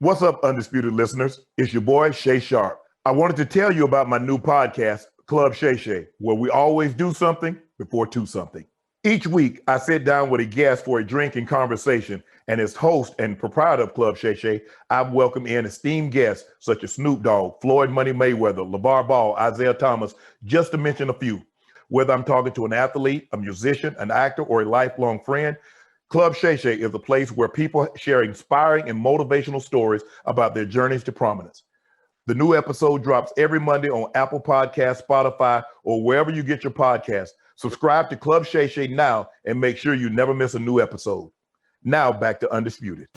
What's up, Undisputed listeners? It's your boy, Shay Sharp. I wanted to tell you about my new podcast, Club Shay Shay, where we always do something before two something. Each week, I sit down with a guest for a drink and conversation, and as host and proprietor of Club Shay Shay, I've welcomed in esteemed guests such as Snoop Dogg, Floyd Money Mayweather, LeVar Ball, Isaiah Thomas, just to mention a few. Whether I'm talking to an athlete, a musician, an actor, or a lifelong friend, Club Shay Shay is a place where people share inspiring and motivational stories about their journeys to prominence. The new episode drops every Monday on Apple Podcasts, Spotify, or wherever you get your podcasts. Subscribe to Club Shay Shay now and make sure you never miss a new episode. Now back to Undisputed.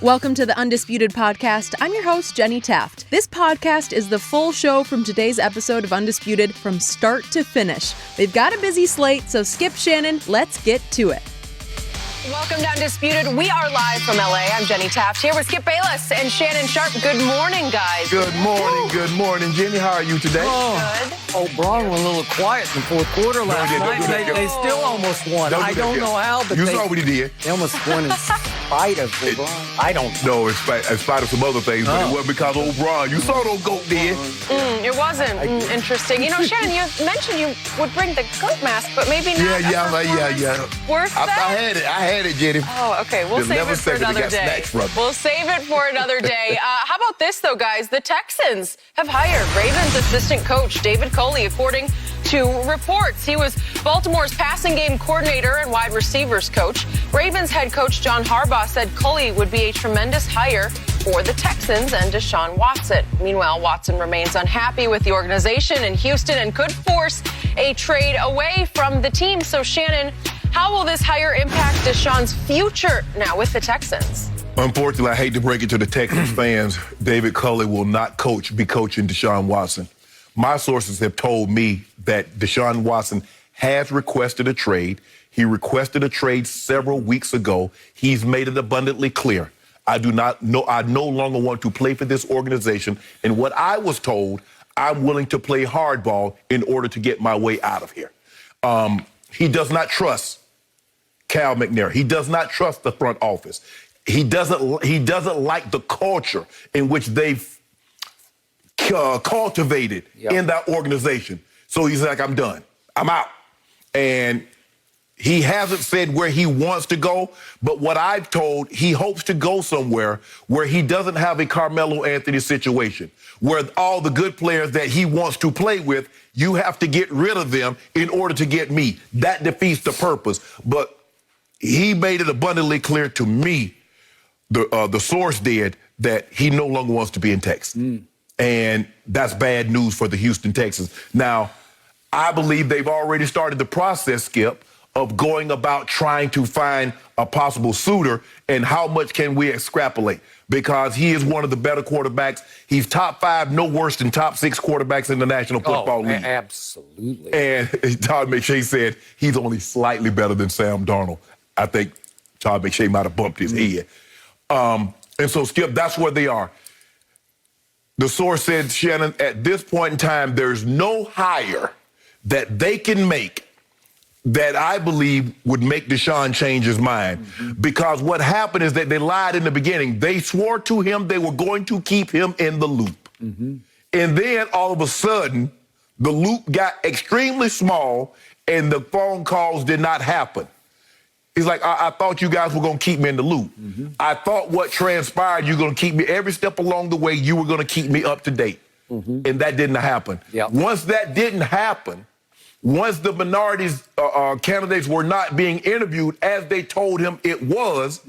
Welcome to the Undisputed Podcast. I'm your host, Jenny Taft. This podcast is the full show from today's episode of Undisputed from start to finish. We've got a busy slate, so skip Shannon. Let's get to it. Welcome to Undisputed. We are live from LA. I'm Jenny Taft here with Skip Bayless and Shannon Sharp. Good morning, guys. Good morning. Woo. Good morning, Jenny. How are you today? Good. LeBron went a little quiet in the fourth quarter last night. They still almost won. I don't know how, but you saw what he did. They almost won in spite of LeBron. I don't know. No, in spite of some other things, but it wasn't because of LeBron. You saw those GOAT did. It wasn't interesting. You know, Shannon, you mentioned you would bring the GOAT mask, but maybe not. Yeah. Worth that? I had it, Jenny. Oh, okay. We'll save it for another day. We'll save it for another day. How about this, though, guys? The Texans have hired Ravens assistant coach David Culley, according to reports. He was Baltimore's passing game coordinator and wide receivers coach. Ravens head coach John Harbaugh said Culley would be a tremendous hire for the Texans and Deshaun Watson. Meanwhile, Watson remains unhappy with the organization in Houston and could force a trade away from the team. So, Shannon, how will this hire impact Deshaun's future now with the Texans? Unfortunately, I hate to break it to the Texans fans, David Culley will not be coaching Deshaun Watson. My sources have told me that Deshaun Watson has requested a trade. He requested a trade several weeks ago. He's made it abundantly clear. I no longer want to play for this organization. And what I was told, I'm willing to play hardball in order to get my way out of here. He does not trust Cal McNair. He does not trust the front office. He doesn't like the culture in which they've cultivated in that organization. So he's like, I'm done. I'm out. And he hasn't said where he wants to go, but what I've told, he hopes to go somewhere where he doesn't have a Carmelo Anthony situation, where all the good players that he wants to play with, you have to get rid of them in order to get me. That defeats the purpose. But he made it abundantly clear to me, the source did, that he no longer wants to be in Texas. And that's bad news for the Houston Texans. Now, I believe they've already started the process, Skip, of going about trying to find a possible suitor, and how much can we extrapolate? Because he is one of the better quarterbacks. He's top 5, no worse than top 6 quarterbacks in the National Football League. Absolutely. And Todd McShay said he's only slightly better than Sam Darnold. I think Todd McShay might have bumped his head. And so, Skip, that's where they are. The source said, Shannon, at this point in time, there's no hire that they can make that I believe would make Deshaun change his mind. Because what happened is that they lied in the beginning. They swore to him they were going to keep him in the loop. And then all of a sudden, the loop got extremely small and the phone calls did not happen. He's like, I thought you guys were going to keep me in the loop. I thought what transpired, you're going to keep me every step along the way, you were going to keep me up to date. And that didn't happen. Once that didn't happen, once the minorities candidates were not being interviewed as they told him it was,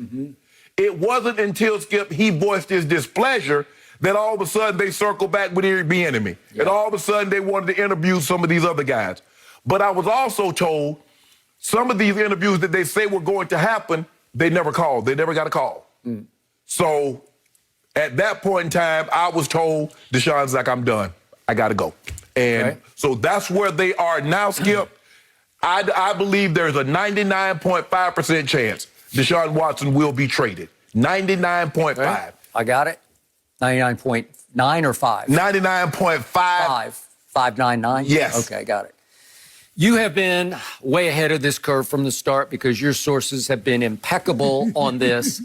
it wasn't until, Skip, he voiced his displeasure that all of a sudden they circled back with the enemy. And all of a sudden they wanted to interview some of these other guys. But I was also told some of these interviews that they say were going to happen, they never called. They never got a call. So at that point in time, I was told, Deshaun's like, I'm done. I got to go. And so that's where they are now, Skip. I believe there's a 99.5% chance Deshaun Watson will be traded. 99.5. I got it. 99.9 or 5? 99.5. 599? Yes. Okay, got it. You have been way ahead of this curve from the start because your sources have been impeccable on this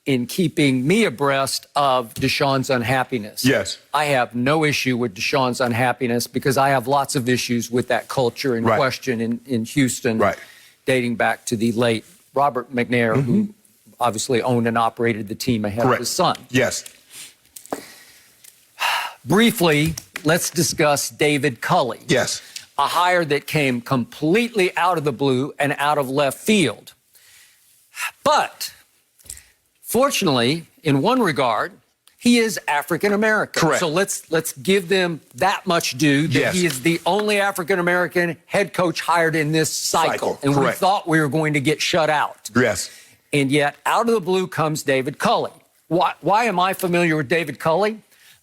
in keeping me abreast of Deshaun's unhappiness. Yes. I have no issue with Deshaun's unhappiness because I have lots of issues with that culture in question in Houston, dating back to the late Robert McNair, who obviously owned and operated the team ahead of his son. Yes. Briefly, let's discuss David Culley. Yes. A hire that came completely out of the blue and out of left field. But fortunately, in one regard, he is African-American. Correct. So let's give them that much due, that he is the only African-American head coach hired in this cycle. And we thought we were going to get shut out. Yes. And yet, out of the blue comes David Culley. Why am I familiar with David Culley?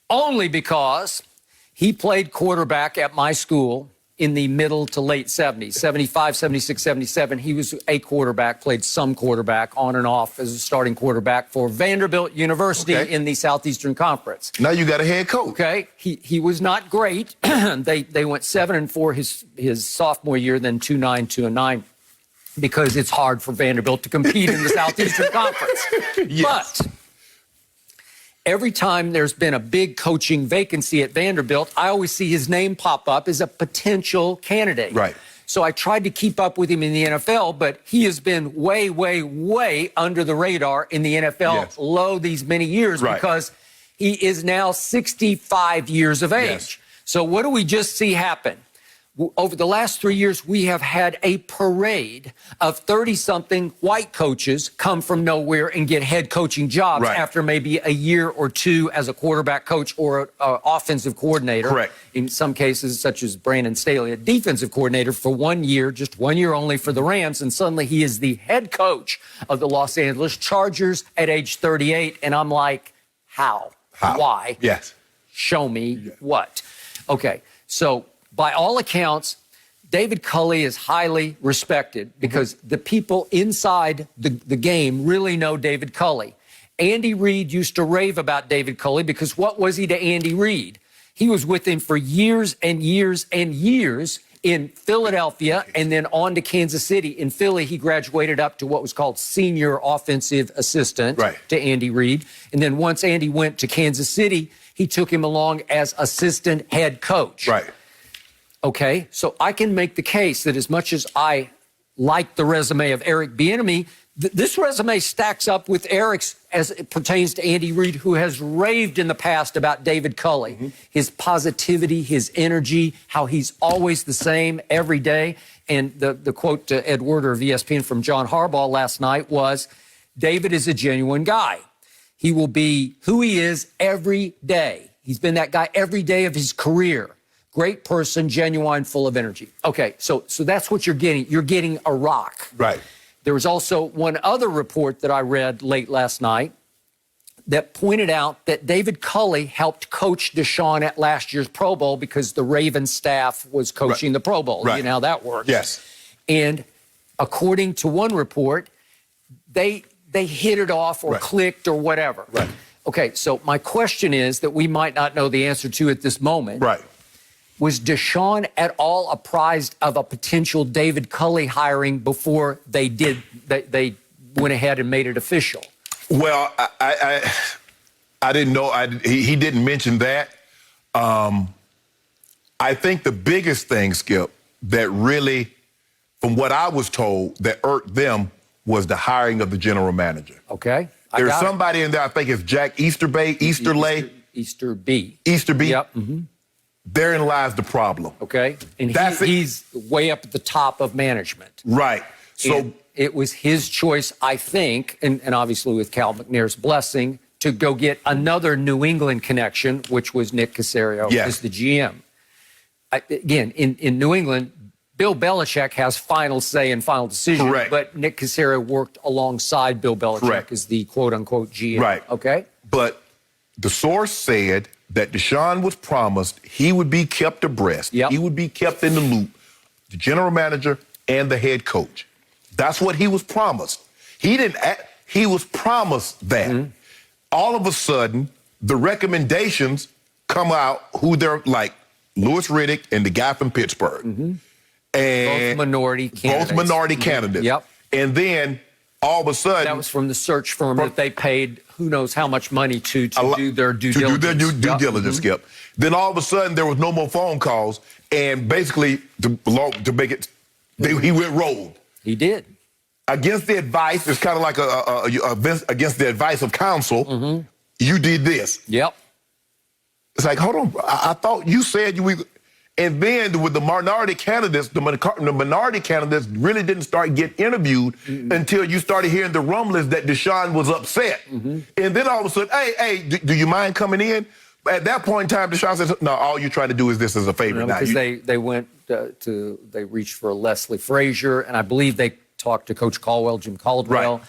Only because he played quarterback at my school in the middle to late 70s, 75, 76, 77. He was a quarterback, played some quarterback on and off as a starting quarterback for Vanderbilt University in the Southeastern Conference. Now you got a head coach. Okay. He was not great. They went 7-4 his sophomore year, then 2-9, 2-9, because it's hard for Vanderbilt to compete in the Southeastern Conference. Yes. But every time there's been a big coaching vacancy at Vanderbilt, I always see his name pop up as a potential candidate. Right. So I tried to keep up with him in the NFL, but he has been way, way, way under the radar in the NFL low these many years because he is now 65 years of age. Yes. So what do we just see happen? Over the last 3 years, we have had a parade of 30-something white coaches come from nowhere and get head coaching jobs after maybe a year or two as a quarterback coach or an offensive coordinator. Correct. In some cases, such as Brandon Staley, a defensive coordinator for 1 year, just 1 year only for the Rams, and suddenly he is the head coach of the Los Angeles Chargers at age 38. And I'm like, how? Why? Yes. Show me what? Okay, so by all accounts, David Culley is highly respected because the people inside the game really know David Culley. Andy Reid used to rave about David Culley because what was he to Andy Reid? He was with him for years and years and years in Philadelphia and then on to Kansas City. In Philly, he graduated up to what was called senior offensive assistant to Andy Reid. And then once Andy went to Kansas City, he took him along as assistant head coach. Right. Okay, so I can make the case that as much as I like the resume of Eric Bieniemy, this resume stacks up with Eric's as it pertains to Andy Reid, who has raved in the past about David Culley. His positivity, his energy, how he's always the same every day. And the quote to Ed Werder of ESPN from John Harbaugh last night was, David is a genuine guy. He will be who he is every day. He's been that guy every day of his career. Great person, genuine, full of energy. Okay, so that's what you're getting. You're getting a rock. Right. There was also one other report that I read late last night that pointed out that David Culley helped coach Deshaun at last year's Pro Bowl because the Ravens staff was coaching the Pro Bowl. You know how that works. Yes. And according to one report, they hit it off or clicked or whatever. Right. Okay, so my question is that we might not know the answer to at this moment. Right. Was Deshaun at all apprised of a potential David Culley hiring before they went ahead and made it official? Well, I didn't know. He didn't mention that. I think the biggest thing, Skip, that really, from what I was told, that irked them was the hiring of the general manager. Okay. There's somebody in there, I think it's Jack Easterby. Yep. Therein lies the problem. Okay. And he's way up at the top of management. Right. So it was his choice, I think, and obviously with Cal McNair's blessing, to go get another New England connection, which was Nick Caserio as the GM. Again, in New England, Bill Belichick has final say and final decision. Correct. But Nick Caserio worked alongside Bill Belichick as the quote-unquote GM. Right. Okay? But the source said that Deshaun was promised he would be kept abreast. He would be kept in the loop, the general manager and the head coach. That's what he was promised. He was promised that. All of a sudden, the recommendations come out who they're like, Louis Riddick and the guy from Pittsburgh. And both minority candidates. Yep. And then all of a sudden, that was from the search firm that they paid who knows how much money to do their due diligence. To do their due diligence, Skip. Then all of a sudden, there was no more phone calls, and basically, to make it, he went rogue. He did. Against the advice, it's kind of like against the advice of counsel, you did this. Yep. It's like, hold on, I thought you said you were. And then with the minority candidates, the minority candidates really didn't start getting interviewed until you started hearing the rumblings that Deshaun was upset. And then all of a sudden, hey, do you mind coming in? At that point in time, Deshaun says, no, all you're trying to do is this as a favor. Because they went they reached for Leslie Frazier, and I believe they talked to Coach Caldwell, Jim Caldwell. Right.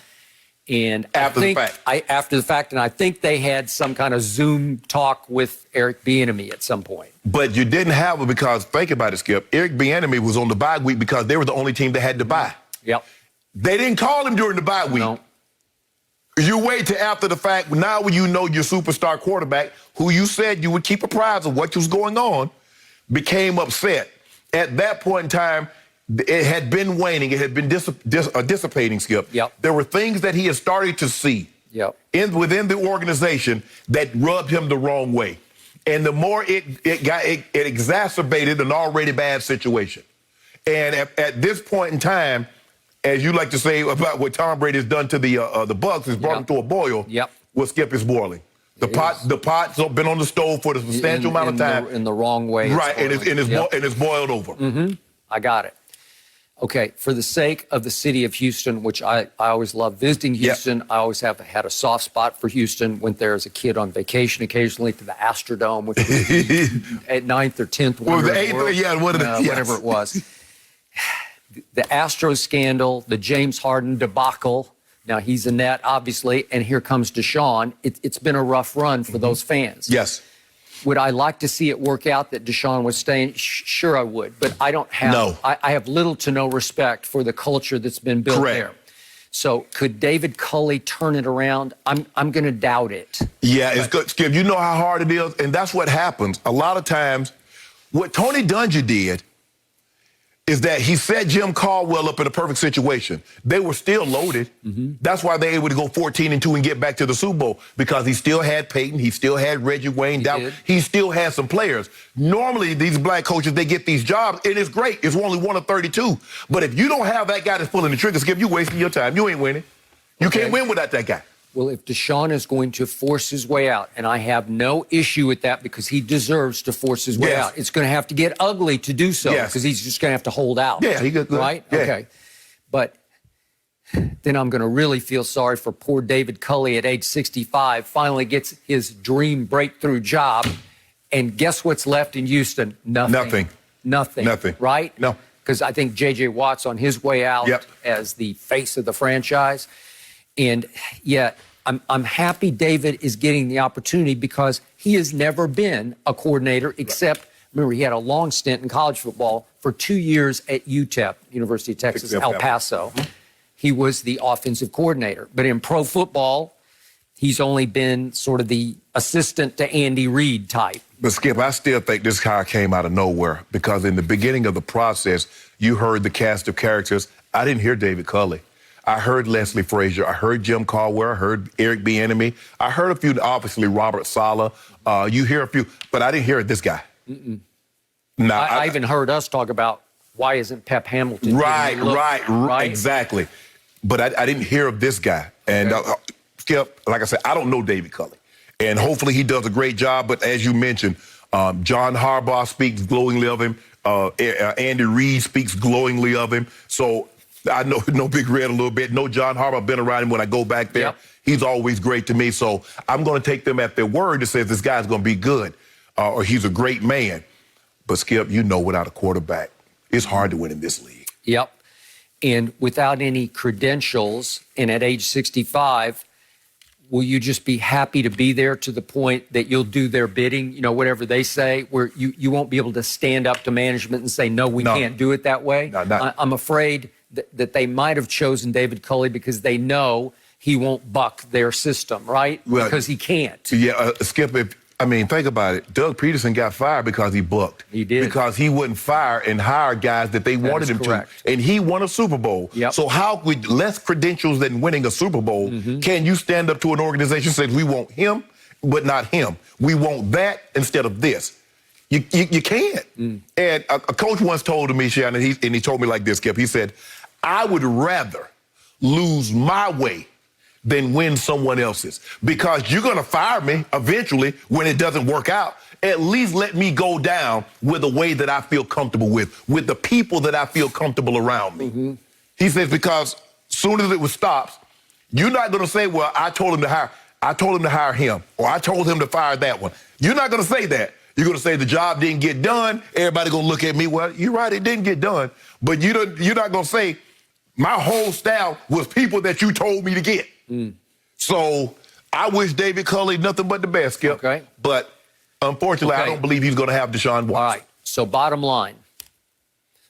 And after the fact, and I think they had some kind of Zoom talk with Eric Bieniemy at some point. But you didn't have it because, think about it, Skip, Eric Bieniemy was on the bye week because they were the only team that had to bye. Yep. They didn't call him during the bye week. No. You wait till after the fact. Now when you know your superstar quarterback, who you said you would keep apprised of what was going on, became upset. At that point in time, it had been waning. It had been dissipating, Skip. Yep. There were things that he had started to see within the organization that rubbed him the wrong way. And the more it exacerbated an already bad situation. And at this point in time, as you like to say about what Tom Brady has done to the Bucs, has brought them to a boil. Well, Skip, is boiling. The pot's been on the stove for a substantial amount of time. In the wrong way. Right, and it's boiled over. I got it. Okay, for the sake of the city of Houston, which I always love visiting Houston, I always have had a soft spot for Houston. Went there as a kid on vacation occasionally to the Astrodome, which was at 9th or 10th. Whatever it was. The Astros scandal, the James Harden debacle. Now, he's a net, obviously, and here comes Deshaun. It's been a rough run for those fans. Yes. Would I like to see it work out that Deshaun was staying? Sure, I would. But I don't have. No. I have little to no respect for the culture that's been built there. So could David Culley turn it around? I'm going to doubt it. Yeah, it's good. Skip, you know how hard it is, and that's what happens. A lot of times, what Tony Dungy did is that he set Jim Caldwell up in a perfect situation. They were still loaded. That's why they were able to go 14-2 and get back to the Super Bowl, because he still had Peyton, he still had Reggie Wayne, he still had some players. Normally, these black coaches, they get these jobs, and it's great. It's only 1 of 32. But if you don't have that guy that's pulling the trigger, Skip, you're wasting your time. You ain't winning. You can't win without that guy. Well, if Deshaun is going to force his way out, and I have no issue with that because he deserves to force his way out, it's going to have to get ugly to do so because he's just going to have to hold out. Yeah, he got good. Right? Yeah. Okay. But then I'm going to really feel sorry for poor David Culley at age 65, finally gets his dream breakthrough job, and guess what's left in Houston? Nothing. Nothing. Right? No. Because I think J.J. Watt's on his way out as the face of the franchise. And yet, I'm happy David is getting the opportunity because he has never been a coordinator except, remember, he had a long stint in college football for 2 years at UTEP, University of Texas, El Paso. He was the offensive coordinator. But in pro football, he's only been sort of the assistant to Andy Reid type. But, Skip, I still think this guy came out of nowhere because in the beginning of the process, you heard the cast of characters. I didn't hear David Culley. I heard Leslie Frazier. I heard Jim Caldwell. I heard Eric Bieniemy. I heard a few, obviously, Robert Saleh. You hear a few, but I didn't hear this guy. Now, I even heard us talk about why isn't Pep Hamilton? Right, exactly. But I didn't hear of this guy. And Skip, like I said, I don't know David Culley. And hopefully he does a great job. But as you mentioned, John Harbaugh speaks glowingly of him. Andy Reid speaks glowingly of him. So I know Big Red a little bit. Know John Harbaugh, been around him when I go back there. He's always great to me. So I'm going to take them at their word that says this guy's going to be good or he's a great man. But, Skip, you know, without a quarterback, it's hard to win in this league. Yep. And without any credentials and at age 65, will you just be happy to be there to the point that you'll do their bidding, you know, whatever they say, where you won't be able to stand up to management and say, no, we can't do it that way? I'm afraid that they might have chosen David Culley because they know he won't buck their system, right? Well, because he can't. Yeah, Skip, I mean, think about it. Doug Peterson got fired because he booked. He did. Because he wouldn't fire and hire guys that they wanted him to. And he won a Super Bowl. Yep. So how, with less credentials than winning a Super Bowl, can you stand up to an organization and say, we want him, but not him? We want that instead of this. You can't. And a coach once told me, Shannon, and he told me like this, Kip. He said, I would rather lose my way than win someone else's. Because you're going to fire me eventually when it doesn't work out. At least let me go down with a way that I feel comfortable with the people that I feel comfortable around me. He says, because soon as it stops, you're not going to say, well, I told him to hire him, or I told him to fire that one. You're not going to say that. You're going to say the job didn't get done. Everybody going to look at me, well, you're right, it didn't get done. But you're not going to say, my whole staff was people that you told me to get. So I wish David Culley nothing but the best, Skip. Okay. But unfortunately, I don't believe he's going to have Deshaun Watson. All right. So bottom line,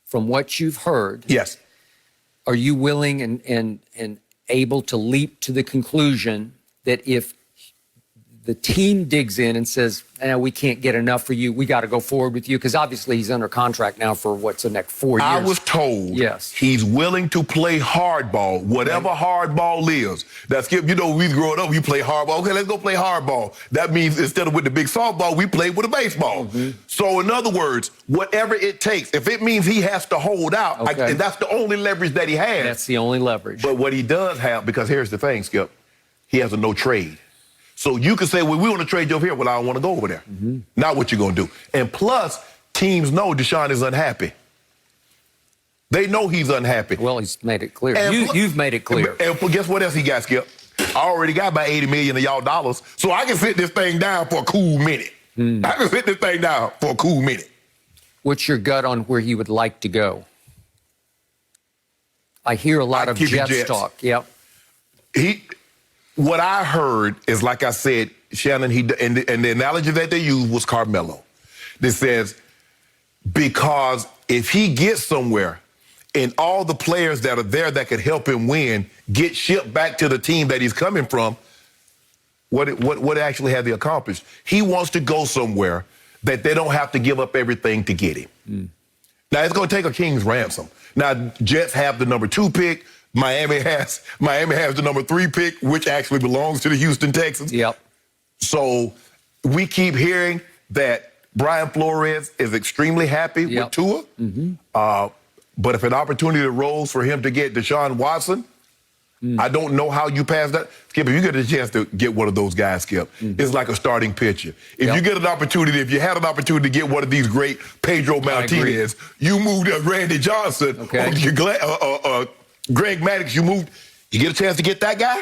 from what you've heard, yes, are you willing and able to leap to the conclusion that if the team digs in and says, we can't get enough for you, we got to go forward with you? Because obviously he's under contract now for what's the next 4 years. I was told he's willing to play hardball, whatever hardball is. That's, you know, we growing up, we play hardball. Okay, let's go play hardball. That means instead of with the big softball, we play with a baseball. So in other words, whatever it takes, if it means he has to hold out, and that's the only leverage that he has. That's the only leverage. But what he does have, because here's the thing, Skip, he has a no trade. So you can say, well, we want to trade you over here. Well, I don't want to go over there. Not what you're going to do. And plus, teams know Deshaun is unhappy. They know he's unhappy. Well, he's made it clear. You've made it clear. And guess what else he got, Skip? I already got about $80 million of y'all dollars, so I can sit this thing down for a cool minute. I can sit this thing down for a cool minute. What's your gut on where he would like to go? I hear a lot of Jets talk. Yep. What I heard is, like I said, Shannon, and the analogy that they used was Carmelo. That says, because if he gets somewhere and all the players that are there that could help him win get shipped back to the team that he's coming from, what actually have they accomplished? He wants to go somewhere that they don't have to give up everything to get him. Now, it's going to take a king's ransom. Now, Jets have the number 2 pick. Miami has the number 3 pick, which actually belongs to the Houston Texans. Yep. So we keep hearing that Brian Flores is extremely happy with Tua. But if an opportunity arose for him to get Deshaun Watson, I don't know how you pass that. Skip, if you get a chance to get one of those guys, Skip, it's like a starting pitcher. If you get an opportunity, if you had an opportunity to get one of these great Pedro Martinez, you moved up Randy Johnson, Greg Maddux, you get a chance to get that guy?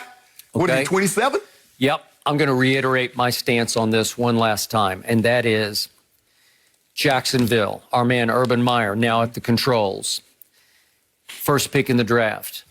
What is he, 27? Yep. I'm going to reiterate my stance on this one last time, and that is Jacksonville, our man Urban Meyer, now at the controls. First pick in the draft.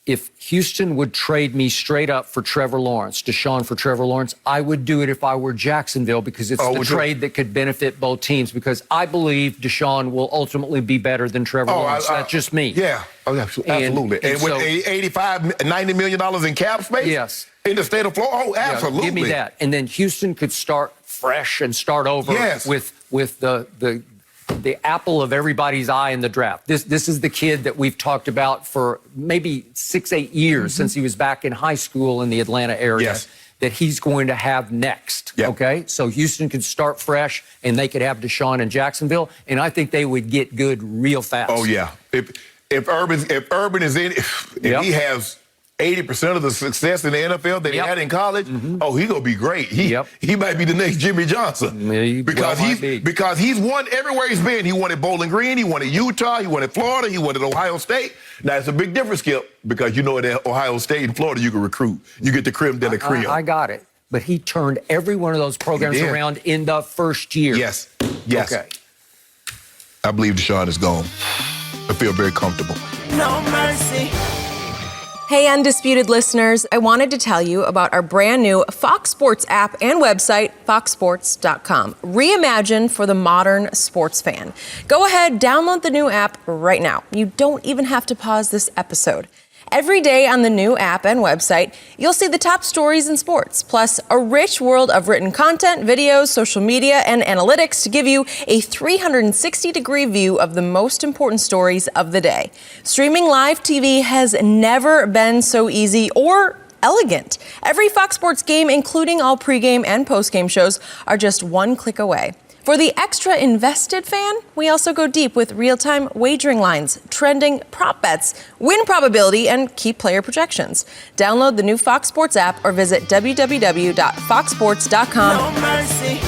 If Houston would trade me straight up for Trevor Lawrence, Deshaun for Trevor Lawrence, I would do it if I were Jacksonville, because it's the trade that could benefit both teams, because I believe Deshaun will ultimately be better than Trevor Lawrence. That's just me. Yeah, absolutely. And with $85, $90 million in cap space in the state of Florida, absolutely. Give me that. And then Houston could start fresh and start over with the apple of everybody's eye in the draft. This is the kid that we've talked about for maybe 6-8 years since he was back in high school in the Atlanta area that he's going to have next. Okay, so Houston could start fresh and they could have Deshaun in Jacksonville, and I think they would get good real fast. Oh yeah, if Urban is in, if he has 80% of the success in the NFL that he had in college, he gonna be great. He might be the next Jimmy Johnson because he's won everywhere he's been. He won at Bowling Green, he won at Utah, he won at Florida, he won at Ohio State. Now it's a big difference, Skip, because you know at Ohio State and Florida you can recruit. You get the creme de la creme. I got it, but he turned every one of those programs around in the first year. Yes. Okay. I believe Deshaun is gone. I feel very comfortable. No mercy. Hey, Undisputed listeners, I wanted to tell you about our brand new Fox Sports app and website, foxsports.com. Reimagined for the modern sports fan. Go ahead, download the new app right now. You don't even have to pause this episode. Every day on the new app and website, you'll see the top stories in sports, plus a rich world of written content, videos, social media, and analytics to give you a 360-degree view of the most important stories of the day. Streaming live TV has never been so easy or elegant. Every Fox Sports game, including all pregame and postgame shows, are just one click away. For the extra invested fan, we also go deep with real-time wagering lines, trending prop bets, win probability, and key player projections. Download the new Fox Sports app or visit www.foxsports.com. No mercy.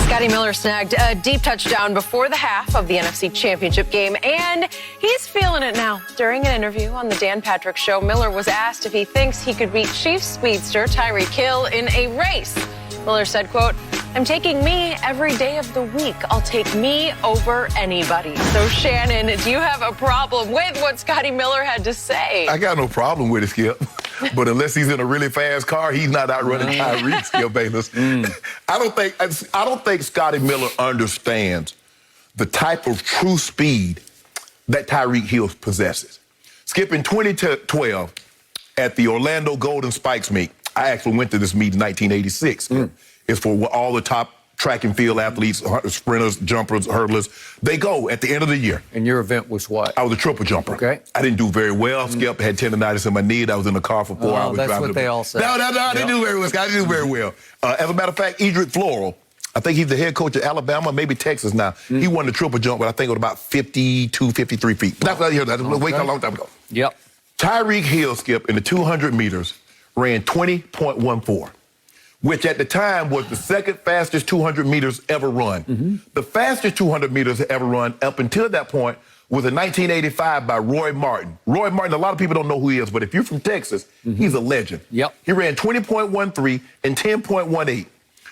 Scotty Miller snagged a deep touchdown before the half of the NFC Championship game, and he's feeling it now. During an interview on the Dan Patrick Show, Miller was asked if he thinks he could beat Chiefs speedster Tyreek Hill in a race. Miller said, quote, "I'm taking me every day of the week. I'll take me over anybody." So, Shannon, do you have a problem with what Scotty Miller had to say? I got no problem with it, Skip. But unless he's in a really fast car, he's not outrunning Kyrie, Skip Bayless. I don't think Scotty Miller understands the type of true speed that Tyreek Hill possesses. Skip, in 2012, at the Orlando Golden Spikes meet, I actually went to this meet in 1986. It's for all the top track and field athletes, sprinters, jumpers, hurdlers. They go at the end of the year. And your event was what? I was a triple jumper. Okay. I didn't do very well. Skip had tendonitis in my knee. I was in the car for 4 hours. That's what they all say. No, I didn't do very well. I didn't do very well. As a matter of fact, Edric Floral, I think he's the head coach of Alabama, maybe Texas now. He won the triple jump, but I think it was about 52, 53 feet. That's what I heard. That's a long time ago. Yep. Tyreek Hill, Skip, in the 200 meters, ran 20.14, which at the time was the second fastest 200 meters ever run. The fastest 200 meters ever run up until that point was in 1985 by Roy Martin. Roy Martin, a lot of people don't know who he is, but if you're from Texas, he's a legend. Yep. He ran 20.13 and 10.18.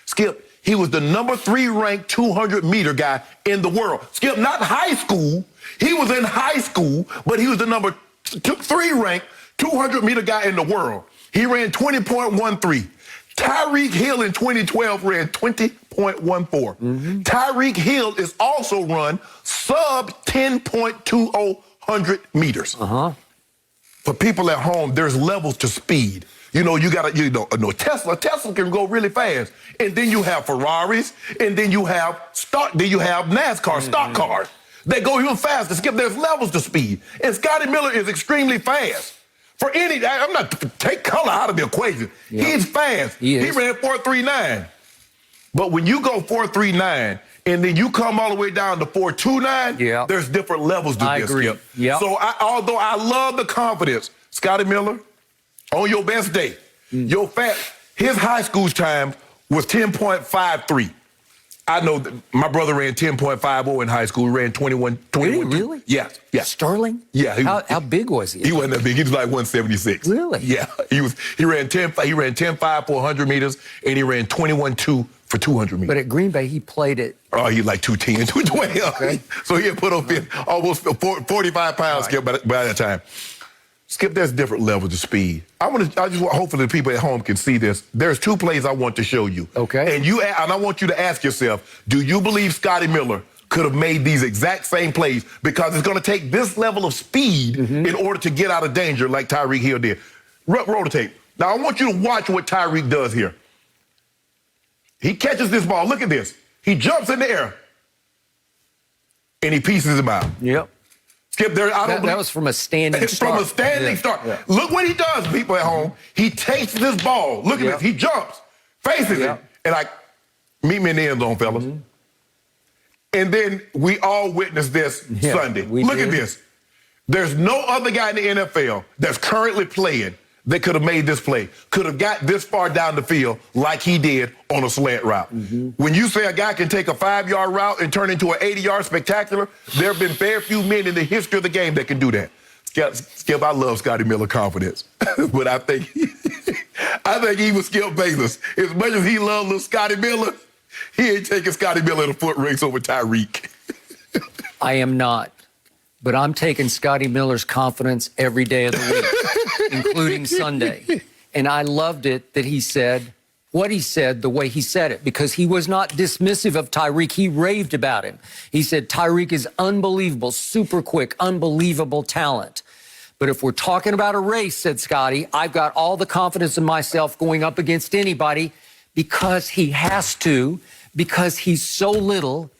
Skip, he was the number 3 ranked 200 meter guy in the world. Skip, not high school. He was in high school, but he was the number 3 ranked 200 meter guy in the world. He ran 20.13. Tyreek Hill in 2012 ran 20.14. Tyreek Hill is also run sub 10.20 meters. For people at home, there's levels to speed. You know, Tesla can go really fast. And then you have Ferraris, and then you have NASCAR, stock cars. They go even faster. Skip, there's levels to speed. And Scotty Miller is extremely fast. I'm not, take color out of the equation. He's fast. He ran 4.39. But when you go 4.39 and then you come all the way down to 4.29, there's different levels to this. I agree. So although I love the confidence, Scotty Miller, on your best day, his high school time was 10.53. I know that my brother ran 10.50 in high school. He ran 21. Really? Yeah. Sterling? Yeah. How big was he? He wasn't that big. He was like 176. Really? Yeah. He ran 10.5 for 100 meters, and he ran 21.2 for 200 meters. But at Green Bay, he played it. Oh, he like 210, 212. Okay. So he had put on almost 45 pounds by that time. Skip, there's different levels of speed. Hopefully the people at home can see this. There's 2 plays I want to show you. Okay. And I want you to ask yourself, do you believe Scotty Miller could have made these exact same plays? Because it's going to take this level of speed in order to get out of danger like Tyreek Hill did. Roll the tape. Now, I want you to watch what Tyreek does here. He catches this ball. Look at this. He jumps in the air, and he pieces him out. Yep. Skip, that was from a standing start. From a standing start. Yeah. Look what he does, people at home. He takes this ball. Look at this. He jumps, faces it, and meet me in the end zone, fellas. And then we all witnessed this Sunday. Look at this. There's no other guy in the NFL that's currently playing that could have made this play, could have got this far down the field like he did on a slant route. When you say a guy can take a 5-yard route and turn into an 80-yard spectacular, there have been very few men in the history of the game that can do that. Skip, I love Scotty Miller confidence, but I think he was Skip Bayless. As much as he loved little Scotty Miller, he ain't taking Scotty Miller in a foot race over Tyreek. I am not. But I'm taking Scotty Miller's confidence every day of the week, including Sunday. And I loved it that he said what he said the way he said it, because he was not dismissive of Tyreek. He raved about him. He said, Tyreek is unbelievable, super quick, unbelievable talent. But if we're talking about a race, said Scotty, I've got all the confidence in myself going up against anybody because he has to, because he's so little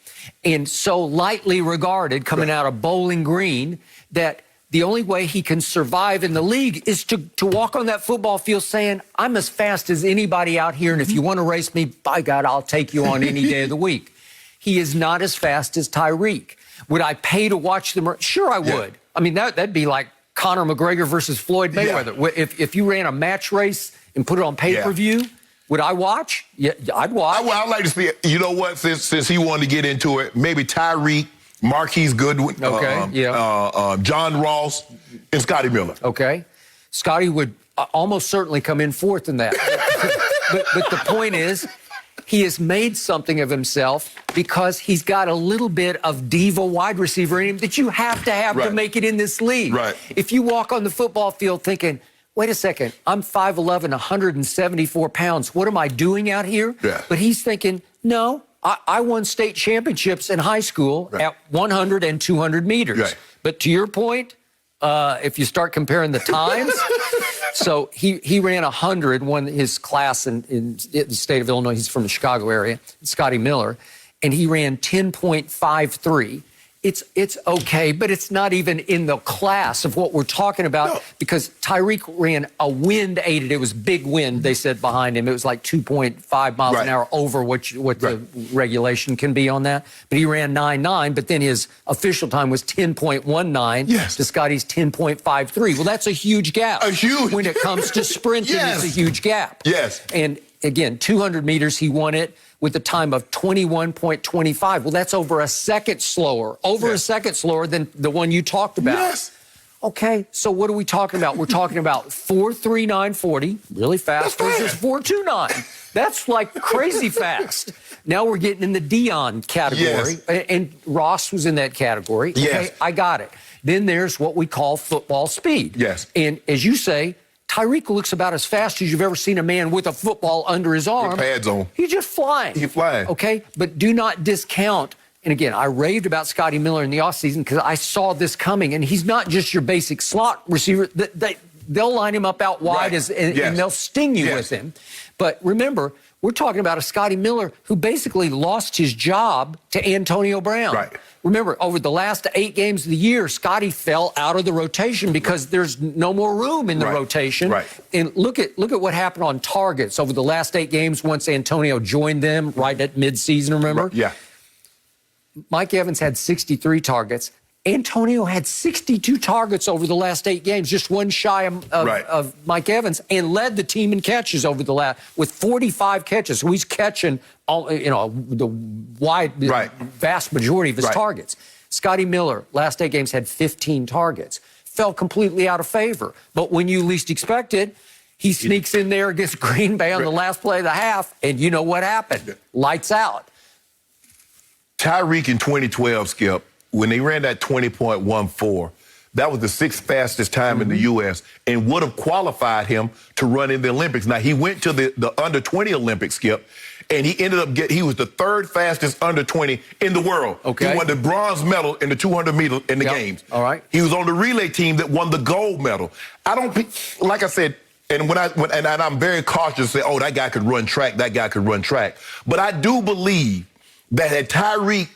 and so lightly regarded coming out of Bowling Green that the only way he can survive in the league is to walk on that football field saying, I'm as fast as anybody out here, and if you want to race me, by God, I'll take you on any day of the week. He is not as fast as Tyreek. Would I pay to watch them? Sure, I would. I mean, that'd be like Conor McGregor versus Floyd Mayweather. Yeah. If you ran a match race and put it on pay-per-view, would I watch? Yeah, I'd watch. I'd like to see it. You know what? Since he wanted to get into it, maybe Tyreek, Marquise Goodwin, John Ross, and Scotty Miller. Okay. Scotty would almost certainly come in fourth in that. but the point is, he has made something of himself because he's got a little bit of diva wide receiver in him that you have to make it in this league. Right. If you walk on the football field thinking, wait a second, I'm 5'11", 174 pounds. What am I doing out here? Yeah. But he's thinking, no, I won state championships in high school at 100 and 200 meters. Right. But to your point, if you start comparing the times, so he ran 100, won his class in the state of Illinois. He's from the Chicago area, Scotty Miller, and he ran 10.53. It's okay, but it's not even in the class of what we're talking about because Tyreek ran a wind aided. It was big wind, they said, behind him. It was like 2.5 miles an hour over what the regulation can be on that. But he ran 9.9, but then his official time was 10.19 to Scotty's 10.53. Well, that's a huge gap. When it comes to sprinting, it's a huge gap. Yes. And again, 200 meters, he won it with a time of 21.25. Well, that's over a second slower, a second slower than the one you talked about. Yes. Okay, so what are we talking about? We're talking about 4.39.40, really fast, versus 4.29. That's like crazy fast. Now we're getting in the Dion category, and Ross was in that category. Okay, I got it. Then there's what we call football speed. Yes. And as you say, Tyreek looks about as fast as you've ever seen a man with a football under his arm. With pads on. He's just flying. He's flying. Okay? But do not discount. And again, I raved about Scotty Miller in the offseason because I saw this coming. And he's not just your basic slot receiver. They'll line him up out wide and they'll sting you with him. But remember, we're talking about a Scotty Miller who basically lost his job to Antonio Brown. Right. Remember, over the last 8 games of the year, Scotty fell out of the rotation because there's no more room in the rotation. Right. And look at what happened on targets over the last 8 games once Antonio joined them right at midseason, remember? Yeah. Mike Evans had 63 targets. Antonio had 62 targets over the last 8 games, just one shy of Mike Evans, and led the team in catches over the last with 45 catches. So he's catching the vast majority of his targets. Scotty Miller, last 8 games, had 15 targets. Fell completely out of favor. But when you least expected, he sneaks in there against Green Bay on the last play of the half, and you know what happened? Lights out. Tyreek in 2012, Skip, when they ran that 20.14, that was the 6th fastest time in the U.S. and would have qualified him to run in the Olympics. Now, he went to the under-20 Olympics, Skip, and he ended up he was the 3rd fastest under-20 in the world. Okay. He won the bronze medal in the 200 meter in the games. All right. He was on the relay team that won the gold medal. Like I said, and I'm very cautious to say, oh, that guy could run track, But I do believe that had Tyreek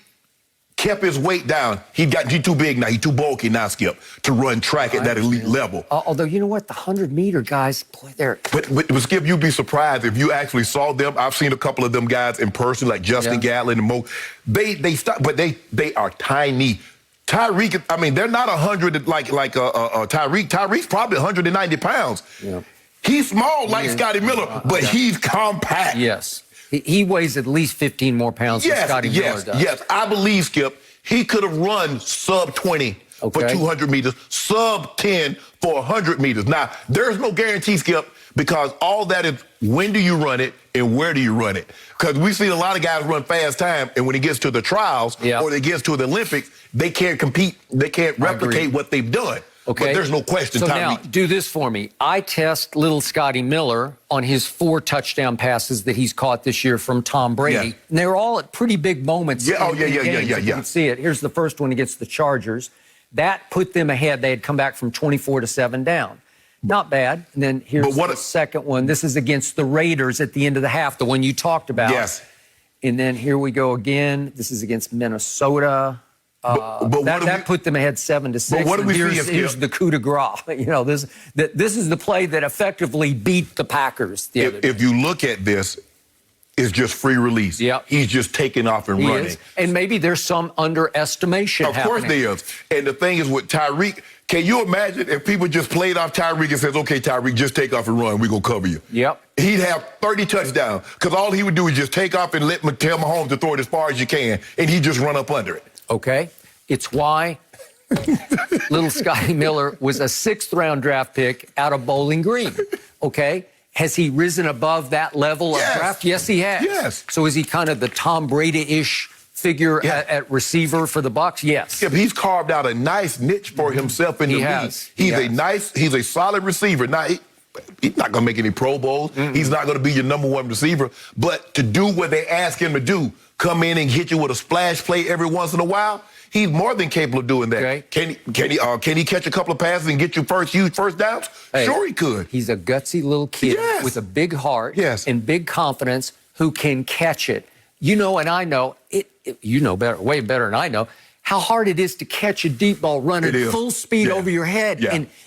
kept his weight down, he's too big now. He's too bulky now, Skip, to run track at that elite level. Although, you know what? The 100-meter guys, boy, they're... But Skip, you'd be surprised if you actually saw them. I've seen a couple of them guys in person, like Justin Gatlin and Mo. They stop, but they are tiny. Tyreek, I mean, they're not 100 like Tyreek. Tyreek's probably 190 pounds. Yeah. He's small like Scotty Miller, but he's compact. Yes. He weighs at least 15 more pounds than Scotty Miller does. Yes, I believe, Skip, he could have run sub-20 for 200 meters, sub-10 for 100 meters. Now, there's no guarantee, Skip, because all that is when do you run it and where do you run it? Because we've seen a lot of guys run fast time, and when it gets to the trials or it gets to the Olympics, they can't compete. They can't replicate what they've done. Okay. But there's no question. So now, do this for me. I test little Scotty Miller on his 4 touchdown passes that he's caught this year from Tom Brady. Yeah. And they're all at pretty big moments. Yeah. You can see it. Here's the first one against the Chargers. That put them ahead. They had come back from 24-7 down. Not bad. And then here's the second one. This is against the Raiders at the end of the half, the one you talked about. Yes. And then here we go again. This is against Minnesota. That put them ahead 7-6. But what do we see? Here's the coup de grace. You know, this is the play that effectively beat the Packers the other day. If you look at this, it's just free release. Yep. He's just taking off and running. Is. And maybe there's some underestimation happening. Of course there is. And the thing is with Tyreek, can you imagine if people just played off Tyreek and says, okay, Tyreek, just take off and run. We're going to cover you. Yep. He'd have 30 touchdowns because all he would do is just take off and tell Mahomes to throw it as far as you can, and he'd just run up under it. Okay. It's why little Scotty Miller was a 6th-round draft pick out of Bowling Green. Okay. Has he risen above that level of draft? Yes, he has. Yes. So is he kind of the Tom Brady-ish figure at receiver for the Bucs? Yes. Yeah, he's carved out a nice niche for himself in the league. He's a solid receiver. Now, he's not going to make any Pro Bowls. He's not going to be your number 1 receiver. But to do what they ask him to do, come in and hit you with a splash play every once in a while, he's more than capable of doing that. Okay. Can he catch a couple of passes and get you huge first downs? Hey, sure he could. He's a gutsy little kid with a big heart and big confidence who can catch it. You know, and I know, you know better, way better than I know, how hard it is to catch a deep ball running full speed over your head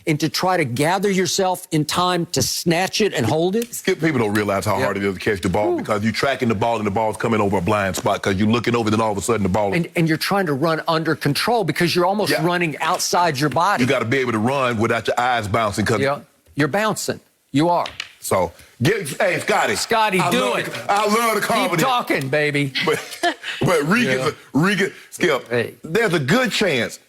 and to try to gather yourself in time to snatch it and hold it. People don't realize how hard it is to catch the ball because you're tracking the ball and the ball's coming over a blind spot because you're looking over, then all of a sudden the ball... And you're trying to run under control because you're almost running outside your body. You got to be able to run without your eyes bouncing. You're bouncing. You are. So, hey, Scotty. Scotty, do it. I love the comedy. Keep talking, baby. But Regan, Skip, there's a good chance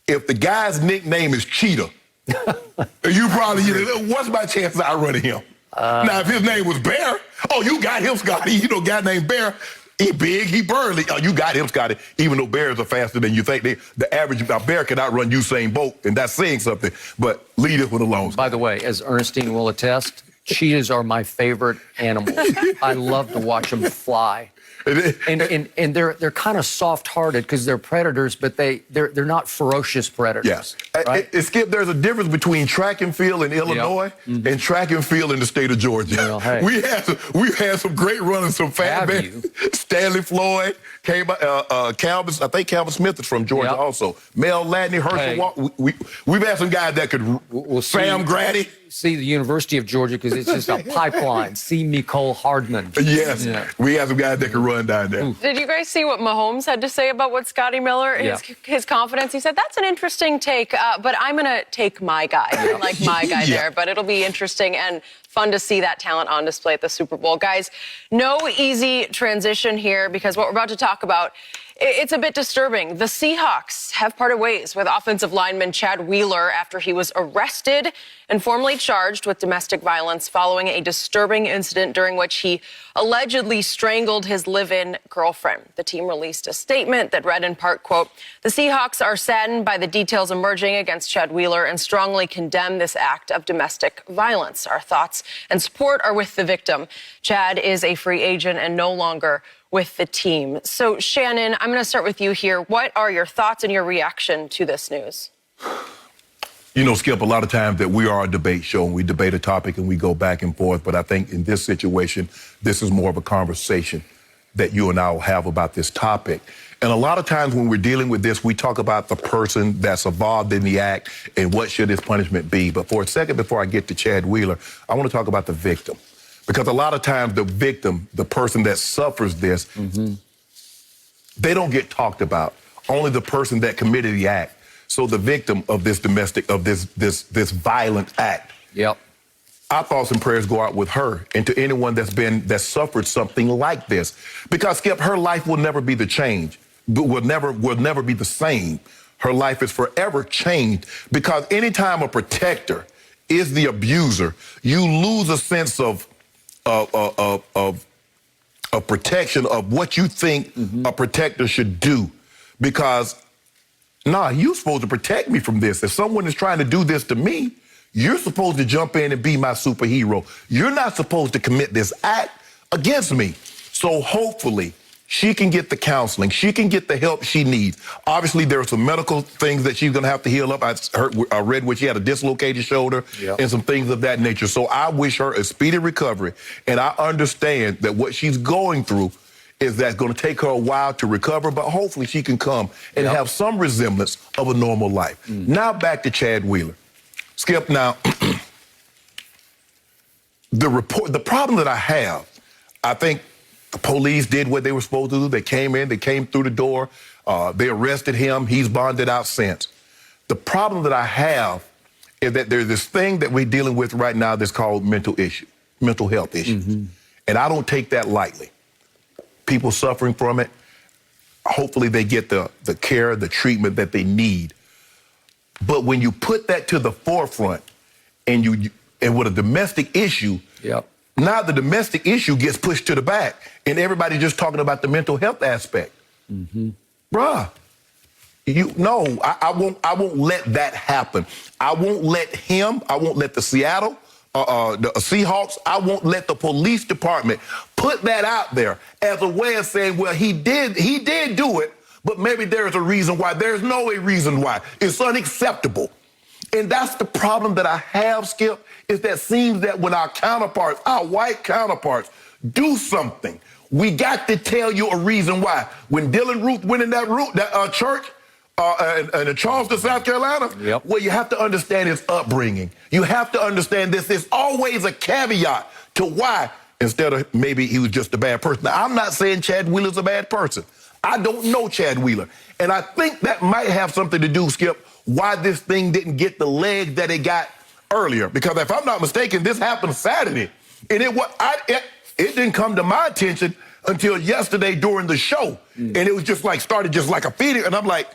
if the guy's nickname is Cheetah, you probably, what's my chances of outrunning him? Now, if his name was Bear, you got him, Scotty. You know, a guy named Bear, he big, he burly. You got him, Scotty, even though bears are faster than you think. The average bear can outrun Usain Bolt, and that's saying something. But leave it with alone. By the way, as Ernestine will attest, cheetahs are my favorite animals. I love to watch them fly. And they're kind of soft-hearted because they're predators, but they're not ferocious predators. Yes. Right? Skip, there's a difference between track and field in Illinois and track and field in the state of Georgia. Well, hey. We've had some great runners, some fat men. Stanley Floyd, Calvin, I think Calvin Smith is from Georgia also. Mel Ladney, Herschel Walker. We've had some guys that could, Sam Grady. See the University of Georgia because it's just a pipeline. See Nicole Hardman. Yes, we have some guys that can run down there. Did you guys see what Mahomes had to say about what Scotty Miller, his confidence? He said, that's an interesting take, but I'm going to take my guy. I like my guy there, but it'll be interesting and fun to see that talent on display at the Super Bowl. Guys, no easy transition here because what we're about to talk about, it's a bit disturbing. The Seahawks have parted ways with offensive lineman Chad Wheeler after he was arrested and formally charged with domestic violence following a disturbing incident during which he allegedly strangled his live-in girlfriend. The team released a statement that read in part, quote, "The Seahawks are saddened by the details emerging against Chad Wheeler and strongly condemn this act of domestic violence. Our thoughts and support are with the victim. Chad is a free agent and no longer with the team." So, Shannon, I'm going to start with you here. What are your thoughts and your reaction to this news? You know, Skip, a lot of times that we are a debate show and we debate a topic and we go back and forth. But I think in this situation, this is more of a conversation that you and I will have about this topic. And a lot of times when we're dealing with this, we talk about the person that's involved in the act and what should his punishment be. But for a second, before I get to Chad Wheeler, I want to talk about the victim. Because a lot of times the victim, the person that suffers this, they don't get talked about. Only the person that committed the act. So the victim of this domestic, of this violent act. Yep. Our thoughts and prayers go out with her and to anyone that suffered something like this. Because, Skip, her life will never be the change, will never be the same. Her life is forever changed because anytime a protector is the abuser, you lose a sense of protection of what you think a protector should do. Because, you're supposed to protect me from this. If someone is trying to do this to me, you're supposed to jump in and be my superhero. You're not supposed to commit this act against me. So hopefully she can get the counseling. She can get the help she needs. Obviously, there are some medical things that she's going to have to heal up. I read where she had a dislocated shoulder and some things of that nature. So I wish her a speedy recovery. And I understand that what she's going through is that's going to take her a while to recover, but hopefully she can come and have some resemblance of a normal life. Now back to Chad Wheeler. Skip, now, the problem that I have, I think the police did what they were supposed to do. They came in, they came through the door, they arrested him, he's bonded out since. The problem that I have is that there's this thing that we're dealing with right now that's called mental health issues. And I don't take that lightly. People suffering from it, hopefully they get the care, the treatment that they need. But when you put that to the forefront and with a domestic issue, now the domestic issue gets pushed to the back and everybody's just talking about the mental health aspect. Bruh, I won't let that happen. I won't let the Seattle, the Seahawks, I won't let the police department put that out there as a way of saying, well, he did do it, but maybe there's a reason why. There's no reason why. It's unacceptable. And that's the problem that I have, Skip, is that seems that when our counterparts, our white counterparts, do something, we got to tell you a reason why. When Dylan Ruth went in that church in Charleston, South Carolina, well, you have to understand his upbringing. You have to understand this. There's always a caveat to why, instead of maybe he was just a bad person. Now, I'm not saying Chad Wheeler's a bad person. I don't know Chad Wheeler. And I think that might have something to do, Skip, why this thing didn't get the leg that it got earlier. Because if I'm not mistaken, this happened Saturday. And it didn't come to my attention until yesterday during the show. And it was started just like a feeding. And I'm like,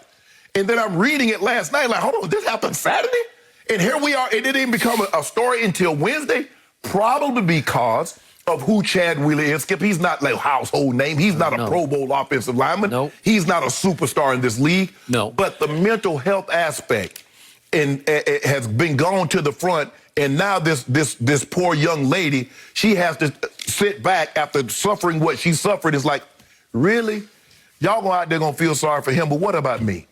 and then I'm reading it last night, like, hold on, this happened Saturday? And here we are. It didn't become a story until Wednesday, probably because of who Chad Wheeler is. Skip, he's not like a household name. He's not a Pro Bowl offensive lineman. He's not a superstar in this league. But the mental health aspect it has been gone to the front. And now this poor young lady, she has to sit back after suffering what she suffered. It's like, really? Y'all go out there gonna feel sorry for him, but what about me?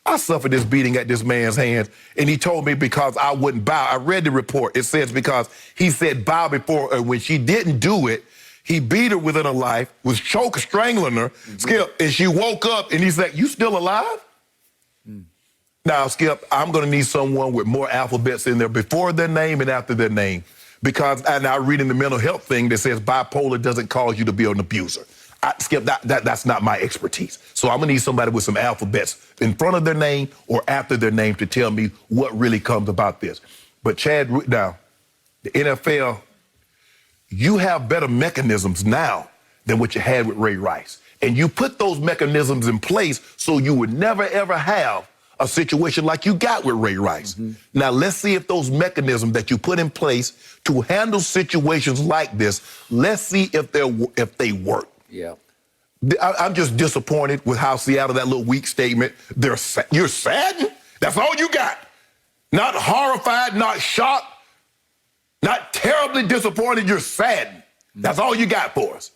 I suffered this beating at this man's hands, and he told me because I wouldn't bow. I read the report. It says because he said bow before her. When she didn't do it, he beat her within her life, was strangling her, Skip, and she woke up, and he said, you still alive? Now, Skip, I'm going to need someone with more alphabets in there before their name and after their name, because I'm now reading the mental health thing that says bipolar doesn't cause you to be an abuser. Skip, that's not my expertise. So I'm going to need somebody with some alphabets in front of their name or after their name to tell me what really comes about this. But Chad, now, the NFL, you have better mechanisms now than what you had with Ray Rice. And you put those mechanisms in place so you would never, ever have a situation like you got with Ray Rice. Now, let's see if those mechanisms that you put in place to handle situations like this, let's see if they work. I'm just disappointed with how Seattle, that little weak statement, you're saddened? That's all you got. Not horrified, not shocked, not terribly disappointed, you're saddened. That's all you got for us.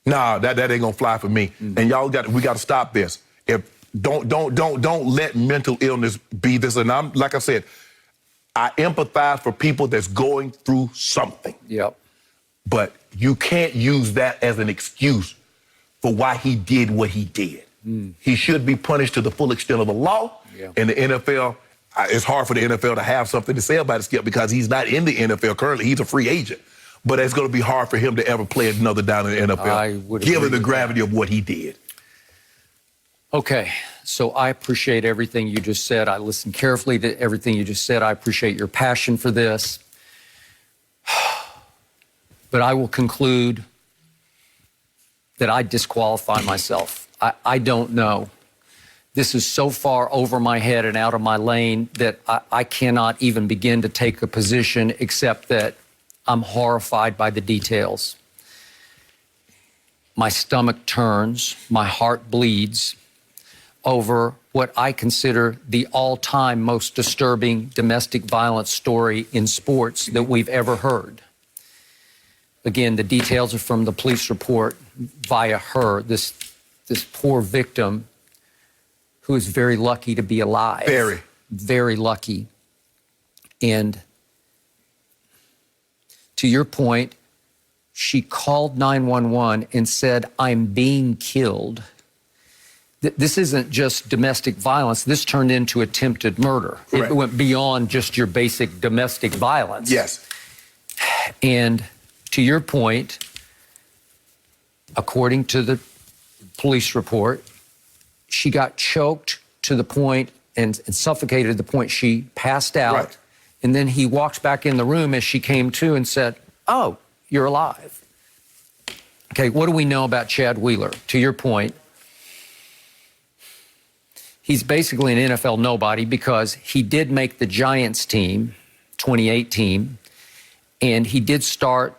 Nah, that ain't gonna fly for me. And we gotta stop this. Don't let mental illness be this. And I'm, like I said, I empathize for people that's going through something. But you can't use that as an excuse for why he did what he did. He should be punished to the full extent of the law. And the NFL, it's hard for the NFL to have something to say about it, Skip, because he's not in the NFL currently. He's a free agent. But it's going to be hard for him to ever play another down in the NFL, given the gravity of what he did. Okay, so I appreciate everything you just said. I listened carefully to everything you just said. I appreciate your passion for this. But I will conclude that I disqualify myself. I don't know. This is so far over my head and out of my lane that I cannot even begin to take a position except that I'm horrified by the details. My stomach turns, my heart bleeds over what I consider the all-time most disturbing domestic violence story in sports that we've ever heard. again, the details are from the police report via her, this poor victim who is very lucky to be alive. Very. Very lucky. And to your point, she called 911 and said, "I'm being killed." This isn't just domestic violence. This turned into attempted murder. Correct. It went beyond just your basic domestic violence. Yes. And to your point, according to the police report, she got choked to the point and suffocated to the point she passed out. Right. And then he walks back in the room as she came to and said, "Oh, you're alive." Okay, what do we know about Chad Wheeler? To your point, he's basically an NFL nobody because he did make the Giants team, 2018, and he did start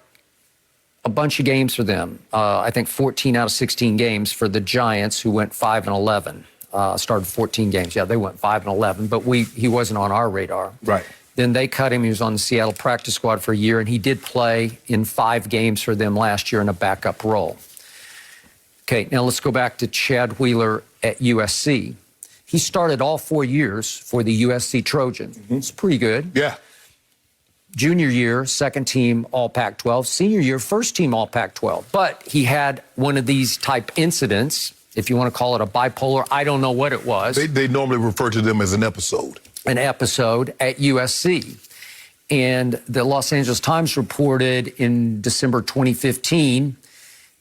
a bunch of games for them. I think 14 out of 16 games for the Giants, who went 5-11. Started 14 games. Yeah, they went 5-11, but he wasn't on our radar. Right. Then they cut him. He was on the Seattle practice squad for a year, and he did play in 5 games for them last year in a backup role. Okay, now let's go back to Chad Wheeler at USC. He started all 4 years for the USC Trojans. Mm-hmm. It's pretty good. Yeah. Junior year, second team All Pac-12. Senior year, first team All Pac-12. But he had one of these type incidents, if you want to call it a bipolar. I don't know what it was. They normally refer to them as an episode. An episode at USC. And the Los Angeles Times reported in December 2015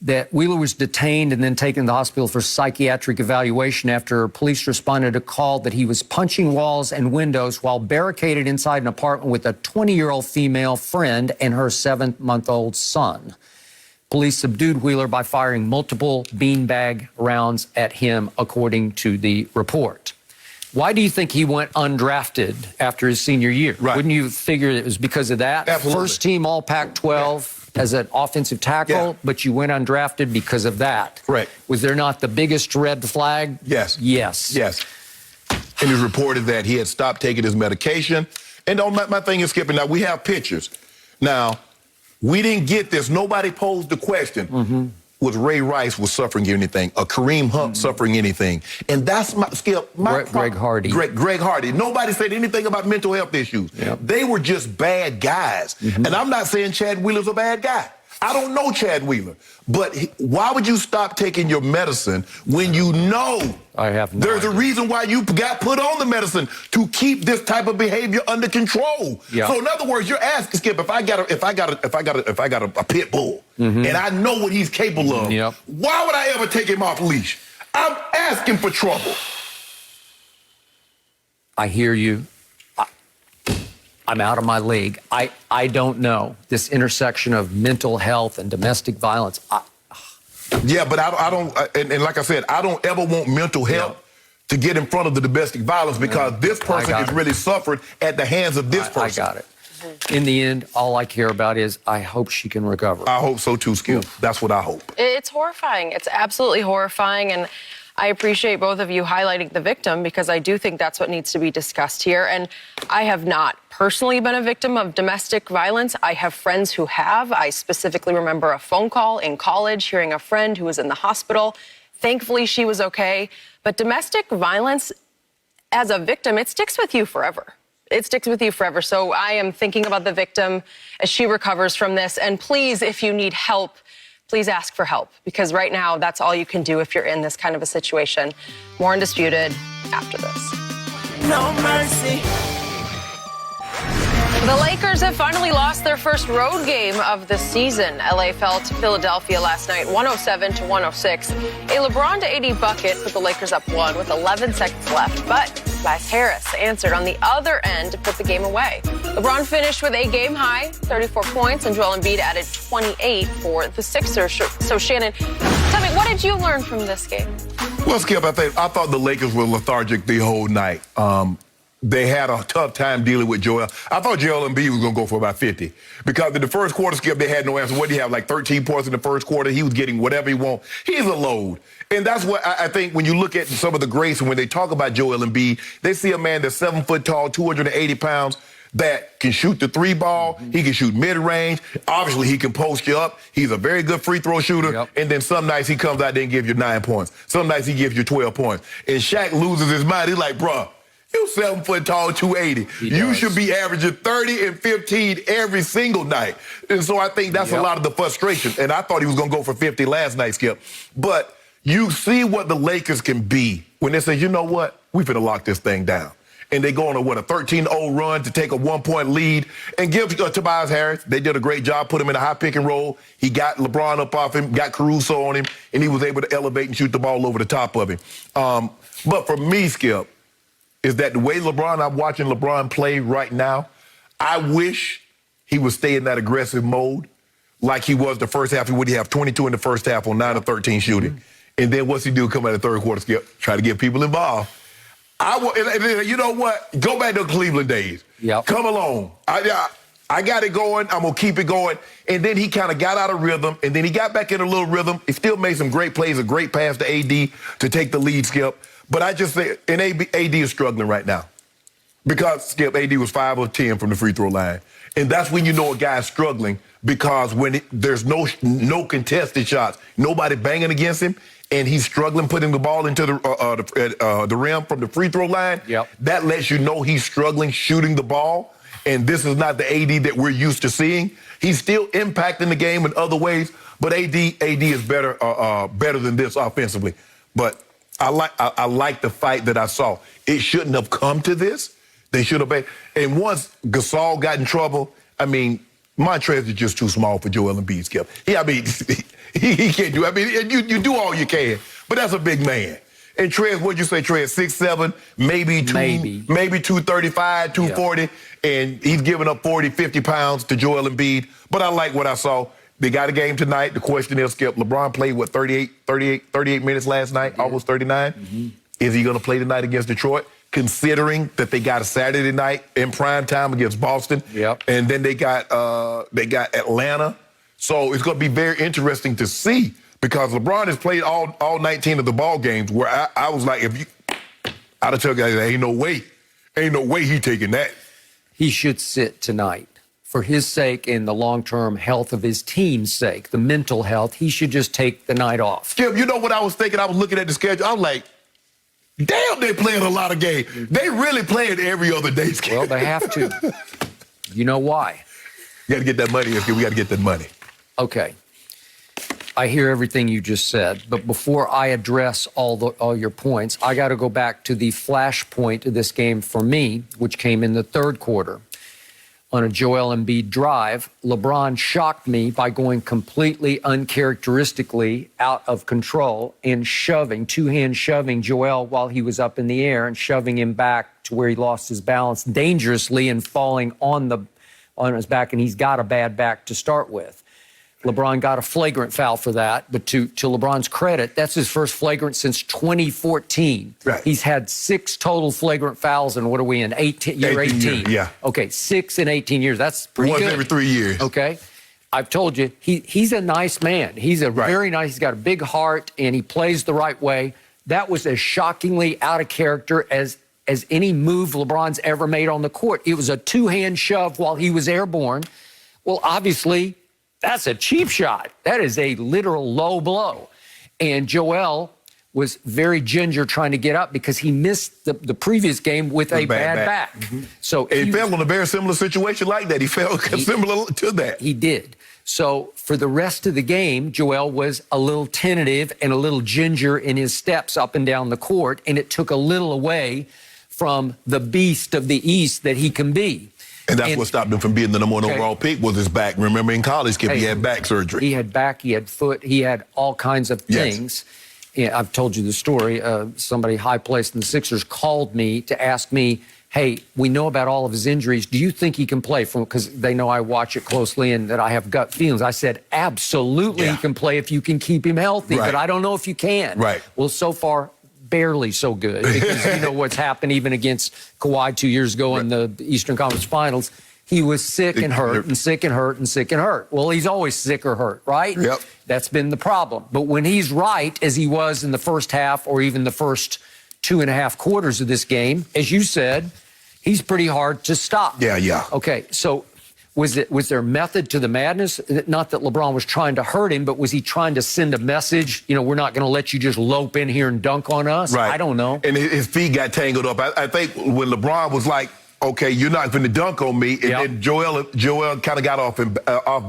that Wheeler was detained and then taken to the hospital for psychiatric evaluation after police responded to a call that he was punching walls and windows while barricaded inside an apartment with a 20-year-old female friend and her 7-month-old son. Police subdued Wheeler by firing multiple beanbag rounds at him, according to the report. Why do you think he went undrafted after his senior year? Right. Wouldn't you figure it was because of that? Absolutely. First team All Pac-12 as an offensive tackle, but you went undrafted because of that. Correct. Was there not the biggest red flag? Yes. Yes. Yes. And it was reported that he had stopped taking his medication. And my thing is, Skip, now we have pictures. Now, we didn't get this. Nobody posed the question. Mm-hmm. Was Ray Rice was suffering anything? Or Kareem Hunt suffering anything? And that's my Skip. Greg Hardy. Greg Hardy. Nobody said anything about mental health issues. Yep. They were just bad guys. Mm-hmm. And I'm not saying Chad Wheeler's a bad guy. I don't know Chad Wheeler. But why would you stop taking your medicine when you know there's a reason why you got put on the medicine to keep this type of behavior under control? Yep. So in other words, you're asking, Skip, if I got a pit bull and I know what he's capable of, why would I ever take him off leash? I'm asking for trouble. I hear you. I'm out of my league. I don't know this intersection of mental health and domestic violence. Yeah, but I don't, and like I said, I don't ever want mental health to get in front of the domestic violence because this person is really suffering at the hands of this person. I got it. In the end, all I care about is I hope she can recover. I hope so too, Skip. That's what I hope. It's horrifying. It's absolutely horrifying. And I appreciate both of you highlighting the victim because I do think that's what needs to be discussed here. And I have not personally been a victim of domestic violence. I have friends who have. I specifically remember a phone call in college hearing a friend who was in the hospital. Thankfully, she was okay. But domestic violence, as a victim, it sticks with you forever. It sticks with you forever. So I am thinking about the victim as she recovers from this. And please, if you need help, please ask for help, because right now that's all you can do if you're in this kind of a situation. More Undisputed after this. No mercy. The Lakers have finally lost their first road game of the season. LA fell to Philadelphia last night, 107-106. A LeBron to 80 bucket put the Lakers up 1 with 11 seconds left, but Tobias Harris answered on the other end to put the game away. LeBron finished with a game-high 34 points, and Joel Embiid added 28 for the Sixers. So, Shannon, tell me, what did you learn from this game? Well, Skip, I thought the Lakers were lethargic the whole night. They had a tough time dealing with Joel. I thought Joel Embiid was going to go for about 50 because in the first quarter, Skip, they had no answer. What did he have, like 13 points in the first quarter? He was getting whatever he wanted. He's a load. And that's what I think when you look at some of the greats and when they talk about Joel Embiid, they see a man that's 7 foot tall, 280 pounds, that can shoot the three ball. He can shoot mid-range. Obviously, he can post you up. He's a very good free throw shooter. Yep. And then some nights he comes out there and gives you 9 points. Some nights he gives you 12 points. And Shaq loses his mind. He's like, bruh, you 7 foot tall, 280. You should be averaging 30 and 15 every single night. And so I think that's a lot of the frustration. And I thought he was going to go for 50 last night, Skip. But you see what the Lakers can be when they say, you know what, we finna lock this thing down. And they go on a 13-0 run to take a 1-point lead and give Tobias Harris. They did a great job, put him in a high pick and roll. He got LeBron up off him, got Caruso on him, and he was able to elevate and shoot the ball over the top of him. But for me, Skip, is that the way I'm watching LeBron play right now, I wish he would stay in that aggressive mode like he was the first half. He would have 22 in the first half on 9 of 13 shooting. And then what's he do come out of the third quarter, Skip? Try to get people involved. You know what? Go back to the Cleveland days. Yep. Come along. I got it going. I'm going to keep it going. And then he kind of got out of rhythm, and then he got back in a little rhythm. He still made some great plays, a great pass to AD to take the lead, Skip. But I just say, and AD is struggling right now. Because, Skip, AD was 5 of 10 from the free throw line. And that's when you know a guy's struggling, because when there's no contested shots, nobody banging against him, and he's struggling putting the ball into the rim from the free throw line, that lets you know he's struggling shooting the ball. And this is not the AD that we're used to seeing. He's still impacting the game in other ways, but AD is better than this offensively. But I like the fight that I saw. It shouldn't have come to this. They should have been. And once Gasol got in trouble, I mean, Montrez is just too small for Joel Embiid, Skip. He can't do it. I mean, you do all you can, but that's a big man. And Trez, what'd you say, Trez? 6'7", maybe 235, 240, and he's giving up 40, 50 pounds to Joel Embiid. But I like what I saw. They got a game tonight. The question is, Skip, LeBron played, 38 minutes last night, almost 39. Is he going to play tonight against Detroit? Considering that they got a Saturday night in prime time against Boston, and then they got Atlanta. So it's going to be very interesting to see, because LeBron has played all 19 of the ball games where I was like, I'd have told guys, ain't no way he taking that. He should sit tonight. For his sake and the long-term health of his team's sake, the mental health, he should just take the night off. Skip, you know what I was thinking? I was looking at the schedule. I was like, damn, they're playing a lot of games. They really playing every other day, Skip. Well, they have to. You know why? You got to get that money, Skip. We got to get that money. Okay. I hear everything you just said, but before I address all your points, I got to go back to the flashpoint of this game for me, which came in the third quarter. On a Joel Embiid drive, LeBron shocked me by going completely uncharacteristically out of control and two-hand shoving Joel while he was up in the air and shoving him back to where he lost his balance dangerously and falling on his back, and he's got a bad back to start with. LeBron got a flagrant foul for that, but to LeBron's credit, that's his first flagrant since 2014. Right. He's had 6 total flagrant fouls, and what are we in? 18. Yeah. Okay, 6 in 18 years. That's pretty good. Once every 3 years. Okay. I've told you, he's a nice man. He's very nice. He's got a big heart, and he plays the right way. That was as shockingly out of character as any move LeBron's ever made on the court. It was a two-hand shove while he was airborne. Well, obviously, that's a cheap shot. That is a literal low blow. And Joel was very ginger trying to get up because he missed the previous game with a bad back. So he fell in a very similar situation like that. He fell similar to that. He did. So for the rest of the game, Joel was a little tentative and a little ginger in his steps up and down the court, and it took a little away from the beast of the East that he can be. And that's what stopped him from being the number 1 overall pick, was his back. Remember in college, Skip, he had back surgery. He had back, he had foot, he had all kinds of things. Yeah, I've told you the story. Somebody high-placed in the Sixers called me to ask me, hey, we know about all of his injuries. Do you think he can play? Because they know I watch it closely and that I have gut feelings. I said, absolutely he can play if you can keep him healthy, but I don't know if you can. Well, so far, barely so good, because you know what's happened even against Kawhi 2 years ago in the Eastern Conference Finals. He was sick and hurt and sick and hurt and sick and hurt. Well, he's always sick or hurt, right? That's been the problem. But when he's right, as he was in the first half or even the first 2.5 quarters of this game, as you said, He's pretty hard to stop. Yeah. Okay, so was there method to the madness? Not that LeBron was trying to hurt him, but was he trying to send a message? We're not going to let you just lope in here and dunk on us? Right. I don't know. And his feet got tangled up. I think when LeBron was like, okay, you're not going to dunk on me, and then Joel kind of got off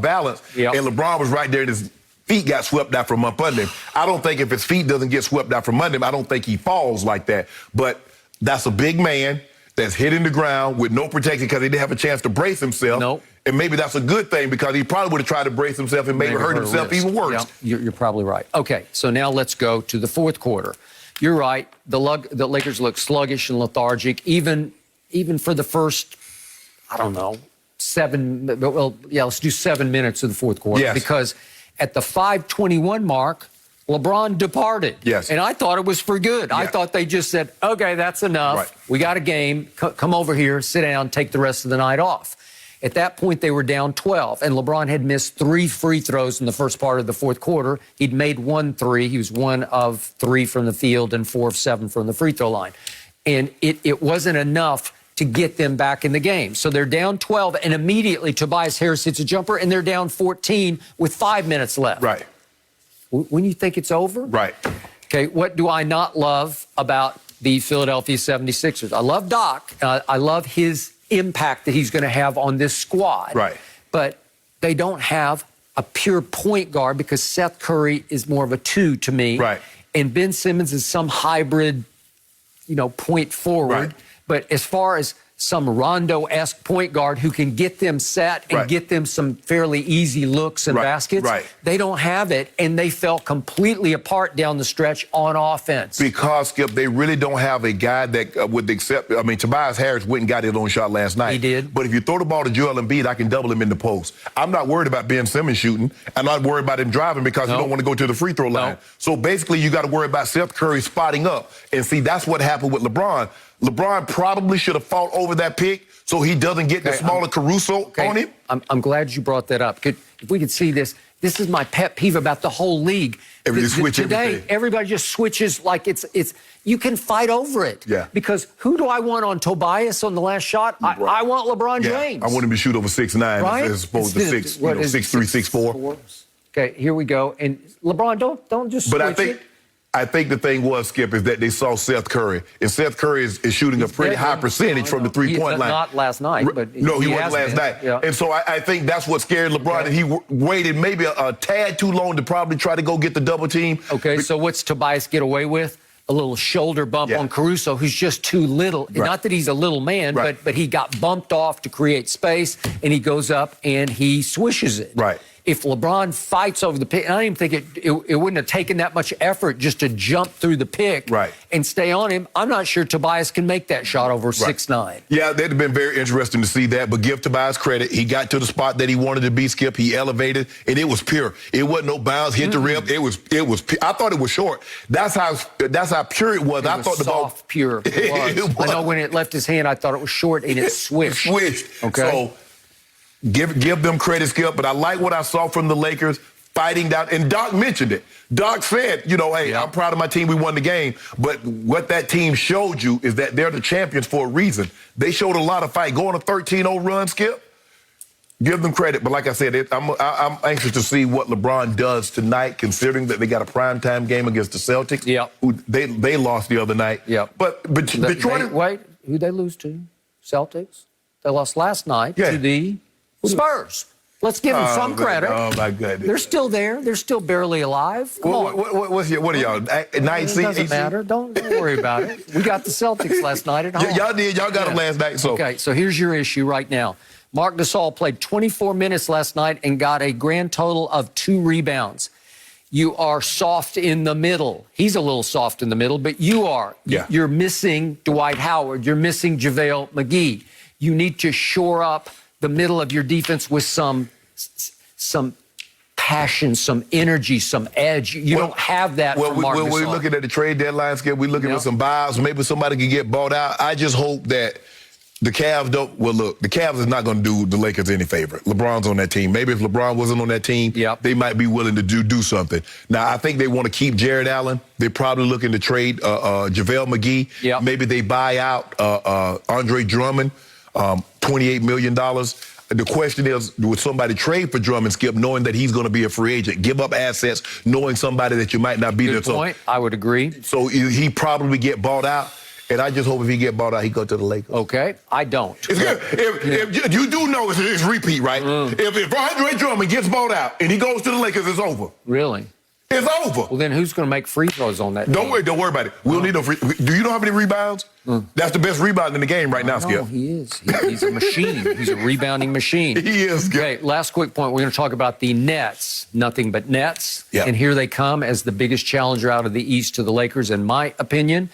balance, and LeBron was right there, and his feet got swept out from up under him. I don't think if his feet doesn't get swept out from under him, I don't think he falls like that. But that's a big man that's hitting the ground with no protection because he didn't have a chance to brace himself. Nope. And maybe that's a good thing because he probably would have tried to brace himself and maybe hurt himself even worse. Yeah, you're probably right. Okay, so now let's go to the fourth quarter. You're right. The Lakers look sluggish and lethargic, even for the first, I don't know, let's do 7 minutes of the fourth quarter. Yes. Because at the 5:21 mark, LeBron departed. Yes. And I thought it was for good. Yeah. I thought they just said, okay, that's enough. Right. We got a game. Come over here, sit down, take the rest of the night off. At that point, they were down 12, and LeBron had missed 3 free throws in the first part of the fourth quarter. He'd made 1 3. He was 1 of 3 from the field and 4 of 7 from the free throw line. And it wasn't enough to get them back in the game. So they're down 12, and immediately Tobias Harris hits a jumper, and they're down 14 with 5 minutes left. Right. When you think it's over? Right. Okay, what do I not love about the Philadelphia 76ers? I love Doc. I love his impact that he's going to have on this squad. Right. But they don't have a pure point guard because Seth Curry is more of a 2 to me. Right. And Ben Simmons is some hybrid, point forward. Right. But as far as some Rondo-esque point guard who can get them set and get them some fairly easy looks and baskets, they don't have it, and they fell completely apart down the stretch on offense. Because, Skip, they really don't have a guy that would accept. I mean, Tobias Harris went and got his own shot last night. He did. But if you throw the ball to Joel Embiid, I can double him in the post. I'm not worried about Ben Simmons shooting. I'm not worried about him driving because you don't want to go to the free throw line. So basically, you got to worry about Seth Curry spotting up. And see, that's what happened with LeBron. LeBron probably should have fought over that pick so he doesn't get the smaller Caruso on him. I'm glad you brought that up. If we could see this, this is my pet peeve about the whole league. Today, everybody just switches like it's you can fight over it. Yeah. Because who do I want on Tobias on the last shot? I want LeBron James. I want him to shoot over 6'9" as opposed to 6'3", 6'4". Okay, here we go. And LeBron, don't just switch it. I think the thing was, Skip, is that they saw Seth Curry. And Seth Curry is shooting a pretty high percentage from the three-point line. Not last night, but no, he wasn't last night. Yeah. And so I think that's what scared LeBron, and he waited maybe a tad too long to probably try to go get the double team. Okay, so what's Tobias get away with? A little shoulder bump on Caruso, who's just too little. Not that he's a little man, but he got bumped off to create space, and he goes up and he swishes it. Right. If LeBron fights over the pick, and I don't even think it wouldn't have taken that much effort just to jump through the pick and stay on him. I'm not sure Tobias can make that shot over 6'9". Yeah, that'd have been very interesting to see that. But give Tobias credit. He got to the spot that he wanted to be, Skip. He elevated, and it was pure. It wasn't no bounce, hit the rim. It was. I thought it was short. That's how pure it was. I thought the ball pure. It was. I know when it left his hand, I thought it was short, and it swished. Okay. So give them credit, Skip, but I like what I saw from the Lakers fighting down. And Doc mentioned it. Doc said, hey, I'm proud of my team. We won the game. But what that team showed you is that they're the champions for a reason. They showed a lot of fight. Going a 13-0 run, Skip, give them credit. But like I said, I'm anxious to see what LeBron does tonight, considering that they got a primetime game against the Celtics. Who they lost the other night. But Detroit... Wait, who'd they lose to? Celtics? They lost last night to the Spurs. Let's give them some credit. Oh, my goodness. They're still there. They're still barely alive. Come on. What are y'all, 9 seed? It doesn't matter. Don't worry about it. We got the Celtics last night at home. Y'all did. Y'all got them last night. So. Okay, so here's your issue right now. Marc Gasol played 24 minutes last night and got a grand total of 2 rebounds. You are soft in the middle. He's a little soft in the middle, but you are. You're missing Dwight Howard. You're missing JaVale McGee. You need to shore up the middle of your defense with some passion, some energy, some edge. You don't have that from Marc Gasol. We're looking at the trade deadline, Skip. We're looking at some buys. Maybe somebody can get bought out. I just hope that The Cavs don't. Well, look, the Cavs is not going to do the Lakers any favor. LeBron's on that team. Maybe if LeBron wasn't on that team, they might be willing to do something. Now, I think they want to keep Jared Allen. They're probably looking to trade JaVale McGee. Yep. Maybe they buy out Andre Drummond, $28 million. The question is, would somebody trade for Drummond, Skip, knowing that he's going to be a free agent? Give up assets, knowing somebody that you might not be there. Good point. I would agree. So he probably get bought out. And I just hope if he get bought out, he go to the Lakers. Okay, I don't. It's good. If you do know it's repeat, right? If Andre Drummond gets bought out and he goes to the Lakers, it's over. Really? It's over. Well, then who's going to make free throws on that Don't team? worry about it. We'll need no free. Do you know how many rebounds? That's the best rebound in the game right now, Skip. No, he is. He's a machine. He's a rebounding machine. He is good. Okay, last quick point. We're going to talk about the Nets. Nothing but Nets. Yep. And here they come as the biggest challenger out of the East to the Lakers, in my opinion.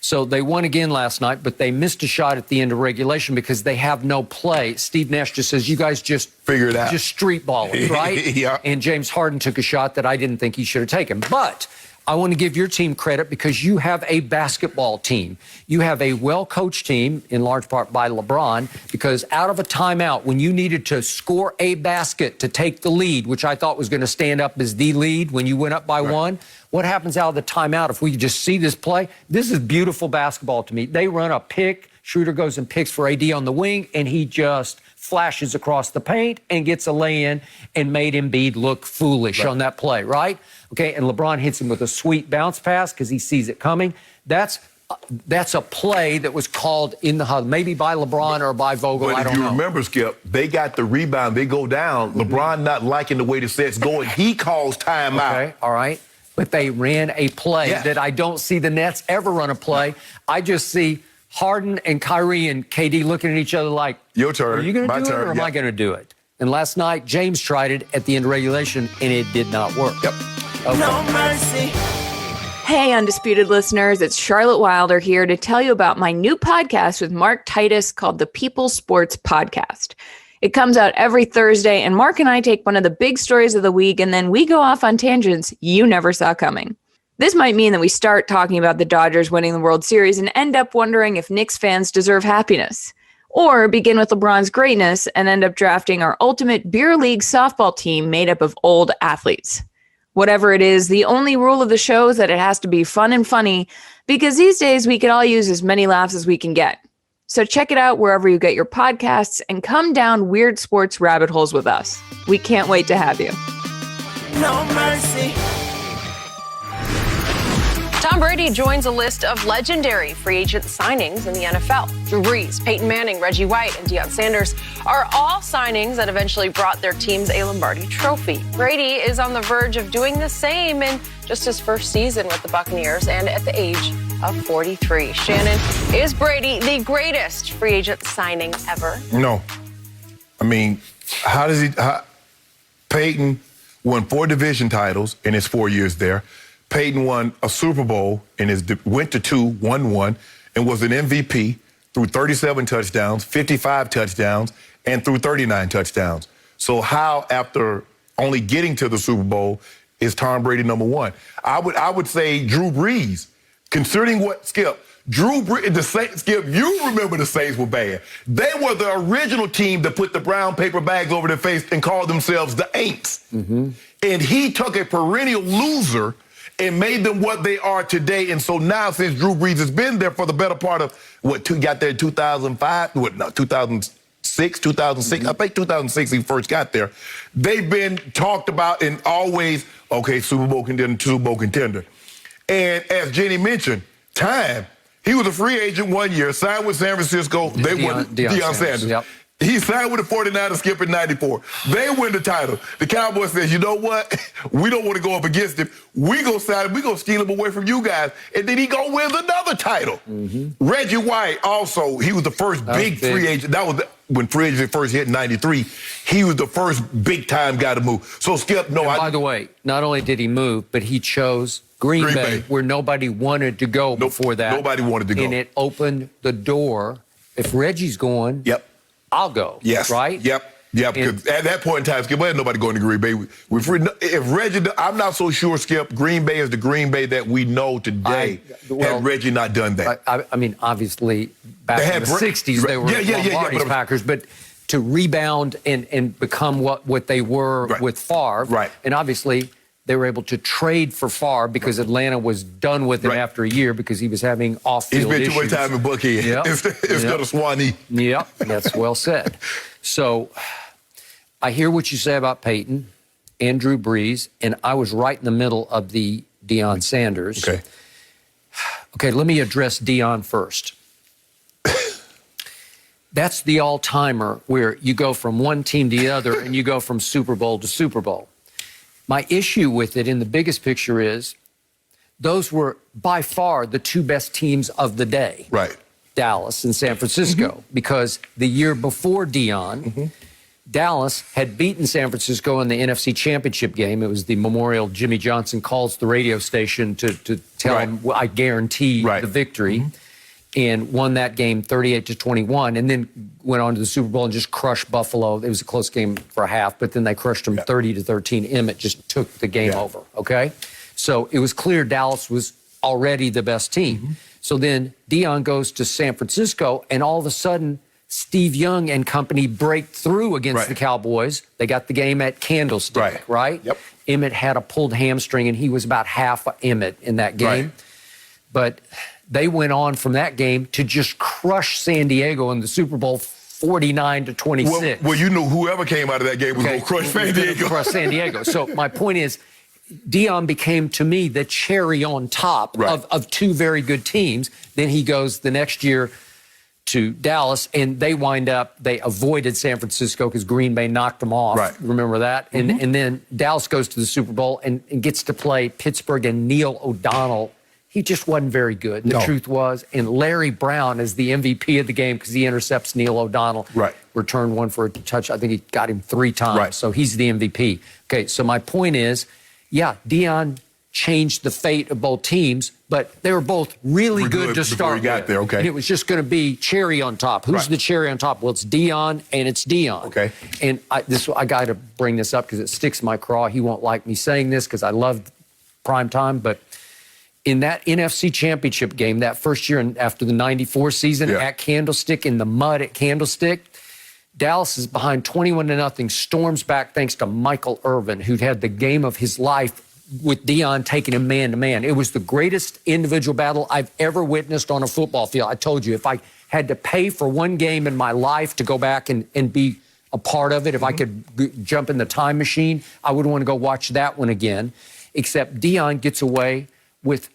So they won again last night, but they missed a shot at the end of regulation because they have no play. Steve Nash just says, you guys just figure it out. Just street ball it, right? Yeah. And James Harden took a shot that I didn't think he should have taken. But I want to give your team credit because you have a basketball team. You have a well-coached team, in large part by LeBron, because out of a timeout, when you needed to score a basket to take the lead, which I thought was going to stand up as the lead when you went up by one, what happens out of the timeout if we could just see this play? This is beautiful basketball to me. They run a pick. Schroeder goes and picks for AD on the wing, and he just flashes across the paint and gets a lay-in and made Embiid look foolish on that play, right? Okay, and LeBron hits him with a sweet bounce pass because he sees it coming. That's a play that was called in the huddle, maybe by LeBron or by Vogel, I don't know. But if you remember, Skip, they got the rebound. They go down. LeBron not liking the way the set's going. He calls timeout. Okay, all right. But they ran a play that I don't see the Nets ever run a play. I just see Harden and Kyrie and KD looking at each other like, your turn. Are you going to My do turn. it or am I going to do it? And last night, James tried it at the end of regulation, and it did not work. Yep. Okay. No mercy. Hey, Undisputed listeners, it's Charlotte Wilder here to tell you about my new podcast with Mark Titus called the People Sports Podcast. It comes out every Thursday, and Mark and I take one of the big stories of the week, and then we go off on tangents you never saw coming. This might mean that we start talking about the Dodgers winning the World Series and end up wondering if Knicks fans deserve happiness. Or begin with LeBron's greatness and end up drafting our ultimate beer league softball team made up of old athletes. Whatever it is, the only rule of the show is that it has to be fun and funny, because these days we could all use as many laughs as we can get. So check it out wherever you get your podcasts and come down weird sports rabbit holes with us. We can't wait to have you. No mercy. Tom Brady joins a list of legendary free agent signings in the NFL. Drew Brees, Peyton Manning, Reggie White, and Deion Sanders are all signings that eventually brought their teams a Lombardi trophy. Brady is on the verge of doing the same in just his first season with the Buccaneers and at the age of 43. Shannon, is Brady the greatest free agent signing ever? No. I mean, how does he... Peyton won 4 division titles in his 4 years there. Peyton won a Super Bowl and went to 2, won 1, and was an MVP through 37 touchdowns, 55 touchdowns, and through 39 touchdowns. So how, after only getting to the Super Bowl, is Tom Brady number 1? I would say Drew Brees, considering what, Skip, Drew Brees, the Saints, Skip, you remember the Saints were bad. They were the original team that put the brown paper bags over their face and called themselves the Aints. Mm-hmm. And he took a perennial loser and made them what they are today. And so now, since Drew Brees has been there for the better part of, got there in 2005? 2006, 2006? Mm-hmm. I think 2006 he first got there. They've been talked about and always, okay, Super Bowl contender. And as Jenny mentioned, he was a free agent 1 year, signed with San Francisco. They won Deion Sanders. Yep. He signed with the 49ers, Skip, in 94. They win the title. The Cowboys says, you know what? We don't want to go up against him. We go sign him. We go steal him away from you guys. And then he go win another title. Mm-hmm. Reggie White also, he was the first big free agent. That was when free agency first hit in 93. He was the first big-time guy to move. So, Skip, no. By the way, not only did he move, but he chose Green Bay, where nobody wanted to go before that. Nobody wanted to go. And it opened the door. If Reggie's going, I'll go. Yes. Right? Yep. Yeah, because at that point in time, Skip, ain't nobody going to Green Bay. If Reggie, I'm not so sure, Skip, Green Bay is the Green Bay that we know today. Had Reggie not done that. I mean, obviously, back in the 60s, they were Lombardi's Packers, but to rebound and become what they were with Favre, and obviously they were able to trade for Favre because Atlanta was done with him after a year because he was having off-field issues. He's been too much time in Buckhead instead of Swanee. Yep, that's well said. So I hear what you say about Peyton and Drew Brees, and I was right in the middle of the Deion Sanders. Okay, let me address Deion first. That's the all-timer where you go from one team to the other and you go from Super Bowl to Super Bowl. My issue with it in the biggest picture is those were by far the two best teams of the day. Dallas and San Francisco, because the year before Deion, Dallas had beaten San Francisco in the NFC Championship game. It was the Memorial. Jimmy Johnson calls the radio station to tell him, well, I guarantee the victory, and won that game 38-21, and then went on to the Super Bowl and just crushed Buffalo. It was a close game for a half, but then they crushed them 30-13. Emmett just took the game over, okay? So it was clear Dallas was already the best team. So then Deion goes to San Francisco, and all of a sudden, Steve Young and company break through against the Cowboys. They got the game at Candlestick, Emmett had a pulled hamstring, and he was about half Emmett in that game. But they went on from that game to just crush San Diego in the Super Bowl 49-26. Well, you knew whoever came out of that game was going to crush San Diego. Crush San Diego. So my point is, Deion became, to me, the cherry on top of two very good teams. Then he goes the next year to Dallas, and they avoided San Francisco because Green Bay knocked them off. Remember that? And then Dallas goes to the Super Bowl and gets to play Pittsburgh, and Neil O'Donnell. He just wasn't very good. The truth was, and Larry Brown is the MVP of the game because he intercepts Neil O'Donnell. Returned one for a touch. I think he got him 3 times. So he's the MVP. Okay, so my point is, Deion changed the fate of both teams, but they were both really good to start with. And it was just going to be cherry on top. Who's the cherry on top? Well, it's Deion, and it's Deion. And I got to bring this up because it sticks in my craw. He won't like me saying this because I love prime time, but in that NFC Championship game, that first year after the 94 season at Candlestick, in the mud at Candlestick, Dallas is behind 21-0, storms back thanks to Michael Irvin, who'd had the game of his life with Deion taking him man-to-man. It was the greatest individual battle I've ever witnessed on a football field. I told you, if I had to pay for one game in my life to go back and be a part of it, if I could jump in the time machine, I would want to go watch that one again. Except Deion gets away with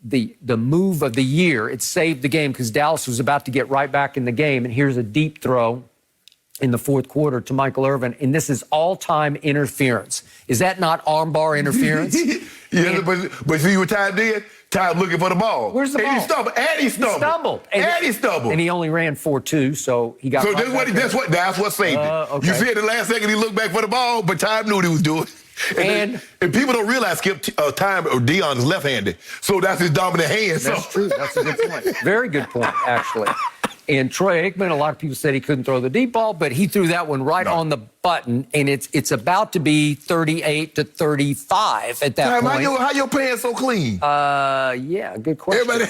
the move of the year. It saved the game because Dallas was about to get right back in the game, and here's a deep throw in the fourth quarter to Michael Irvin, and this is all-time interference. Is that not armbar interference? But see what Ty did? Ty looking for the ball. Where's the ball? He stumbled. And he only ran 4.2, so he got. So that's what saved it. You see at the last second he looked back for the ball, but Ty knew what he was doing. And people don't realize, Skip, Deion is left-handed, so that's his dominant hand. That's true. That's a good point. Very good point, actually. And Troy Aikman, a lot of people said he couldn't throw the deep ball, but he threw that one on the button, and it's about to be 38-35 at that point. How your pants so clean? Yeah, good question.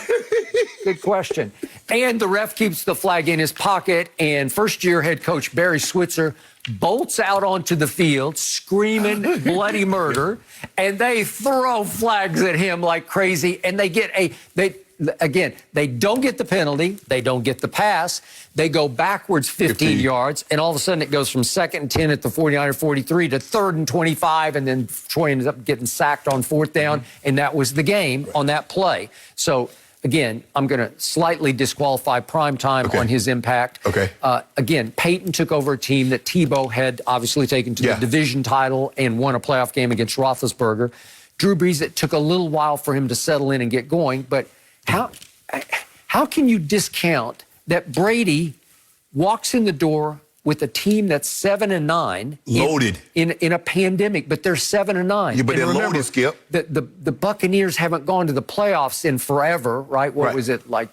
Good question. And the ref keeps the flag in his pocket, and first-year head coach Barry Switzer bolts out onto the field screaming bloody murder, and they throw flags at him like crazy, and they get they don't get the penalty. They don't get the pass. They go backwards 15 yards, and all of a sudden it goes from 2nd and 10 at the 49-43 to 3rd and 25, and then Troy ends up getting sacked on 4th down, and that was the game on that play. So, again, I'm going to slightly disqualify primetime on his impact. Again, Peyton took over a team that Tebow had obviously taken to the division title and won a playoff game against Roethlisberger. Drew Brees, it took a little while for him to settle in and get going, but how can you discount that Brady walks in the door with a team that's 7-9, loaded in a pandemic, but they're 7-9. Yeah, but they're loaded, Skip. The Buccaneers haven't gone to the playoffs in forever, right? What was it, like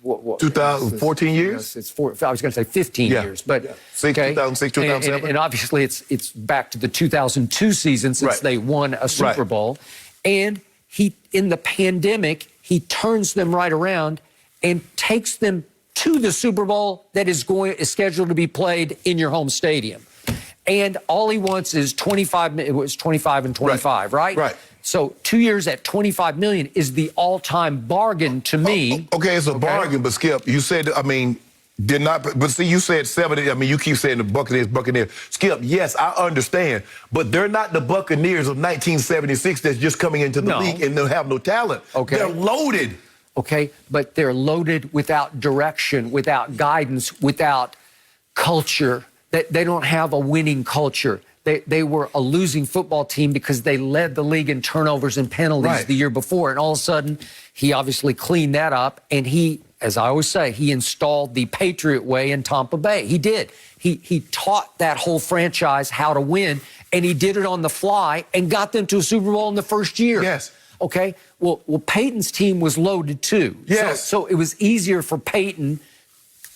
what 2014 years? It's I was going to say 15 years, but 2006, 2007. And obviously it's back to the 2002 season since they won a Super Bowl. And he, in the pandemic, he turns them right around and takes them to the Super Bowl that is scheduled to be played in your home stadium. And all he wants is 25. It was 25 and 25, right? Right. So 2 years at $25 million is the all-time bargain to me. Okay, it's a bargain, but Skip, you said, I mean, but see, you said 70. I mean, you keep saying the Buccaneers. Skip, yes, I understand, but they're not the Buccaneers of 1976 that's just coming into the league and they'll have no talent. Okay. They're loaded. Okay, but they're loaded without direction, without guidance, without culture. They don't have a winning culture. They were a losing football team because they led the league in turnovers and penalties the year before. And all of a sudden, he obviously cleaned that up. And he, as I always say, he installed the Patriot way in Tampa Bay. He did. He taught that whole franchise how to win. And he did it on the fly and got them to a Super Bowl in the first year. Yes. Okay. Well, Peyton's team was loaded too. Yes. So it was easier for Peyton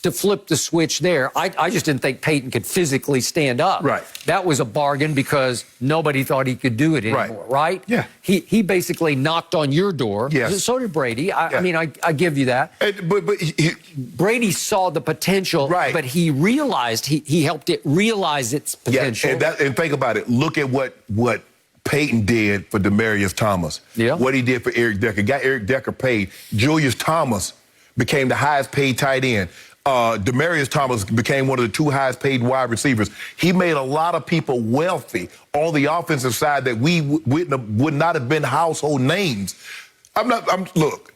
to flip the switch there. I just didn't think Peyton could physically stand up. Right. That was a bargain because nobody thought he could do it anymore, right? Yeah. He basically knocked on your door. Yes. So did Brady. I mean, I give you that. But Brady saw the potential, but he realized, he helped it realize its potential. Yeah, and think about it. Look at what Peyton did for Demaryius Thomas. Yeah. What he did for Eric Decker. Got Eric Decker paid. Julius Thomas became the highest paid tight end. Demaryius Thomas became one of the 2 highest paid wide receivers. He made a lot of people wealthy on the offensive side that we would not have been household names. Look,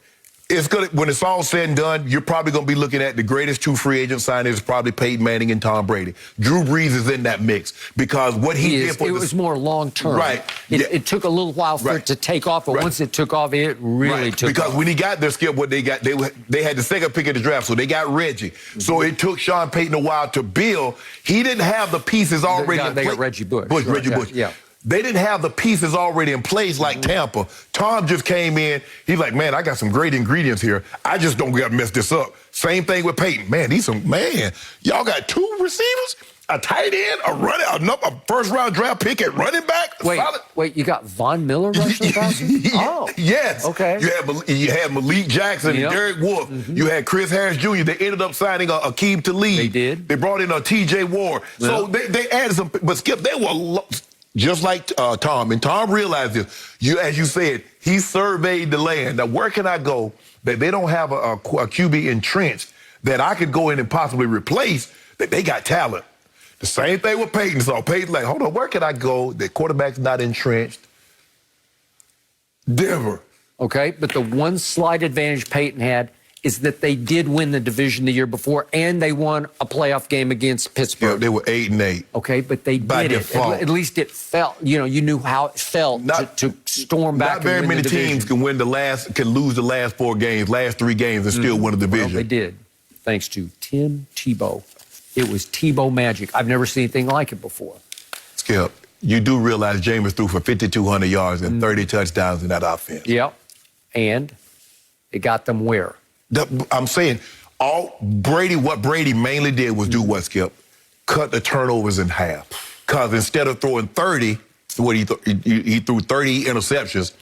it's gonna, when it's all said and done, you're probably going to be looking at the greatest 2 free agent signings, probably Peyton Manning and Tom Brady. Drew Brees is in that mix because what he did for it was more long term. Right. It took a little while for it to take off, but once it took off, it really took off. Because when he got there, Skip, what they got, they had the second pick of the draft, so they got Reggie. So it took Sean Payton a while to build. He didn't have the pieces already. They got Reggie Bush. Reggie Bush. Yeah. They didn't have the pieces already in place like Tampa. Tom just came in. He's like, man, I got some great ingredients here. I just don't got to mess this up. Same thing with Peyton. Man, y'all got 2 receivers, a tight end, a first-round draft pick at running back. Wait, you got Von Miller rushing the passer? Oh. Yes. Okay. You had Malik Jackson and Derek Wolfe. You had Chris Harris Jr. They ended up signing Aqib Talib. They did. They brought in a T.J. Ward. Yeah. So they added some, but Skip, they were just like Tom, and Tom realized this. As you said, he surveyed the land. Now, where can I go that they don't have a QB entrenched that I could go in and possibly replace, that they got talent? The same thing with Peyton. So Peyton's like, hold on, where can I go that quarterback's not entrenched? Denver. Okay, but the one slight advantage Peyton had is that they did win the division the year before, and they won a playoff game against Pittsburgh. Yeah, they were 8-8. Okay, but they did it. At least it felt, you knew how it felt to storm back. Not very many teams can lose the last 4 games, last 3 games, and still win a division. Well, they did, thanks to Tim Tebow. It was Tebow magic. I've never seen anything like it before. Skip, you do realize Jameis threw for 5,200 yards and 30 touchdowns in that offense. Yep, and it got them where? I'm saying what Brady mainly did was do what, Skip? Cut the turnovers in half. Because instead of throwing 30, he threw 30 interceptions,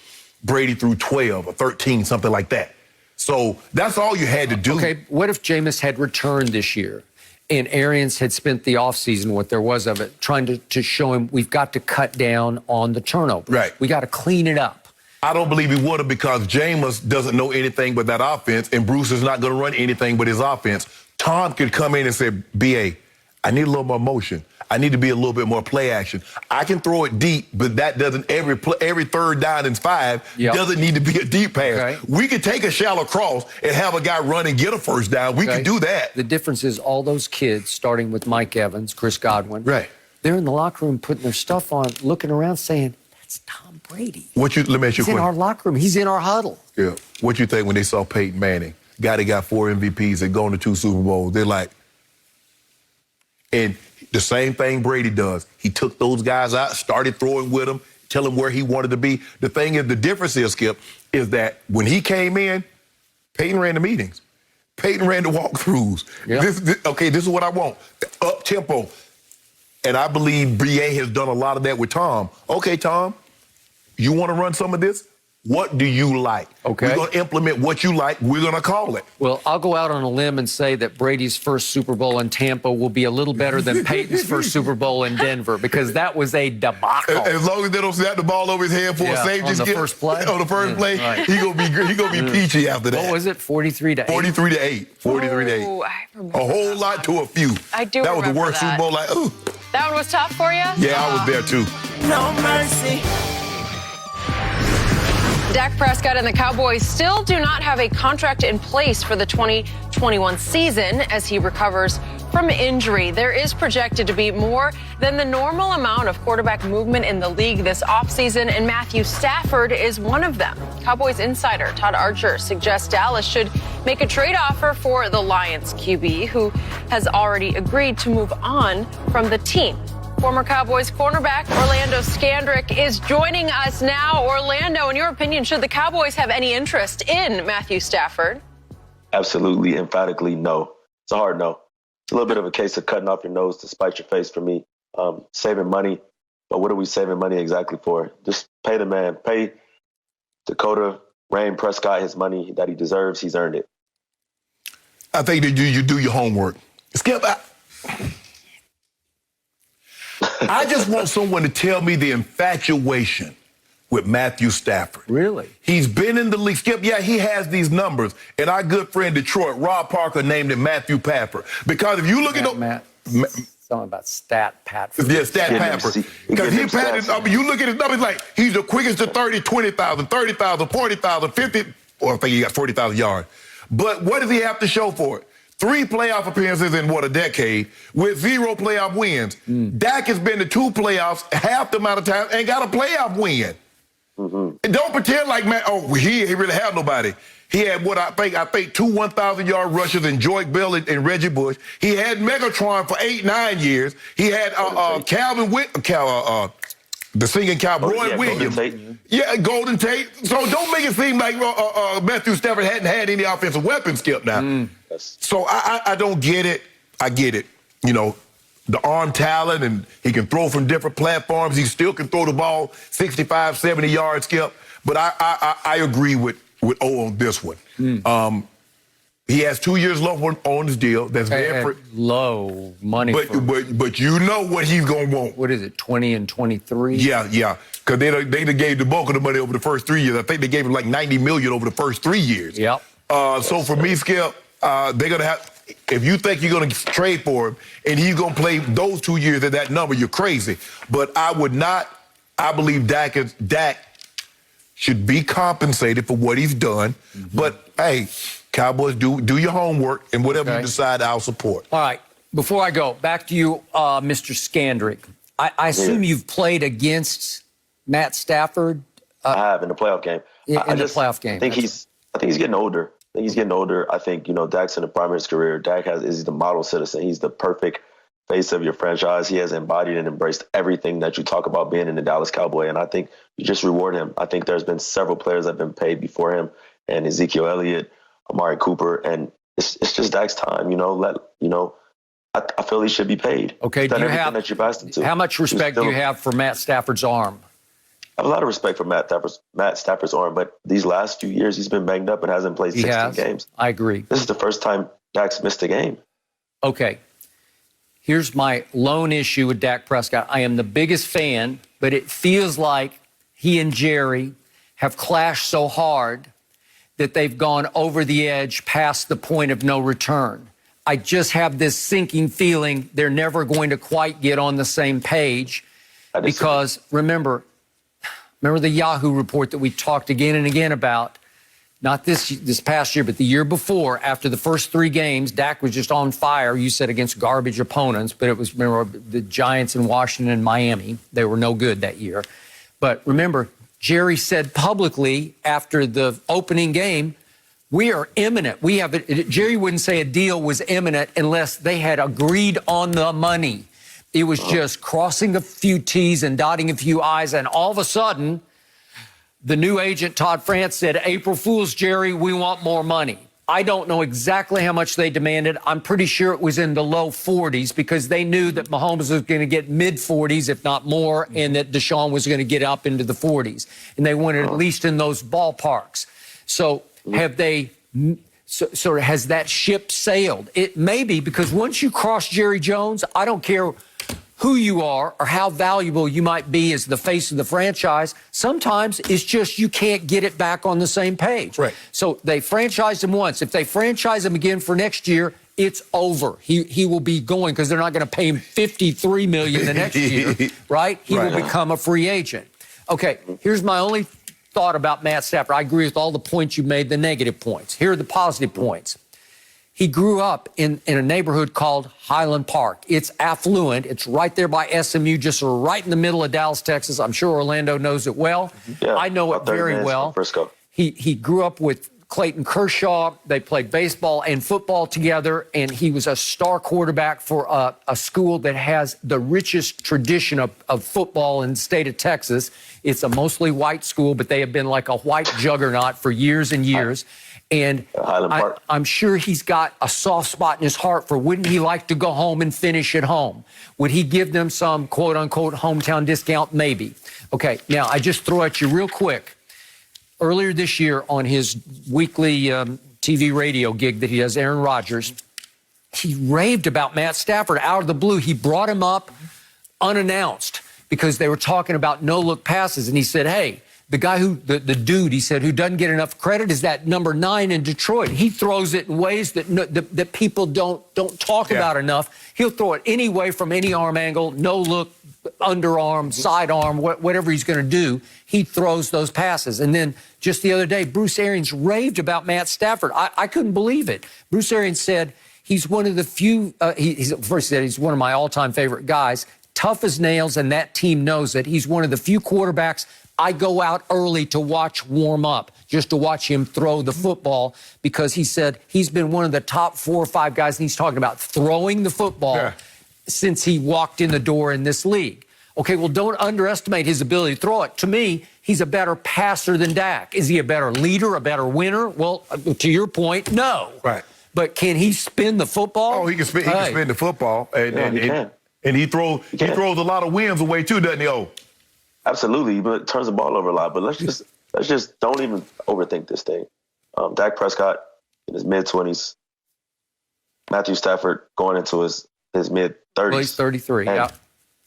Brady threw 12 or 13, something like that. So that's all you had to do. Okay, what if Jameis had returned this year and Arians had spent the offseason, what there was of it, trying to show him we've got to cut down on the turnovers. Right. We got to clean it up. I don't believe he would have, because Jameis doesn't know anything but that offense, and Bruce is not going to run anything but his offense. Tom could come in and say, B.A., I need a little more motion. I need to be a little bit more play action. I can throw it deep, but that doesn't, every third down and 5 doesn't need to be a deep pass. Okay. We could take a shallow cross and have a guy run and get a first down. We could do that. The difference is all those kids, starting with Mike Evans, Chris Godwin, they're in the locker room putting their stuff on, looking around saying, that's Tom Brady. Let me ask you a question. He's in our locker room. He's in our huddle. Yeah. What you think when they saw Peyton Manning, guy that got 4 MVPs and going to 2 Super Bowls? They're like, and the same thing Brady does. He took those guys out, started throwing with them, tell them where he wanted to be. The thing is, the difference is, Skip, is that when he came in, Peyton ran the meetings. Peyton ran the walkthroughs. Yeah. This is what I want. Up tempo. And I believe BA has done a lot of that with Tom. Okay, Tom, you want to run some of this? What do you like? Okay. We're going to implement what you like. We're going to call it. Well, I'll go out on a limb and say that Brady's first Super Bowl in Tampa will be a little better than Peyton's first Super Bowl in Denver, because that was a debacle. As long as they don't snap the ball over his head for a save, on just the first play. On the first play, right. he gonna be peachy after that. What was it? 43-8. 43-8. 43-8. Ooh, I remember A whole that lot one. to a few. I do That was the remember worst that. Super Bowl. Like, ooh. That one was tough for you? Yeah, I was there too. No mercy. Dak Prescott and the Cowboys still do not have a contract in place for the 2021 season as he recovers from injury. There is projected to be more than the normal amount of quarterback movement in the league this offseason, and Matthew Stafford is one of them. Cowboys insider Todd Archer suggests Dallas should make a trade offer for the Lions QB, who has already agreed to move on from the team. Former Cowboys cornerback Orlando Scandrick is joining us now. Orlando, in your opinion, should the Cowboys have any interest in Matthew Stafford? Absolutely, emphatically, no. It's a hard no. It's a little bit of a case of cutting off your nose to spite your face for me. Saving money, but what are we saving money exactly for? Just pay the man. Pay Dakota Rain Prescott his money that he deserves. He's earned it. I think that you do your homework. Skip, I just want someone to tell me the infatuation with Matthew Stafford. Really? He's been in the league. Skip, yeah, he has these numbers. And our good friend Detroit, Rob Parker, named him Matthew Papper. Because if you look at something about Stat Pat. Yeah, Stat Papper. Because he patted, I mean, you look at his numbers like he's the quickest to 30, 20,000, 30,000, 40,000, 50, or I think he got 40,000 yards. But what does he have to show for it? 3 playoff appearances in, a decade, with 0 playoff wins. Dak has been to 2 playoffs half the amount of time and got a playoff win. And don't pretend like, man, he really had nobody. He had I think 2 1,000-yard rushes in Joyce Bell and Reggie Bush. He had Megatron for 8-9 years. He had Calvin the singing cowboy, Roy Williams. Golden Tate. So don't make it seem like Matthew Stafford hadn't had any offensive weapons, Skip, now. So I don't get it. I get it. You know, the arm talent, and he can throw from different platforms. He still can throw the ball 65, 70 yards, Skip. But I agree with O on this one. He has 2 years left on his deal. That's very low money. But you know what he's going to want. What is it, 20 and 23? Yeah. Because they gave the bulk of the money over the first 3 years. I think they gave him like $90 million over the first 3 years. Yep. So for me, Skip, they're going to have, if you think you're going to trade for him and he's going to play those 2 years at that number, you're crazy. But I believe Dak should be compensated for what he's done. But, hey, Cowboys, do your homework, and whatever you decide, I'll support. All right. Before I go, back to you, Mr. Scandrick. I assume you've played against Matt Stafford? I have in the playoff game. In the playoff game. I think he's getting older. I think, Dak's in the prime of his career. Dak is the model citizen. He's the perfect face of your franchise. He has embodied and embraced everything that you talk about being in the Dallas Cowboy, and I think you just reward him. I think there's been several players that have been paid before him, and Ezekiel Elliott, Amari Cooper, and it's just Dak's time. I feel he should be paid. Okay, He's done everything that you've asked him to. How much respect do you have for Matt Stafford's arm? I have a lot of respect for Matt Stafford's arm, but these last few years he's been banged up and hasn't played 16 games. I agree. This is the first time Dak's missed a game. Okay. Here's my lone issue with Dak Prescott. I am the biggest fan, but it feels like he and Jerry have clashed so hard that they've gone over the edge past the point of no return. I just have this sinking feeling they're never going to quite get on the same page because, remember the Yahoo report that we talked again and again about, not this past year, but the year before, after the first 3 games, Dak was just on fire, you said, against garbage opponents, but it was, remember, the Giants in Washington and Miami. They were no good that year. But remember, Jerry said publicly after the opening game, we are imminent. Jerry wouldn't say a deal was imminent unless they had agreed on the money. It was just crossing a few T's and dotting a few I's, and all of a sudden, the new agent, Todd France, said, April Fool's, Jerry, we want more money. I don't know exactly how much they demanded. I'm pretty sure it was in the low 40s because they knew that Mahomes was going to get mid 40s, if not more, and that Deshaun was going to get up into the 40s. And they wanted at least in those ballparks. So have they, so has that ship sailed? It may be, because once you cross Jerry Jones, I don't care who you are or how valuable you might be as the face of the franchise. Sometimes it's just you can't get it back on the same page. Right. So they franchised him once. If they franchise him again for next year, it's over. He will be going because they're not going to pay him $53 million the next year, right? He will become a free agent. Okay, here's my only thought about Matt Stafford. I agree with all the points you made, the negative points. Here are the positive points. He grew up in a neighborhood called Highland Park. It's affluent. It's right there by SMU, just right in the middle of Dallas, Texas. I'm sure Orlando knows it well. Yeah, I know it very well. He grew up with Clayton Kershaw. They played baseball and football together, and he was a star quarterback for a school that has the richest tradition of football in the state of Texas. It's a mostly white school, but they have been like a white juggernaut for years and years. And I'm sure he's got a soft spot in his heart for wouldn't he like to go home and finish at home? Would he give them some quote-unquote hometown discount? Maybe. Okay, now I just throw at you real quick. Earlier this year on his weekly TV radio gig that he does, Aaron Rodgers, he raved about Matt Stafford out of the blue. He brought him up unannounced because they were talking about no-look passes, and he said, hey, the guy the dude, he said, who doesn't get enough credit is that number 9 in Detroit. He throws it in ways that people don't talk about enough. He'll throw it any way from any arm angle, no look, underarm, sidearm, whatever he's going to do. He throws those passes. And then just the other day, Bruce Arians raved about Matt Stafford. I couldn't believe it. Bruce Arians said he's one of the few, first he said he's one of my all-time favorite guys, tough as nails, and that team knows it. He's one of the few quarterbacks I go out early to watch warm up, just to watch him throw the football, because he said he's been one of the top 4 or 5 guys, and he's talking about throwing the football since he walked in the door in this league. Okay, well, don't underestimate his ability to throw it. To me, he's a better passer than Dak. Is he a better leader, a better winner? Well, to your point, no. Right. But can he spin the football? Oh, he can spin. He can spin the football, and he throws a lot of wins away too, doesn't he? Oh. Absolutely, but turns the ball over a lot. But let's just don't even overthink this thing. Dak Prescott in his mid-20s, Matthew Stafford going into his mid-30s. Well, he's 33. And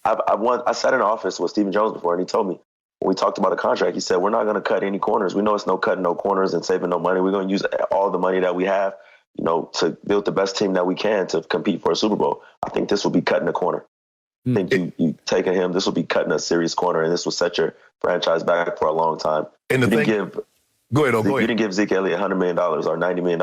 I sat in an office with Stephen Jones before, and he told me when we talked about a contract, he said we're not going to cut any corners. We know it's no cutting no corners and saving no money. We're going to use all the money that we have, to build the best team that we can to compete for a Super Bowl. I think this will be cutting a corner. I think you taking him, this will be cutting a serious corner, and this will set your franchise back for a long time. And you didn't give Zeke Elliott $100 million or $90 million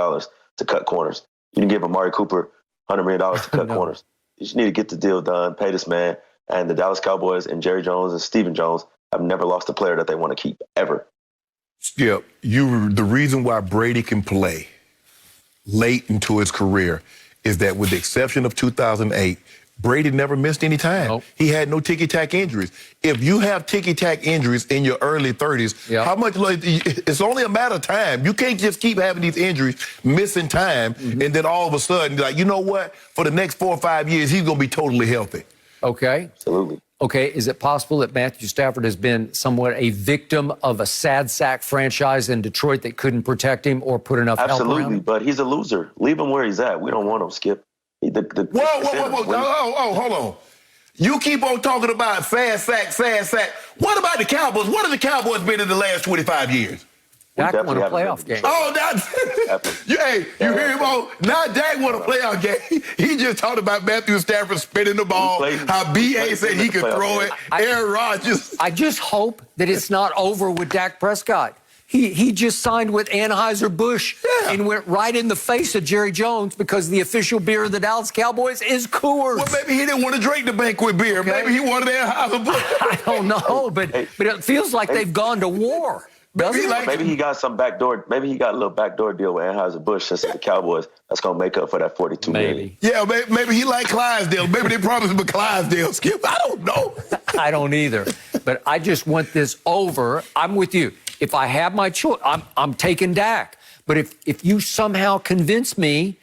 to cut corners. You didn't give Amari Cooper $100 million to cut corners. You just need to get the deal done, pay this man. And the Dallas Cowboys and Jerry Jones and Stephen Jones have never lost a player that they want to keep, ever. Yeah, the reason why Brady can play late into his career is that, with the exception of 2008, Brady never missed any time. Nope. He had no ticky-tack injuries. If you have ticky-tack injuries in your early 30s, how much? It's only a matter of time. You can't just keep having these injuries, missing time, and then all of a sudden, like, you know what? For the next 4 or 5 years, he's going to be totally healthy. Okay. Absolutely. Okay, is it possible that Matthew Stafford has been somewhat a victim of a sad sack franchise in Detroit that couldn't protect him or put enough help around him? Absolutely, but he's a loser. Leave him where he's at. We don't want him, Skip. Whoa, hold on. You keep on talking about sad sack. What about the Cowboys? What have the Cowboys been in the last 25 years? Dak won a playoff game. Oh, you hear him on? Now Dak won a playoff game. He just talked about Matthew Stafford spinning the ball, how B.A. said he could throw it, Aaron Rodgers. I just hope that it's not over with Dak Prescott. He just signed with Anheuser-Busch and went right in the face of Jerry Jones because the official beer of the Dallas Cowboys is Coors. Well, maybe he didn't want to drink the banquet beer. Okay. Maybe he wanted Anheuser-Busch. I don't know, but it feels like they've gone to war. Maybe he got some backdoor. Maybe he got a little backdoor deal with Anheuser-Busch since the Cowboys. That's gonna make up for that $42 million. Yeah, maybe he liked Clydesdale. Maybe they promised him a Clydesdale, Skip. I don't know. I don't either. But I just want this over. I'm with you. If I have my choice, I'm taking Dak. But if you somehow convince me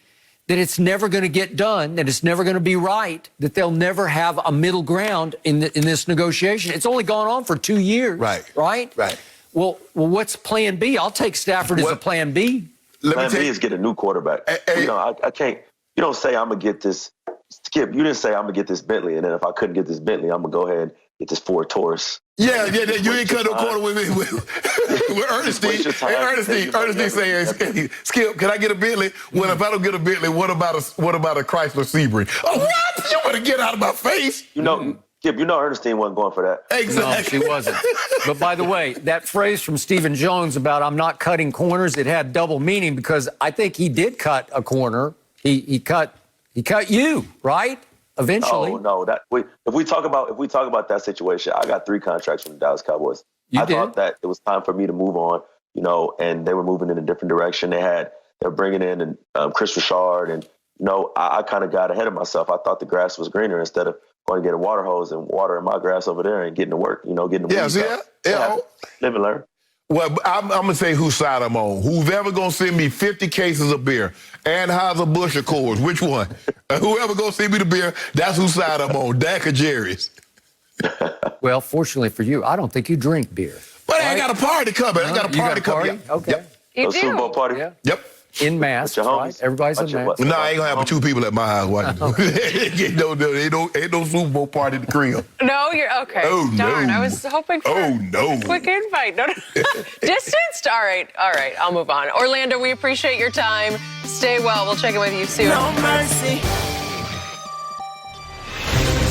that it's never going to get done, that it's never going to be right, that they'll never have a middle ground in this negotiation. It's only gone on for 2 years. Right? Right. Well, what's plan B? I'll take Stafford as a plan B. Plan B is get a new quarterback. I can't. You don't say I'm going to get this. Skip, you didn't say I'm going to get this Bentley, and then if I couldn't get this Bentley, I'm going to go ahead and get this Ford Taurus. Yeah, you ain't cut no corner with me. With Ernestine. Hey, Ernestine saying, Skip, can I get a Bentley? Well, if I don't get a Bentley, what about a Chrysler Sebring? Oh, what? You want to get out of my face? Skip, Ernestine wasn't going for that. Exactly. No, she wasn't. But by the way, that phrase from Stephen Jones about I'm not cutting corners, it had double meaning because I think he did cut a corner. He cut you, right? Eventually. Oh no! If we talk about that situation, I got 3 contracts from the Dallas Cowboys. I thought that it was time for me to move on, and they were moving in a different direction. They're bringing in Chris Richard, and I kind of got ahead of myself. I thought the grass was greener instead of going to get a water hose and watering my grass over there and getting to work. Getting to live and learn. Well, I'm going to say whose side I'm on. Who's ever going to send me 50 cases of beer, Anheuser-Busch or Coors, which one? Whoever going to send me the beer, that's whose side I'm on, Dak or Jerry's. Well, fortunately for you, I don't think you drink beer. But I got a party coming. I got a party coming. Okay. Yep. You do? Super Bowl party? Yeah. Yep. In masks, right? Everybody's in masks. No, I ain't going to have 2 people at my house watching. Ain't no Super Bowl party at the crib. No, you're okay. Oh, Darn, no. I was hoping for a quick invite. No. Distanced? All right. I'll move on. Orlando, we appreciate your time. Stay well. We'll check in with you soon. No mercy.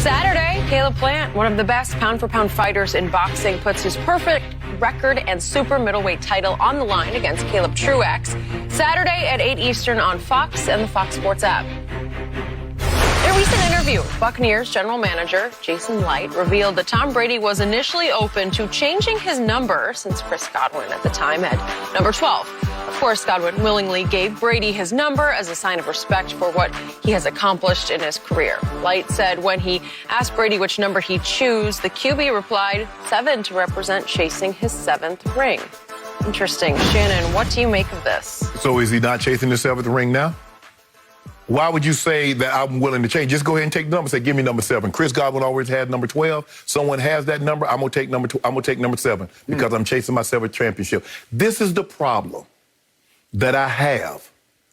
Saturday, Caleb Plant, one of the best pound-for-pound fighters in boxing, puts his perfect record and super middleweight title on the line against Caleb Truax. Saturday at 8 Eastern on Fox and the Fox Sports app. In a recent interview, Buccaneers general manager Jason Light revealed that Tom Brady was initially open to changing his number since Chris Godwin at the time had number 12. Of course, Godwin willingly gave Brady his number as a sign of respect for what he has accomplished in his career. Light said when he asked Brady which number he'd choose, the QB replied 7 to represent chasing his 7th ring. Interesting. Shannon, what do you make of this? So is he not chasing the 7th ring now? Why would you say that I'm willing to change? Just go ahead and take the number. Say, give me number 7. Chris Godwin always had number 12. Someone has that number. I'm gonna take number 7 because I'm chasing my 7th championship. This is the problem that I have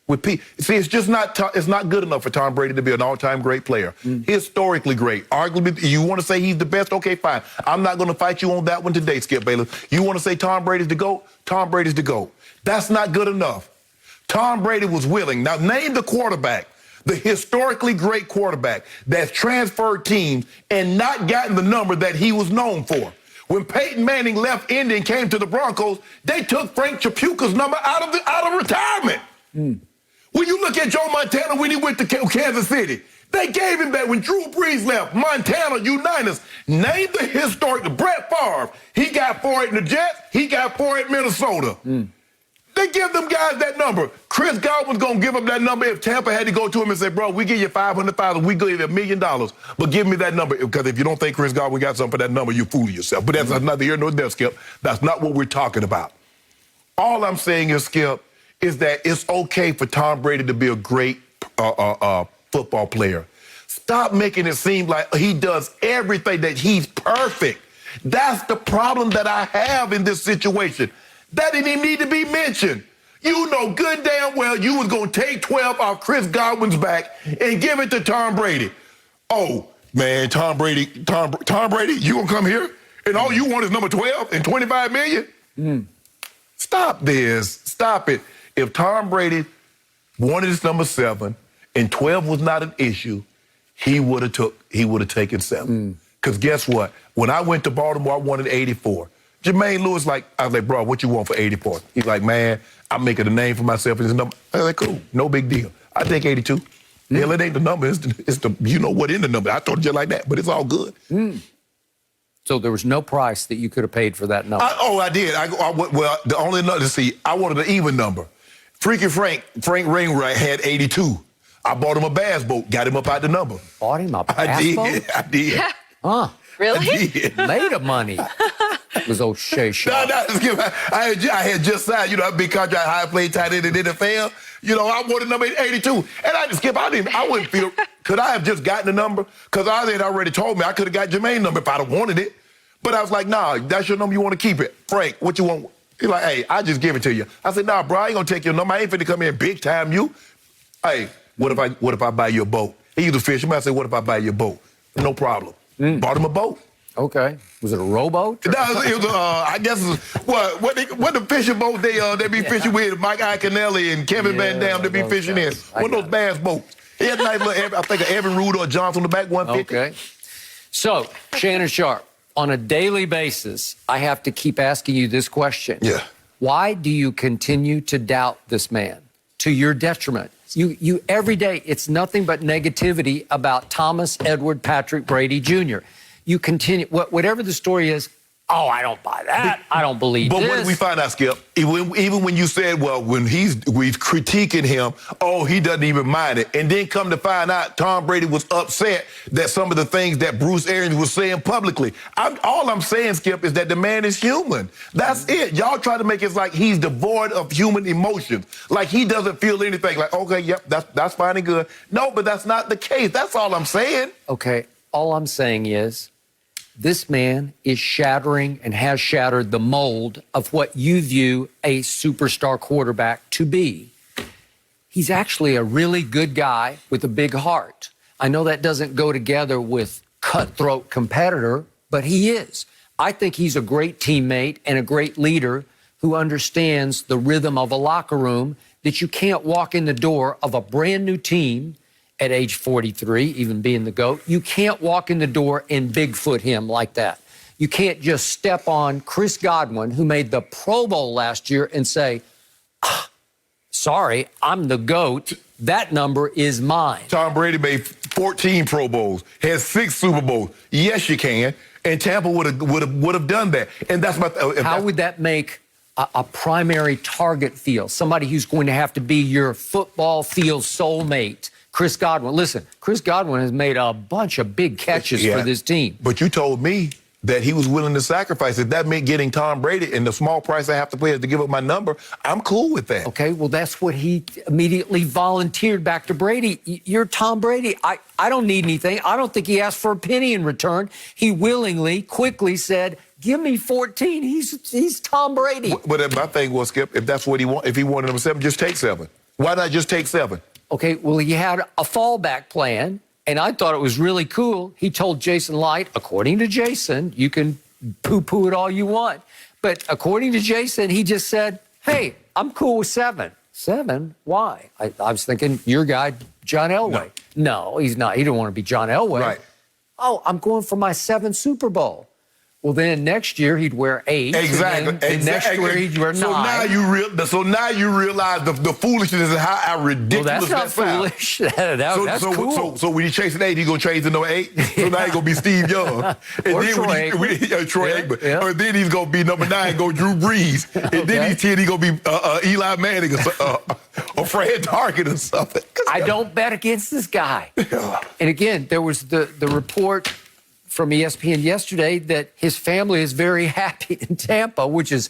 with people. See, it's just not good enough for Tom Brady to be an all-time great player. Historically great. Arguably, you want to say he's the best? Okay, fine. I'm not going to fight you on that one today, Skip Bayless. You want to say Tom Brady's the GOAT? Tom Brady's the GOAT. That's not good enough. Tom Brady was willing. Now, name the quarterback, the historically great quarterback that's transferred teams and not gotten the number that he was known for. When Peyton Manning left Indy and came to the Broncos, they took Frank Chapuka's number out of retirement. When you look at Joe Montana when he went to Kansas City, they gave him that. When Drew Brees left, Montana, Unitas, name the historic, Brett Favre, he got 4 in the Jets, he got 4 at Minnesota. They give them guys that number. Chris Godwin's going to give up that number if Tampa had to go to him and say, bro, we give you $500,000, we give you $1 million, but give me that number. Because if you don't think Chris Godwin got something for that number, you're fooling yourself. But that's neither here nor there, Skip. That's not what we're talking about. All I'm saying is, Skip, is that it's okay for Tom Brady to be a great football player. Stop making it seem like he does everything, that he's perfect. That's the problem that I have in this situation. That didn't even need to be mentioned. You know good damn well you was going to take 12 off Chris Godwin's back and give it to Tom Brady. Oh, man, Tom Brady, you going to come here and all you want is number 12 and $25 million? Stop this. Stop it. If Tom Brady wanted his number 7 and 12 was not an issue, he would have taken 7. Because guess what? When I went to Baltimore, I wanted 84. Jermaine Lewis, I was like, bro, what you want for 84? He's like, man, I'm making a name for myself in this number. I was like, cool, no big deal. I take 82. Hell, it ain't the number. It's the you know what in the number. I told you just like that, but it's all good. So there was no price that you could have paid for that number? I did. Well, the only number, I wanted an even number. Freaky Frank Ringwright had 82. I bought him a bass boat, got him up out the number. Bought him a bass boat? I did. Huh. Really? I did. Made of money. was old Shay Shaw. I had just signed, a big contract, high played tight end in the NFL. I wanted number 82. And I just Skip, I wouldn't feel, could I have just gotten the number? Because I had already told me I could have got Jermaine's number if I'd have wanted it. But I was like, nah, that's your number, you want to keep it. Frank, what you want? He's like, hey, I just give it to you. I said, nah, bro, I ain't going to take your number. I ain't finna come in big time you. Hey, what if I buy you a boat? He was a fisherman. I said, what if I buy you a boat? No problem. Bought him a boat. Okay. Was it a rowboat? No, it was I guess, what the fishing boat they be fishing with, Mike Iaconelli and Kevin Van Dam, they be fishing in. One of those bass boats. He had a nice little, I think, an Evan Rude or Johnson on the back, 150. Okay. So, Shannon Sharp, on a daily basis, I have to keep asking you this question. Yeah. Why do you continue to doubt this man to your detriment? You every day, it's nothing but negativity about Thomas Edward Patrick Brady Jr. You continue, whatever the story is, oh, I don't buy that. I don't believe this. But what did we find out, Skip? Even when you said, well, when we've critiquing him, oh, he doesn't even mind it. And then come to find out Tom Brady was upset that some of the things that Bruce Arians was saying publicly. All I'm saying, Skip, is that the man is human. That's it. Y'all try to make it like he's devoid of human emotions. Like he doesn't feel anything. Like, okay, yep, that's fine and good. No, but that's not the case. That's all I'm saying. Okay, all I'm saying is, this man is shattering and has shattered the mold of what you view a superstar quarterback to be. He's actually a really good guy with a big heart. I know that doesn't go together with cutthroat competitor, but he is. I think he's a great teammate and a great leader who understands the rhythm of a locker room, that you can't walk in the door of a brand new team at age 43, even being the GOAT. You can't walk in the door and Bigfoot him like that. You can't just step on Chris Godwin, who made the Pro Bowl last year, and say, sorry, I'm the GOAT. That number is mine. Tom Brady made 14 Pro Bowls, has 6 Super Bowls. Yes, you can. And Tampa would have done that. And that's my... How would that make a primary target feel? Somebody who's going to have to be your football field soulmate. Chris Godwin. Listen, Chris Godwin has made a bunch of big catches for this team. But you told me that he was willing to sacrifice. If that meant getting Tom Brady and the small price I have to pay is to give up my number, I'm cool with that. Okay, well, that's what he immediately volunteered back to Brady. You're Tom Brady. I don't need anything. I don't think he asked for a penny in return. He willingly, quickly said, give me 14. He's Tom Brady. But my thing was, Skip, if that's what he wanted, if he wanted number 7, just take 7. Why not just take 7? Okay, well, he had a fallback plan, and I thought it was really cool. He told Jason Light, according to Jason, you can poo-poo it all you want, but according to Jason, he just said, hey, I'm cool with 7. 7? Why? I was thinking your guy, John Elway. No, he's not. He didn't want to be John Elway. Right. Oh, I'm going for my 7th Super Bowl. Well, then next year he'd wear 8. Exactly. And next year he'd wear 9. So now you realize the foolishness and how ridiculous that's not foolish. That's cool. So when he's chasing 8, he's going to chase the number 8. So now he's going to be Steve Young. And or then Troy Aikman. Yeah. Or then he's going to be number 9, go Drew Brees. And then he's 10, he's going to be Eli Manning or Fred Target or something. I don't bet against this guy. And again, there was the report from ESPN yesterday that his family is very happy in Tampa, which is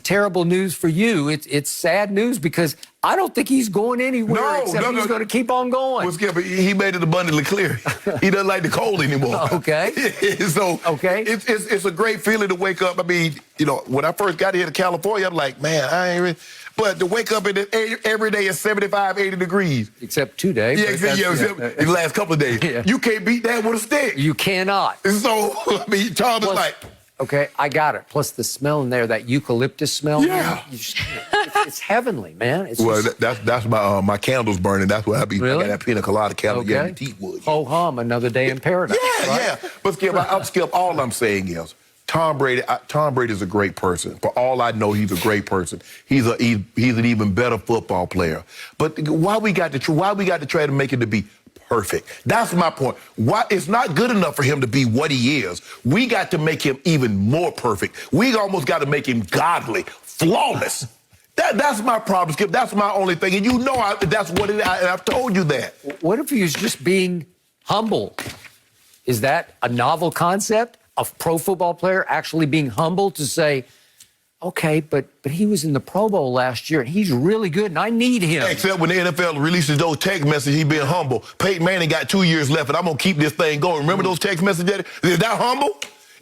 terrible news for you. It's sad news because I don't think he's going anywhere except he's going to keep on going. Well, Skip, he made it abundantly clear. He doesn't like the cold anymore. Okay. So it's a great feeling to wake up. I mean, when I first got here to California, I'm like, man, I ain't really... But to wake up every day is 75, 80 degrees. Except 2 days. The last couple of days. Yeah. You can't beat that with a stick. You cannot. So, I mean, Tom is like... Okay, I got it. Plus the smell in there, that eucalyptus smell. Yeah. It's heavenly, man. That's my candles burning. That's what I be. Really? I got that pina colada candle. Okay. Yeah, teak wood. Ho hum, another day in paradise. Yeah. But Skip, all I'm saying is, Tom Brady is a great person. For all I know, he's a great person. He's an even better football player. But why we got to try to make it to be perfect? That's my point. Why it's not good enough for him to be what he is. We got to make him even more perfect. We almost got to make him godly, flawless. That's my problem, Skip. That's my only thing. And that's what it is. I've told you that. What if he was just being humble? Is that a novel concept? a pro football player actually being humble to say, okay, but he was in the Pro Bowl last year, and he's really good, and I need him. Except when the NFL releases those text messages, he being humble. Peyton Manning got 2 years left, and I'm going to keep this thing going. Remember those text messages? Is that humble?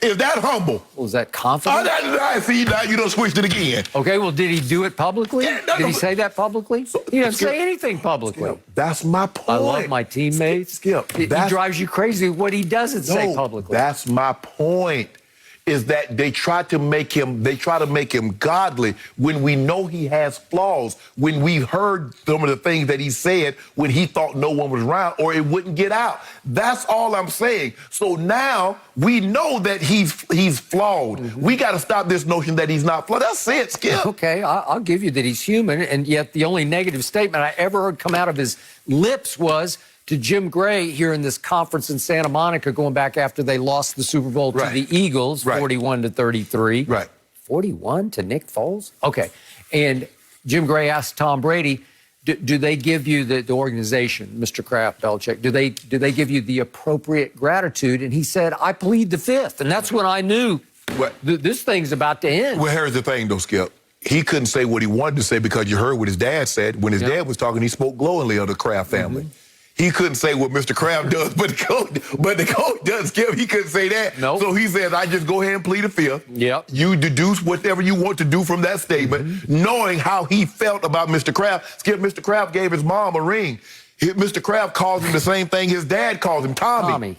Is that humble? Was that confident? I see, now you don't switch it again. Okay, well, did he do it publicly? Yeah, did he say that publicly? He didn't say anything publicly. Skip, that's my point. I love my teammates. Skip, he drives you crazy what he doesn't say publicly. That's my point. Is that they try to make him godly when we know he has flaws, when we heard some of the things that he said when he thought no one was around or it wouldn't get out. That's all I'm saying. So now we know that he's flawed. Mm-hmm. We got to stop this notion that he's not flawed. That's it, Skip. Okay, I'll give you that he's human, and yet the only negative statement I ever heard come out of his lips was to Jim Gray here in this conference in Santa Monica, going back after they lost the Super Bowl to the Eagles, 41-33. Right. 41 to Nick Foles? Okay. And Jim Gray asked Tom Brady, do they give you the organization, Mr. Kraft, Belichick, do they give you the appropriate gratitude? And he said, I plead the fifth. And that's when I knew this thing's about to end. Well, here's the thing, though, Skip. He couldn't say what he wanted to say because you heard what his dad said. When his dad was talking, he spoke glowingly of the Kraft family. Mm-hmm. He couldn't say what Mr. Kraft does, but the coach does, Skip. He couldn't say that. Nope. So he says, I just go ahead and plead the fifth. Yep. You deduce whatever you want to do from that statement, knowing how he felt about Mr. Kraft. Skip, Mr. Kraft gave his mom a ring. Mr. Kraft calls him the same thing his dad calls him, Tommy.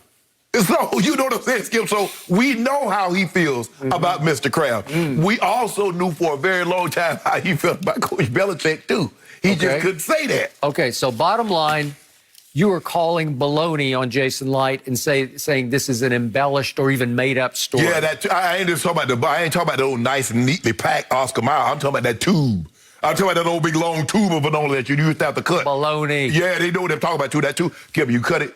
So, you know what I'm saying, Skip? So we know how he feels about Mr. Kraft. We also knew for a very long time how he felt about Coach Belichick, too. He just couldn't say that. Okay, so bottom line, you were calling baloney on Jason Light and saying this is an embellished or even made-up story. Yeah, I ain't just talking about I ain't talking about the old nice and neatly packed Oscar Mayer. I'm talking about that tube. I'm talking about that old big long tube of vanilla that you used to have to cut. Baloney. Yeah, they know what I'm talking about, too. That tube. Kevin, you cut it,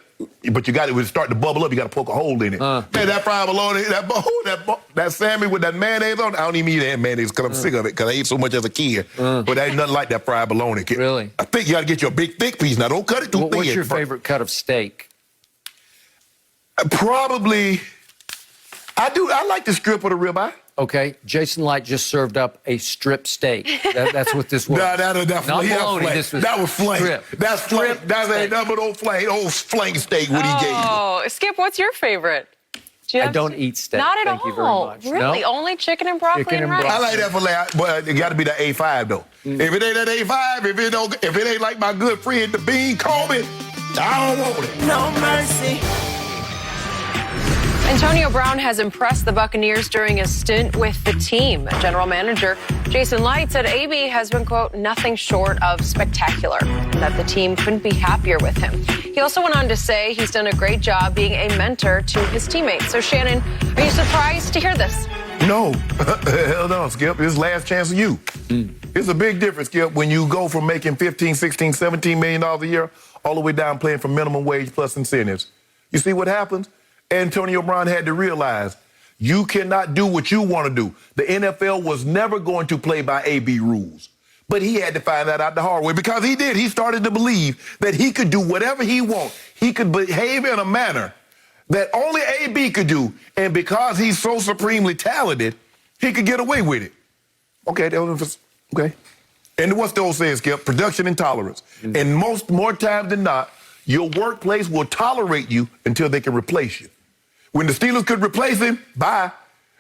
but you got it when it start to bubble up. You got to poke a hole in it. Man, that fried bologna, that salmon with that mayonnaise on it, I don't even eat that mayonnaise because I'm sick of it because I ate so much as a kid. But there ain't nothing like that fried bologna. Really? I think you got to get you a big, thick piece. Now, don't cut it too thin. What's your favorite cut of steak? Probably, I like the strip of the ribeye. Okay, Jason Light just served up a strip steak. That's what this was. Not bologna. This was that was flank. Strip. That's flank. That ain't nothing but old flank steak what he gave you. Oh, Skip, what's your favorite? I don't eat steak. Not at Thank all. you very much. Really? No? Only chicken and broccoli and rice? I like that filet, but it got to be that A5 though. If it ain't that A5, if it ain't like my good friend the Bean Coleman, I don't want it. No mercy. Antonio Brown has impressed the Buccaneers during his stint with the team. General Manager Jason Light said AB has been, quote, nothing short of spectacular, and that the team couldn't be happier with him. He also went on to say he's done a great job being a mentor to his teammates. So, Shannon, are you surprised to hear this? No. Hell no, Skip. It's last chance of you. It's a big difference, Skip, when you go from making $15, $16, $17 million a year all the way down playing for minimum wage plus incentives. You see what happens? Antonio Brown had to realize you cannot do what you want to do. The NFL was never going to play by AB rules. But he had to find that out the hard way because he did. He started to believe that he could do whatever he wants. He could behave in a manner that only AB could do. And because he's so supremely talented, he could get away with it. Okay. And what's the old saying, Skip? Production intolerance. And more times than not, your workplace will tolerate you until they can replace you. When the Steelers could replace him, bye.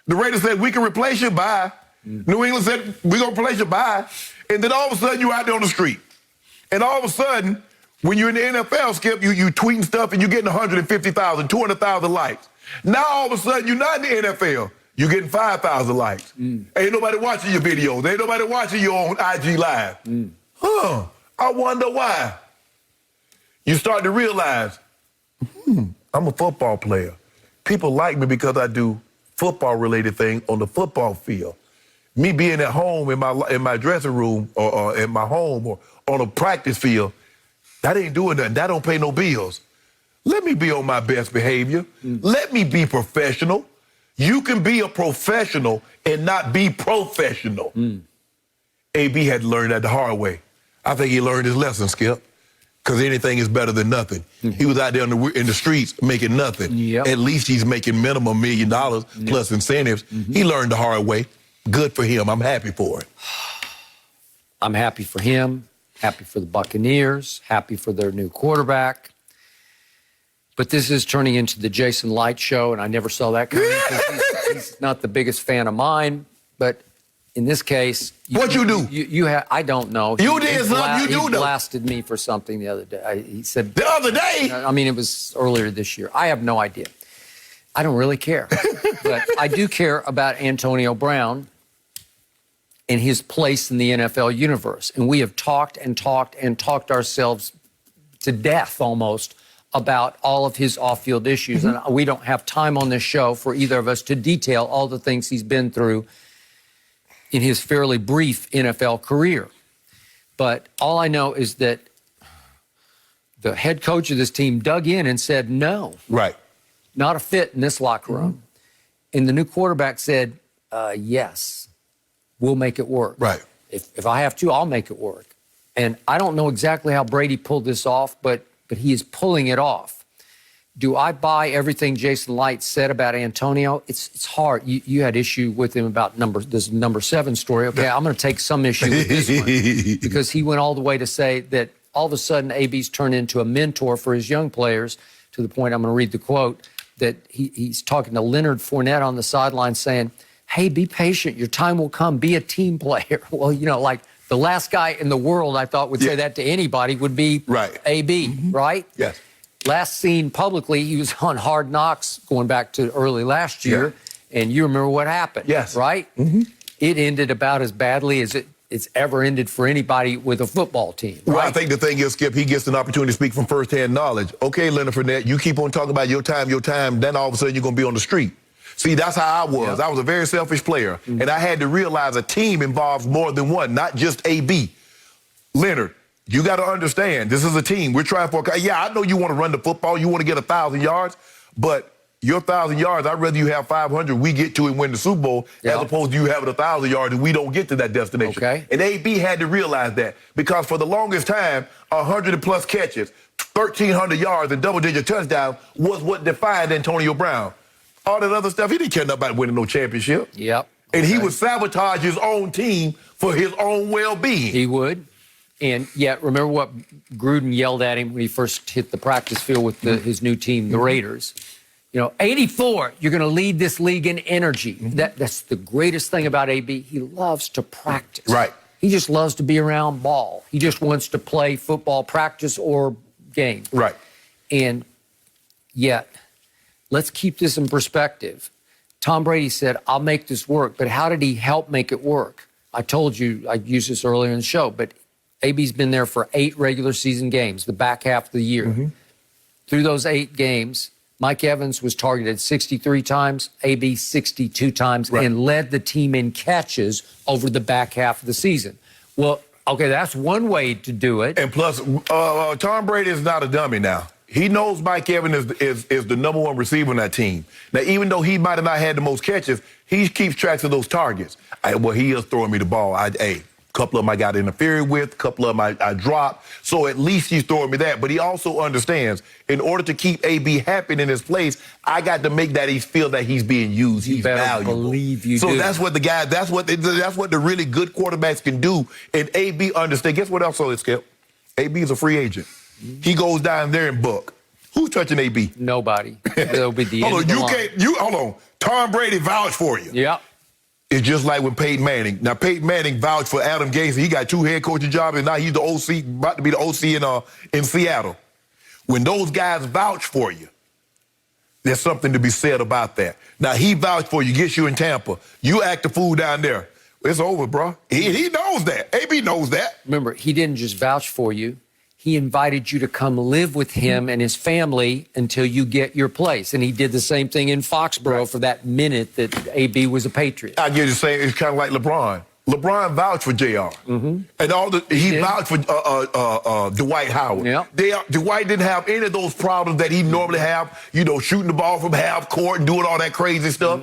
The Raiders said, we can replace you, bye. New England said, we're going to replace you, bye. And then all of a sudden, you're out there on the street. And all of a sudden, when you're in the NFL, Skip, you tweeting stuff and you're getting 150,000, 200,000 likes. Now, all of a sudden, you're not in the NFL. You're getting 5,000 likes. Ain't nobody watching your videos. Ain't nobody watching you on IG Live. I wonder why. You start to realize, I'm a football player. People like me because I do football-related things on the football field. Me being at home in my dressing room or in my home or on a practice field, that ain't doing nothing. That don't pay no bills. Let me be on my best behavior. Let me be professional. You can be a professional and not be professional. AB had to learn that the hard way. I think he learned his lesson, Skip. because anything is better than nothing. He was out there in the streets making nothing. Yep. At least he's making minimum $1 million plus incentives. He learned the hard way. Good for him. I'm happy for it. I'm happy for him, happy for the Buccaneers, happy for their new quarterback. But this is turning into the Jason Light show, and I never saw that coming. He's not the biggest fan of mine, but in this case... What'd you do? I don't know. You did something. You do He know. blasted me for something the other day. He said... The other day? I mean, it was earlier this year. I have no idea. I don't really care. But I do care about Antonio Brown and his place in the NFL universe. And we have talked and talked and talked ourselves to death almost about all of his off-field issues. And we don't have time on this show for either of us to detail all the things he's been through in his fairly brief NFL career. But all I know is that the head coach of this team dug in and said, no. Right. Not a fit in this locker room. And the new quarterback said, yes, we'll make it work. Right. If I have to, I'll make it work. And I don't know exactly how Brady pulled this off, but he is pulling it off. Do I buy everything Jason Light said about Antonio? It's hard. You had issue with him about this number 7 story. Okay, I'm going to take some issue with this one because he went all the way to say that all of a sudden AB's turned into a mentor for his young players to the point, I'm going to read the quote, that he's talking to Leonard Fournette on the sideline saying, hey, be patient. Your time will come. Be a team player. Well, like the last guy in the world I thought would say that to anybody would be AB, right? Yes. Last seen publicly, he was on Hard Knocks going back to early last year, and you remember what happened, right? It ended about as badly as it's ever ended for anybody with a football team. Right? Well, I think the thing is, Skip, he gets an opportunity to speak from firsthand knowledge. Okay, Leonard Fournette, you keep on talking about your time, then all of a sudden you're going to be on the street. See, that's how I was. I was a very selfish player, and I had to realize a team involves more than one, not just AB. Leonard, you got to understand, this is a team. We're trying for... Yeah, I know you want to run the football. You want to get 1,000 yards, but your 1,000 yards, I'd rather you have 500. We get to it and win the Super Bowl as opposed to you having 1,000 yards and we don't get to that destination. Okay. And AB had to realize that because for the longest time, 100-plus catches, 1,300 yards, and double-digit touchdowns was what defined Antonio Brown. All that other stuff, he didn't care nothing about winning no championship. And he would sabotage his own team for his own well-being. He would. And yet, remember what Gruden yelled at him when he first hit the practice field with his new team, the Raiders. 84, you're going to lead this league in energy. That's the greatest thing about AB. He loves to practice. Right. He just loves to be around ball. He just wants to play football, practice, or game. Right. And yet, let's keep this in perspective. Tom Brady said, I'll make this work. But how did he help make it work? I told you, I used this earlier in the show, but AB's been there for 8 regular season games, the back half of the year. Through those 8 games, Mike Evans was targeted 63 times, AB 62 times, and led the team in catches over the back half of the season. Well, okay, that's one way to do it. And plus, Tom Brady is not a dummy now. He knows Mike Evans is the number 1 receiver on that team. Now, even though he might have not had the most catches, he keeps track of those targets. Well, he is throwing me the ball. A couple of them I got interfered with, a couple of them I dropped. So at least he's throwing me that. But he also understands, in order to keep AB happy in his place, I got to make that he feel that he's being used. He's valuable. Believe you so do. that's what that's what the really good quarterbacks can do. And AB understands. Guess what else is, Skip? AB is a free agent. He goes down there and book. Who's touching AB? Nobody. It'll be the end of the line. Hold on. Tom Brady vouched for you. Yep. It's just like when Peyton Manning. Now, Peyton Manning vouched for Adam Gase. He got 2 head coaching jobs, and now he's the OC, about to be the OC in Seattle. When those guys vouch for you, there's something to be said about that. Now, he vouched for you, gets you in Tampa. You act the fool down there. It's over, bro. He knows that. AB knows that. Remember, he didn't just vouch for you. He invited you to come live with him and his family until you get your place. And he did the same thing in Foxborough for that minute that AB was a Patriot. I get you saying it's kind of like LeBron. LeBron vouched for JR. And he vouched for Dwight Howard. Dwight didn't have any of those problems that he normally have, shooting the ball from half court and doing all that crazy stuff.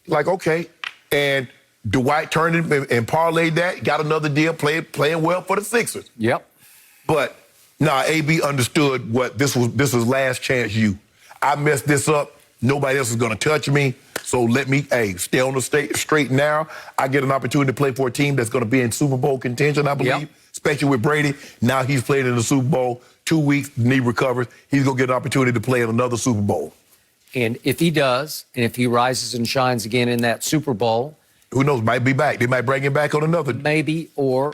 Like, okay. And Dwight turned it and parlayed that, got another deal, playing well for the Sixers. Yep. But Nah, AB understood what this was last chance you. I messed this up. Nobody else is going to touch me. So let me, stay on the straight and narrow. I get an opportunity to play for a team that's going to be in Super Bowl contention, I believe, especially with Brady. Now he's played in the Super Bowl. 2 weeks, knee recovers. He's going to get an opportunity to play in another Super Bowl. And if he does, and if he rises and shines again in that Super Bowl, who knows? Might be back. They might bring him back on another. Maybe, or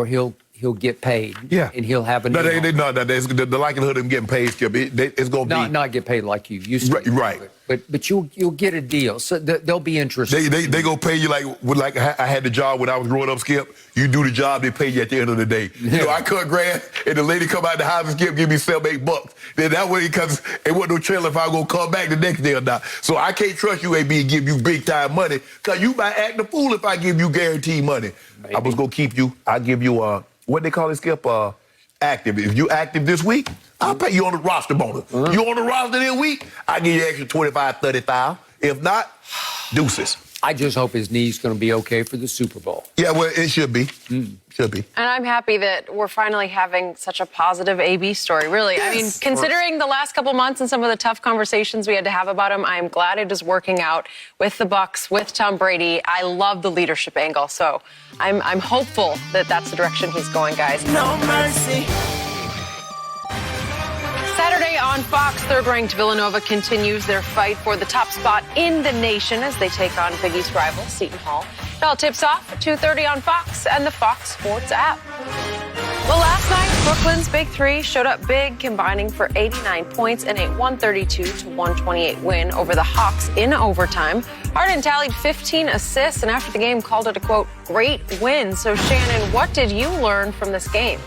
he'll get paid. Yeah, and he'll have a no. The likelihood of him getting paid, Skip, it's going to be not get paid like you used to. Right. But you'll get a deal. So they'll be interested. They gonna pay you like I had the job when I was growing up, Skip. You do the job, they pay you at the end of the day. You know, I cut grass, and the lady come out the house and Skip give me $7-8. Then that way, because it wasn't no trailer if I was gonna come back the next day or not. So I can't trust you, AB, and give you big time money, because you might act a fool if I give you guaranteed money. Maybe. I was gonna keep you. I give you what they call it, Skip, active. If you active this week, I'll pay you on the roster bonus. You on the roster this week, I give you extra 25, 35. If not, deuces. I just hope his knee's going to be okay for the Super Bowl. Yeah, well, it should be. Should be. And I'm happy that we're finally having such a positive AB story, really. Yes, I mean, considering the last couple months and some of the tough conversations we had to have about him, I'm glad it is working out with the Bucs, with Tom Brady. I love the leadership angle, so I'm hopeful that that's the direction he's going, guys. No mercy. Saturday on Fox, third-ranked Villanova continues their fight for the top spot in the nation as they take on Big East rival Seton Hall. It all tips off at 2:30 on Fox and the Fox Sports app. Well, last night, Brooklyn's Big Three showed up big, combining for 89 points in a 132-128 win over the Hawks in overtime. Harden tallied 15 assists and after the game called it a, quote, great win. So, Shannon, what did you learn from this game?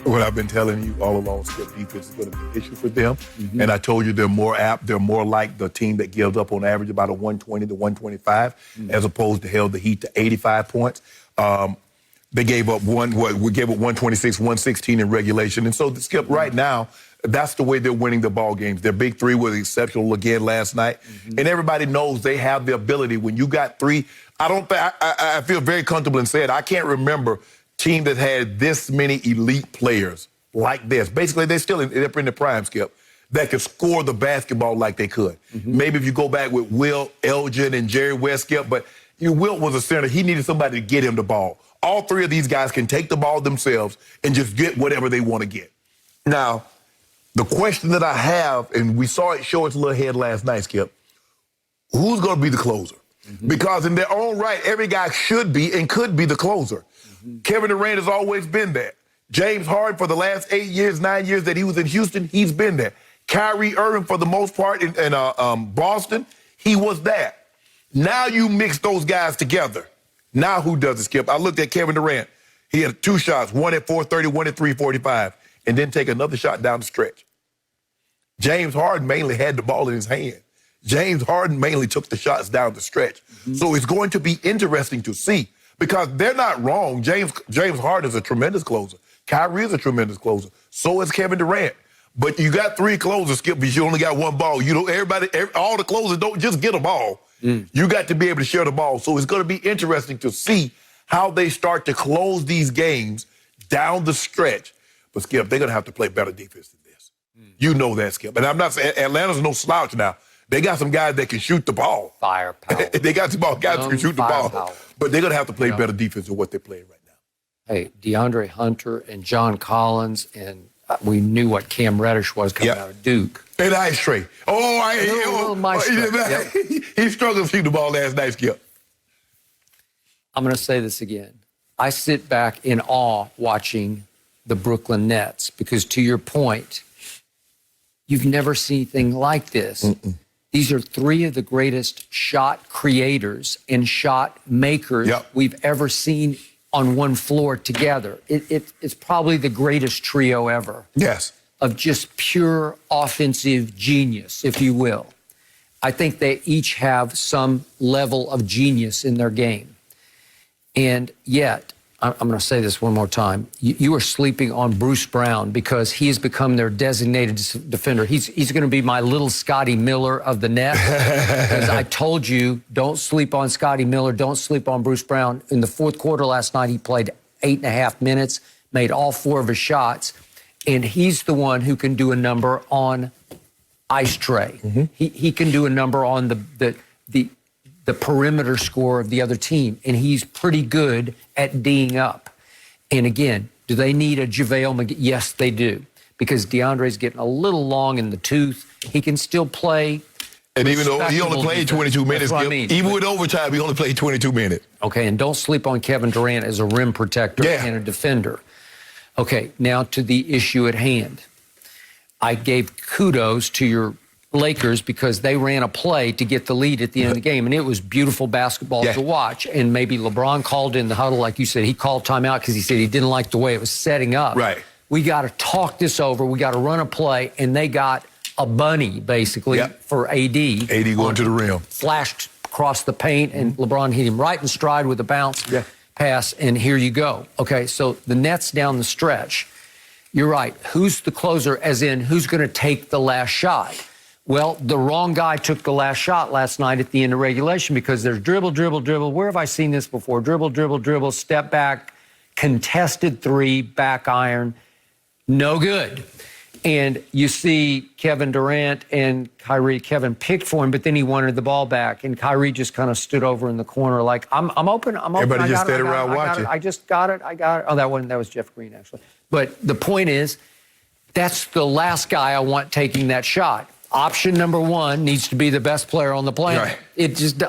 What I've been telling you all along, Skip, defense is going to be an issue for them. And I told you they're more apt. They're more like the team that gives up on average about a 120 to 125, as opposed to held the Heat to 85 points. They gave up we gave up 126, 116 in regulation. And so, Skip, right now, that's the way they're winning the ball games. Their Big Three was exceptional again last night. And everybody knows they have the ability. When you got three, I feel very comfortable in saying I can't remember team that had this many elite players like this. Basically, they're in the prime, Skip, that could score the basketball like they could. Maybe if you go back with Wilt, Elgin, and Jerry West, Skip, but Wilt was a center. He needed somebody to get him the ball. All three of these guys can take the ball themselves and just get whatever they want to get. Now, the question that I have, and we saw it show its little head last night, Skip, who's going to be the closer? Because in their own right, every guy should be and could be the closer. Kevin Durant has always been there. James Harden, for the last 8 years, 9 years that he was in Houston, he's been there. Kyrie Irving, for the most part, in Boston, he was there. Now you mix those guys together. Now who does it, Skip? I looked at Kevin Durant. He had 2 shots, one at 430, one at 345, and then take another shot down the stretch. James Harden mainly had the ball in his hand. James Harden mainly took the shots down the stretch. So it's going to be interesting to see. Because they're not wrong. James Harden is a tremendous closer. Kyrie is a tremendous closer. So is Kevin Durant. But you got 3 closers, Skip, but you only got 1 ball. You know, all the closers don't just get a ball. You got to be able to share the ball. So it's going to be interesting to see how they start to close these games down the stretch. But, Skip, they're going to have to play better defense than this. You know that, Skip. And I'm not saying Atlanta's no slouch now. They got some guys that can shoot the ball. Firepower. They got some guys that can shoot the ball. But they're going to have to play better defense than what they're playing right now. Hey, DeAndre Hunter and John Collins, and we knew what Cam Reddish was coming out of Duke. And Ice Trey. He struggled to shoot the ball last night, Skip. I'm going to say this again. I sit back in awe watching the Brooklyn Nets because, to your point, you've never seen anything like this. These are 3 of the greatest shot creators and shot makers we've ever seen on one floor together. It's probably the greatest trio ever. Yes. Of just pure offensive genius, if you will. I think they each have some level of genius in their game. And yet, I'm going to say this one more time. You are sleeping on Bruce Brown because he has become their designated defender. He's going to be my little Scotty Miller of the net. Because I told you, don't sleep on Scotty Miller. Don't sleep on Bruce Brown. In the 4th quarter last night, he played 8.5 minutes, made all 4 of his shots. And he's the one who can do a number on Ice Tray. Mm-hmm. He can do a number on the perimeter score of the other team, and he's pretty good at D'ing up. And again, do they need a JaVale McGee? Yes, they do, because DeAndre's getting a little long in the tooth. He can still play. And even though he only played 22 minutes, I mean. even with overtime, he only played 22 minutes. Okay, and don't sleep on Kevin Durant as a rim protector and a defender. Okay, now to the issue at hand. I gave kudos to your Lakers because they ran a play to get the lead at the end of the game, and it was beautiful basketball to watch. And maybe LeBron called in the huddle, like you said. He called timeout because he said he didn't like the way it was setting up. Right. We got to talk this over. We got to run a play, and they got a bunny, basically, for AD. AD going to the rim. Flashed across the paint, and LeBron hit him right in stride with a bounce pass, and here you go. Okay, so the Nets down the stretch. You're right. Who's the closer, as in who's going to take the last shot? Well, the wrong guy took the last shot last night at the end of regulation because there's dribble, dribble, dribble. Where have I seen this before? Dribble, dribble, dribble, step back, contested three, back iron. No good. And you see Kevin Durant and Kyrie. Kevin picked for him, but then he wanted the ball back, and Kyrie just kind of stood over in the corner like, I'm open. Everybody just stayed around watching. I just got it. Oh, that was Jeff Green, actually. But the point is, that's the last guy I want taking that shot. Option number one needs to be the best player on the planet. Right.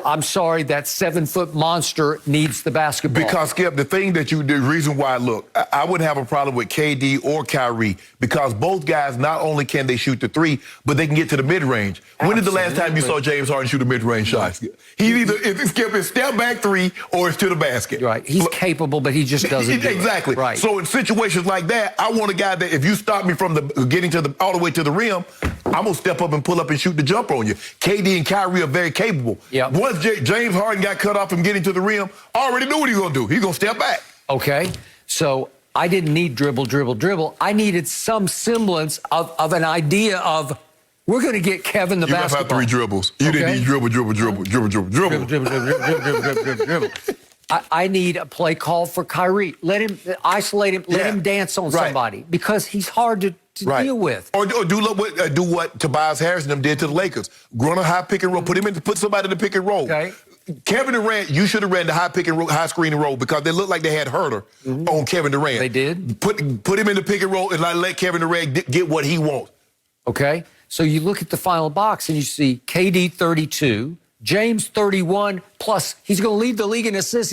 I'm sorry, that 7-foot monster needs the basketball. Because, Skip, the thing that you do, reason why, look, I wouldn't have a problem with KD or Kyrie because both guys, not only can they shoot the three, but they can get to the mid-range. When is the last time you saw James Harden shoot a mid-range shot? He either, Skip, it's step back three or it's to the basket. Right. He's capable, but he just doesn't do Exactly. it. Right. So in situations like that, I want a guy that if you stop me from getting to all the way to the rim, I'm going to step up and pull up and shoot the jumper on you. KD and Kyrie are very capable. Yep. Once James Harden got cut off from getting to the rim, I already knew what he was going to do. He's going to step back. Okay. So I didn't need dribble, dribble, dribble. I needed some semblance of an idea of we're going to get Kevin the basketball. You got 3 dribbles. You didn't need dribble, dribble, dribble, dribble, dribble, dribble. Dribble, dribble, dribble, dribble, dribble, dribble. I need a play call for Kyrie. Let him isolate him. Let him dance on somebody because he's hard to deal with. Or do what Tobias Harris and them did to the Lakers. Run a high pick and roll. Put somebody in the pick and roll. Okay. Kevin Durant, you should have ran the high pick and roll, high screen and roll because they looked like they had Herder on Kevin Durant. They did. Put him in the pick and roll and let Kevin Durant get what he wants. Okay. So you look at the final box and you see KD 32. James 31 plus he's going to lead the league in assists.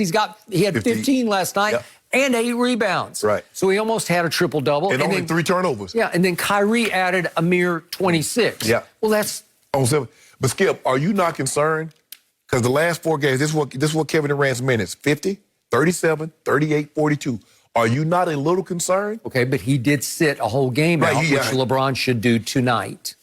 He had 15 last night and 8 rebounds. Right. So he almost had a triple double and only then, 3 turnovers. Yeah, and then Kyrie added a mere 26. Yeah. Well, that's on 7. But Skip, are you not concerned? Because the last 4 games, this is what Kevin Durant's minutes: 50, 37, 38, 42. Are you not a little concerned? Okay, but he did sit a whole game out, which LeBron should do tonight.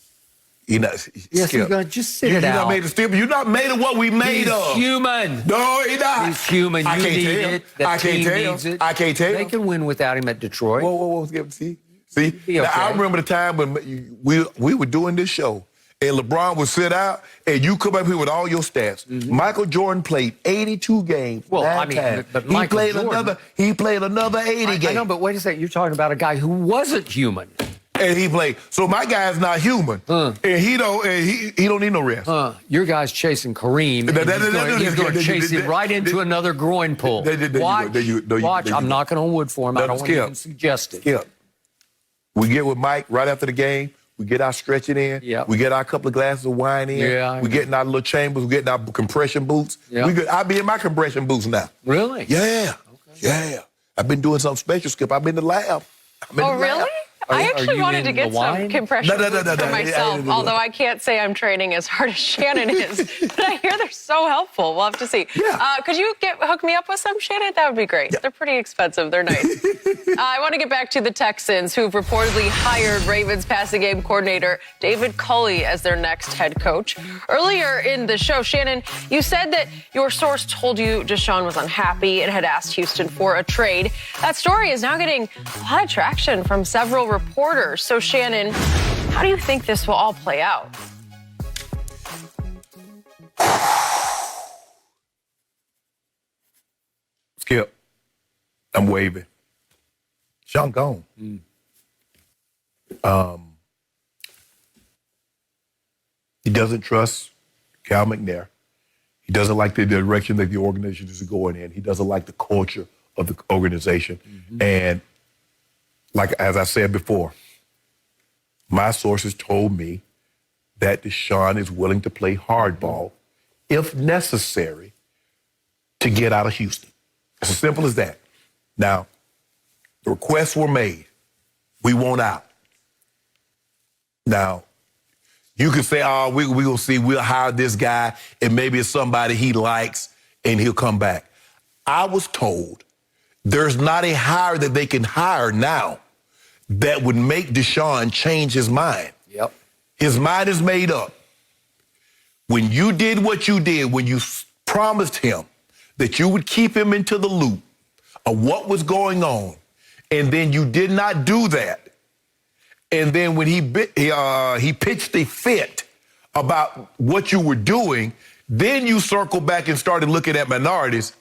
Yes, he's gonna just sit it out. You're not made of what we made of. He's human. No, he's not. He's human. You need it. I can't tell. I can't tell. They can win without him at Detroit. Whoa. See? Okay. Now, I remember the time when we were doing this show, and LeBron would sit out, and you come up here with all your stats. Michael Jordan played 82 games. Well, I mean, but he played another 80 games. I know, but wait a second. You're talking about a guy who wasn't human. And he played. So my guy's not human. And he don't need no rest. Your guy's chasing Kareem. He's going to chase him right into another groin pull. Watch. I'm knocking on wood for him. I don't want to even suggest it. Skip. We get with Mike right after the game. We get our stretching in. Yep. We get our couple of glasses of wine in. Yeah, we get in our little chambers. We get in our compression boots. Yep. I'll be in my compression boots now. Really? Yeah. Okay. Yeah. I've been doing something special, Skip. I've been in the lab. Really? I actually wanted to get some compression boots for myself, although I can't say I'm training as hard as Shannon is. But I hear they're so helpful. We'll have to see. Yeah. Could you hook me up with some, Shannon? That would be great. Yeah. They're pretty expensive. They're nice. I want to get back to the Texans, who've reportedly hired Ravens passing game coordinator David Culley as their next head coach. Earlier in the show, Shannon, you said that your source told you Deshaun was unhappy and had asked Houston for a trade. That story is now getting a lot of traction from several reporters. So, Shannon, how do you think this will all play out? Skip, I'm waving. Sean gone. He doesn't trust Cal McNair. He doesn't like the direction that the organization is going in. He doesn't like the culture of the organization. And like, as I said before, my sources told me that Deshaun is willing to play hardball, if necessary, to get out of Houston. It's as simple as that. Now, the requests were made. We want out. Now, you could say, oh, we're going to see, we'll hire this guy, and maybe it's somebody he likes, and he'll come back. I was told there's not a hire that they can hire now that would make Deshaun change his mind. Yep. His mind is made up. When you did what you did, when you promised him that you would keep him into the loop of what was going on, and then you did not do that, and then when he pitched a fit about what you were doing, then you circled back and started looking at minorities.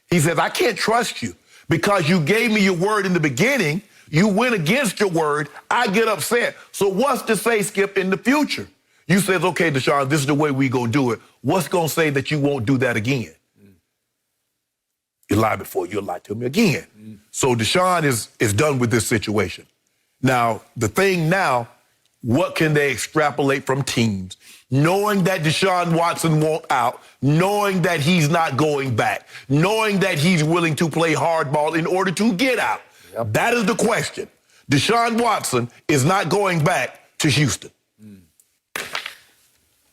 He says, I can't trust you because you gave me your word in the beginning. You went against your word. I get upset. So what's to say, Skip, in the future? You says, okay, Deshaun, this is the way we going to do it. What's going to say that you won't do that again? You lied before, you'll lie to me again. So Deshaun is done with this situation. Now, the thing now, what can they extrapolate from teams? Knowing that Deshaun Watson won't out, knowing that he's not going back, knowing that he's willing to play hardball in order to get out. Yep. That is the question. Deshaun Watson is not going back to Houston.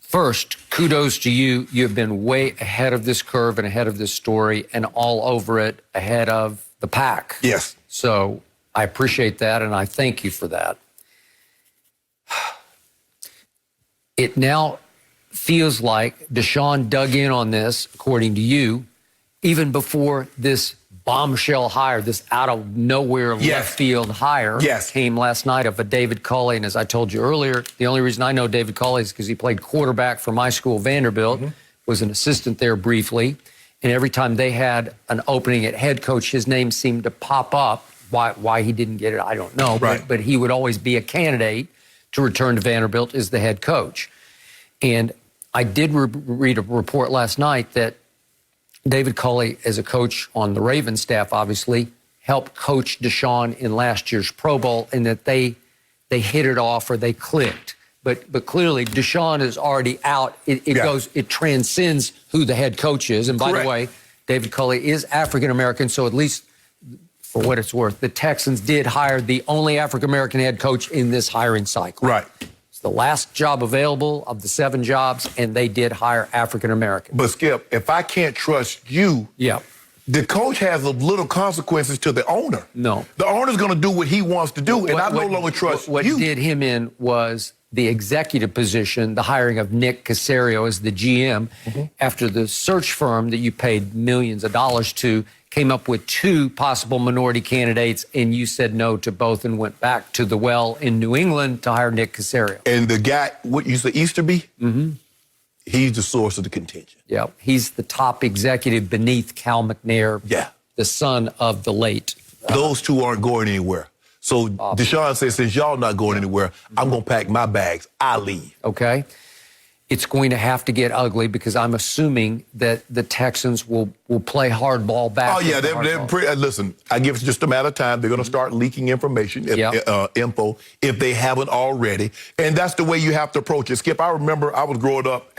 First, kudos to you. You've been way ahead of this curve and ahead of this story and all over it, ahead of the pack. Yes. So I appreciate that, and I thank you for that. It now feels like Deshaun dug in on this, according to you, even before this bombshell hire, this out-of-nowhere left field hire came last night of a David Culley. And as I told you earlier, the only reason I know David Culley is because he played quarterback for my school, Vanderbilt, was an assistant there briefly. And every time they had an opening at head coach, his name seemed to pop up. Why he didn't get it, I don't know. Right. But he would always be a candidate to return to Vanderbilt as the head coach. And I did read a report last night that David Culley, as a coach on the Ravens staff, obviously, helped coach Deshaun in last year's Pro Bowl, and that they hit it off or they clicked. But clearly, Deshaun is already out. It transcends who the head coach is. And by the way, David Culley is African-American, so at least for what it's worth, the Texans did hire the only African-American head coach in this hiring cycle. Right. It's the last job available of the 7 jobs, and they did hire African-American. But, Skip, if I can't trust you, the coach has a little consequences to the owner. No. The owner's going to do what he wants to do, and I no longer trust you. What did him in was the executive position, the hiring of Nick Caserio as the GM, after the search firm that you paid millions of dollars to came up with 2 possible minority candidates, and you said no to both and went back to the well in New England to hire Nick Caserio. And the guy, what you said, Easterby? He's the source of the contention. Yeah, he's the top executive beneath Cal McNair, the son of the late. Those 2 aren't going anywhere. So Deshaun says, since y'all not going anywhere, I'm going to pack my bags. I leave. Okay. It's going to have to get ugly because I'm assuming that the Texans will play hardball back. Oh, yeah. They're pretty, listen, I give it just a matter of time. They're going to start leaking information, info, if they haven't already. And that's the way you have to approach it. Skip, I remember I was growing up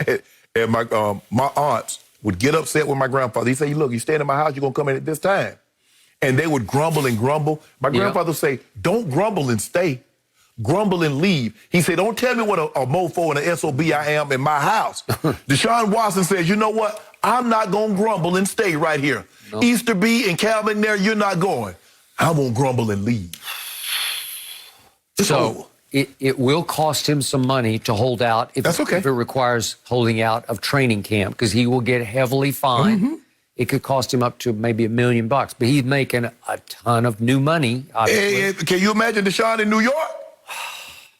and my aunts would get upset with my grandfather. He'd say, look, you staying in my house, you're going to come in at this time. And they would grumble and grumble. My grandfather would say, don't grumble and stay. Grumble and leave. He said, don't tell me what a mofo and an SOB I am in my house. Deshaun Watson says, you know what? I'm not going to grumble and stay right here. No. Easterby and Cal McNair, you're not going. I won't grumble and leave. So it will cost him some money to hold out if it requires holding out of training camp, because he will get heavily fined. It could cost him up to maybe $1 million, but he's making a ton of new money, obviously. Can you imagine Deshaun in New York?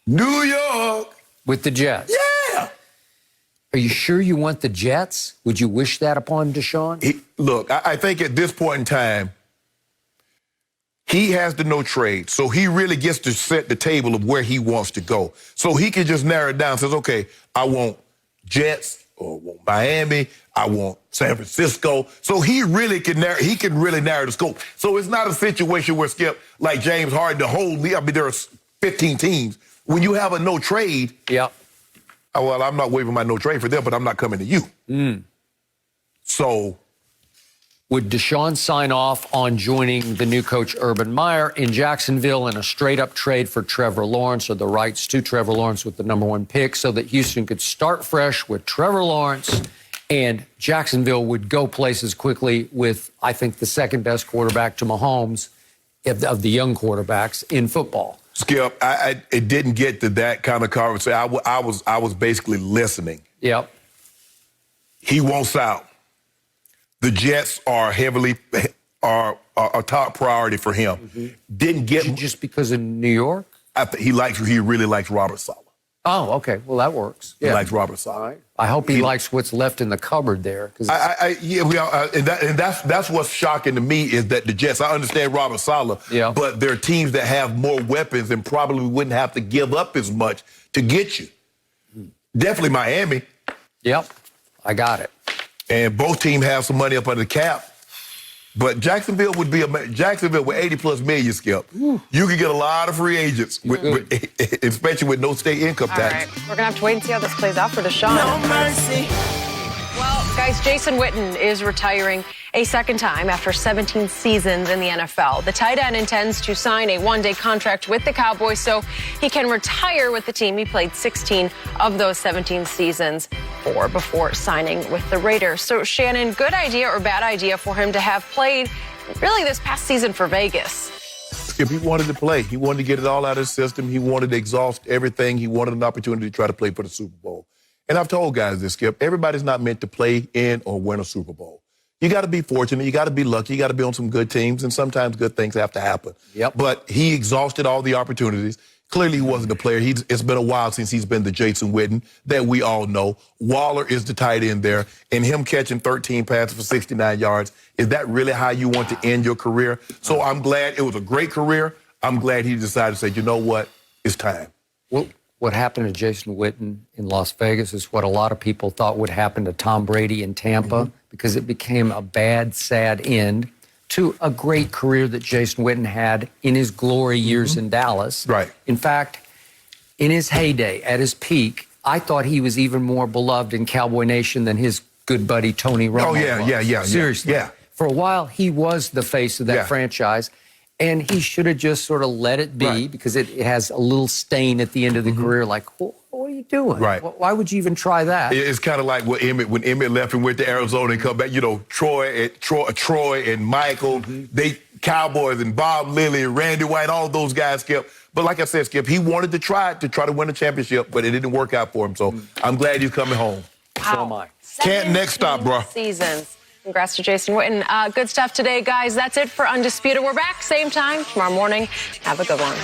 New York. With the Jets? Yeah. Are you sure you want the Jets? Would you wish that upon Deshaun? Look, I think at this point in time, he has the no trade, so he really gets to set the table of where he wants to go. So he can just narrow it down, says, okay, I want Jets, or I want Miami, I want San Francisco. So he really can narrow the scope. So it's not a situation where, Skip, like James Harden, the whole league, I mean, there are 15 teams. When you have a no trade, well, I'm not waiving my no trade for them, but I'm not coming to you. So would Deshaun sign off on joining the new coach Urban Meyer in Jacksonville in a straight-up trade for Trevor Lawrence, or the rights to Trevor Lawrence with the #1 pick, so that Houston could start fresh with Trevor Lawrence and Jacksonville would go places quickly with, I think, the second-best quarterback to Mahomes of the young quarterbacks in football? Skip, it didn't get to that kind of conversation. I was basically listening. Yep. He wants out. The Jets are a top priority for him. Didn't get just because of New York. He really likes Robert Saleh. Oh, okay. Well, that works. He likes Robert Saleh. I hope he likes what's left in the cupboard there. And that's what's shocking to me is that the Jets. I understand Robert Saleh, but there are teams that have more weapons and probably wouldn't have to give up as much to get you. Definitely Miami. Yep, I got it. And both teams have some money up under the cap. But Jacksonville would be Jacksonville with 80+ million, Skip. You could get a lot of free agents, especially with no state income tax. All right, we're gonna have to wait and see how this plays out for Deshaun. No mercy. Well, guys, Jason Witten is retiring a second time after 17 seasons in the NFL. The tight end intends to sign a one-day contract with the Cowboys so he can retire with the team he played 16 of those 17 seasons for before signing with the Raiders. So, Shannon, good idea or bad idea for him to have played really this past season for Vegas? If he wanted to play, he wanted to get it all out of his system. He wanted to exhaust everything. He wanted an opportunity to try to play for the Super Bowl. And I've told guys this, Skip, everybody's not meant to play in or win a Super Bowl. You got to be fortunate. You got to be lucky. You got to be on some good teams, and sometimes good things have to happen. Yep. But he exhausted all the opportunities. Clearly, he wasn't a player. It's been a while since he's been the Jason Witten that we all know. Waller is the tight end there, and him catching 13 passes for 69 yards. Is that really how you want to end your career? So I'm glad it was a great career. I'm glad he decided to say, you know what, it's time. Well, what happened to Jason Witten in Las Vegas is what a lot of people thought would happen to Tom Brady in Tampa, because it became a bad, sad end to a great career that Jason Witten had in his glory years in Dallas. Right. In fact, in his heyday, at his peak, I thought he was even more beloved in Cowboy Nation than his good buddy Tony Romo was. Seriously. Yeah. For a while, he was the face of that franchise. And he should have just sort of let it be because it has a little stain at the end of the career. Like, what are you doing? Right. Why would you even try that? It's kind of like when Emmett left and went to Arizona and come back. You know, Troy and Michael, they Cowboys and Bob Lilly and Randy White, all those guys, Skip. But like I said, Skip, he wanted to try to win a championship, but it didn't work out for him. So I'm glad he's coming home. So am I. Can't next stop, bro. Seasons. Congrats to Jason Witten. Good stuff today, guys. That's it for Undisputed. We're back same time tomorrow morning. Have a good one.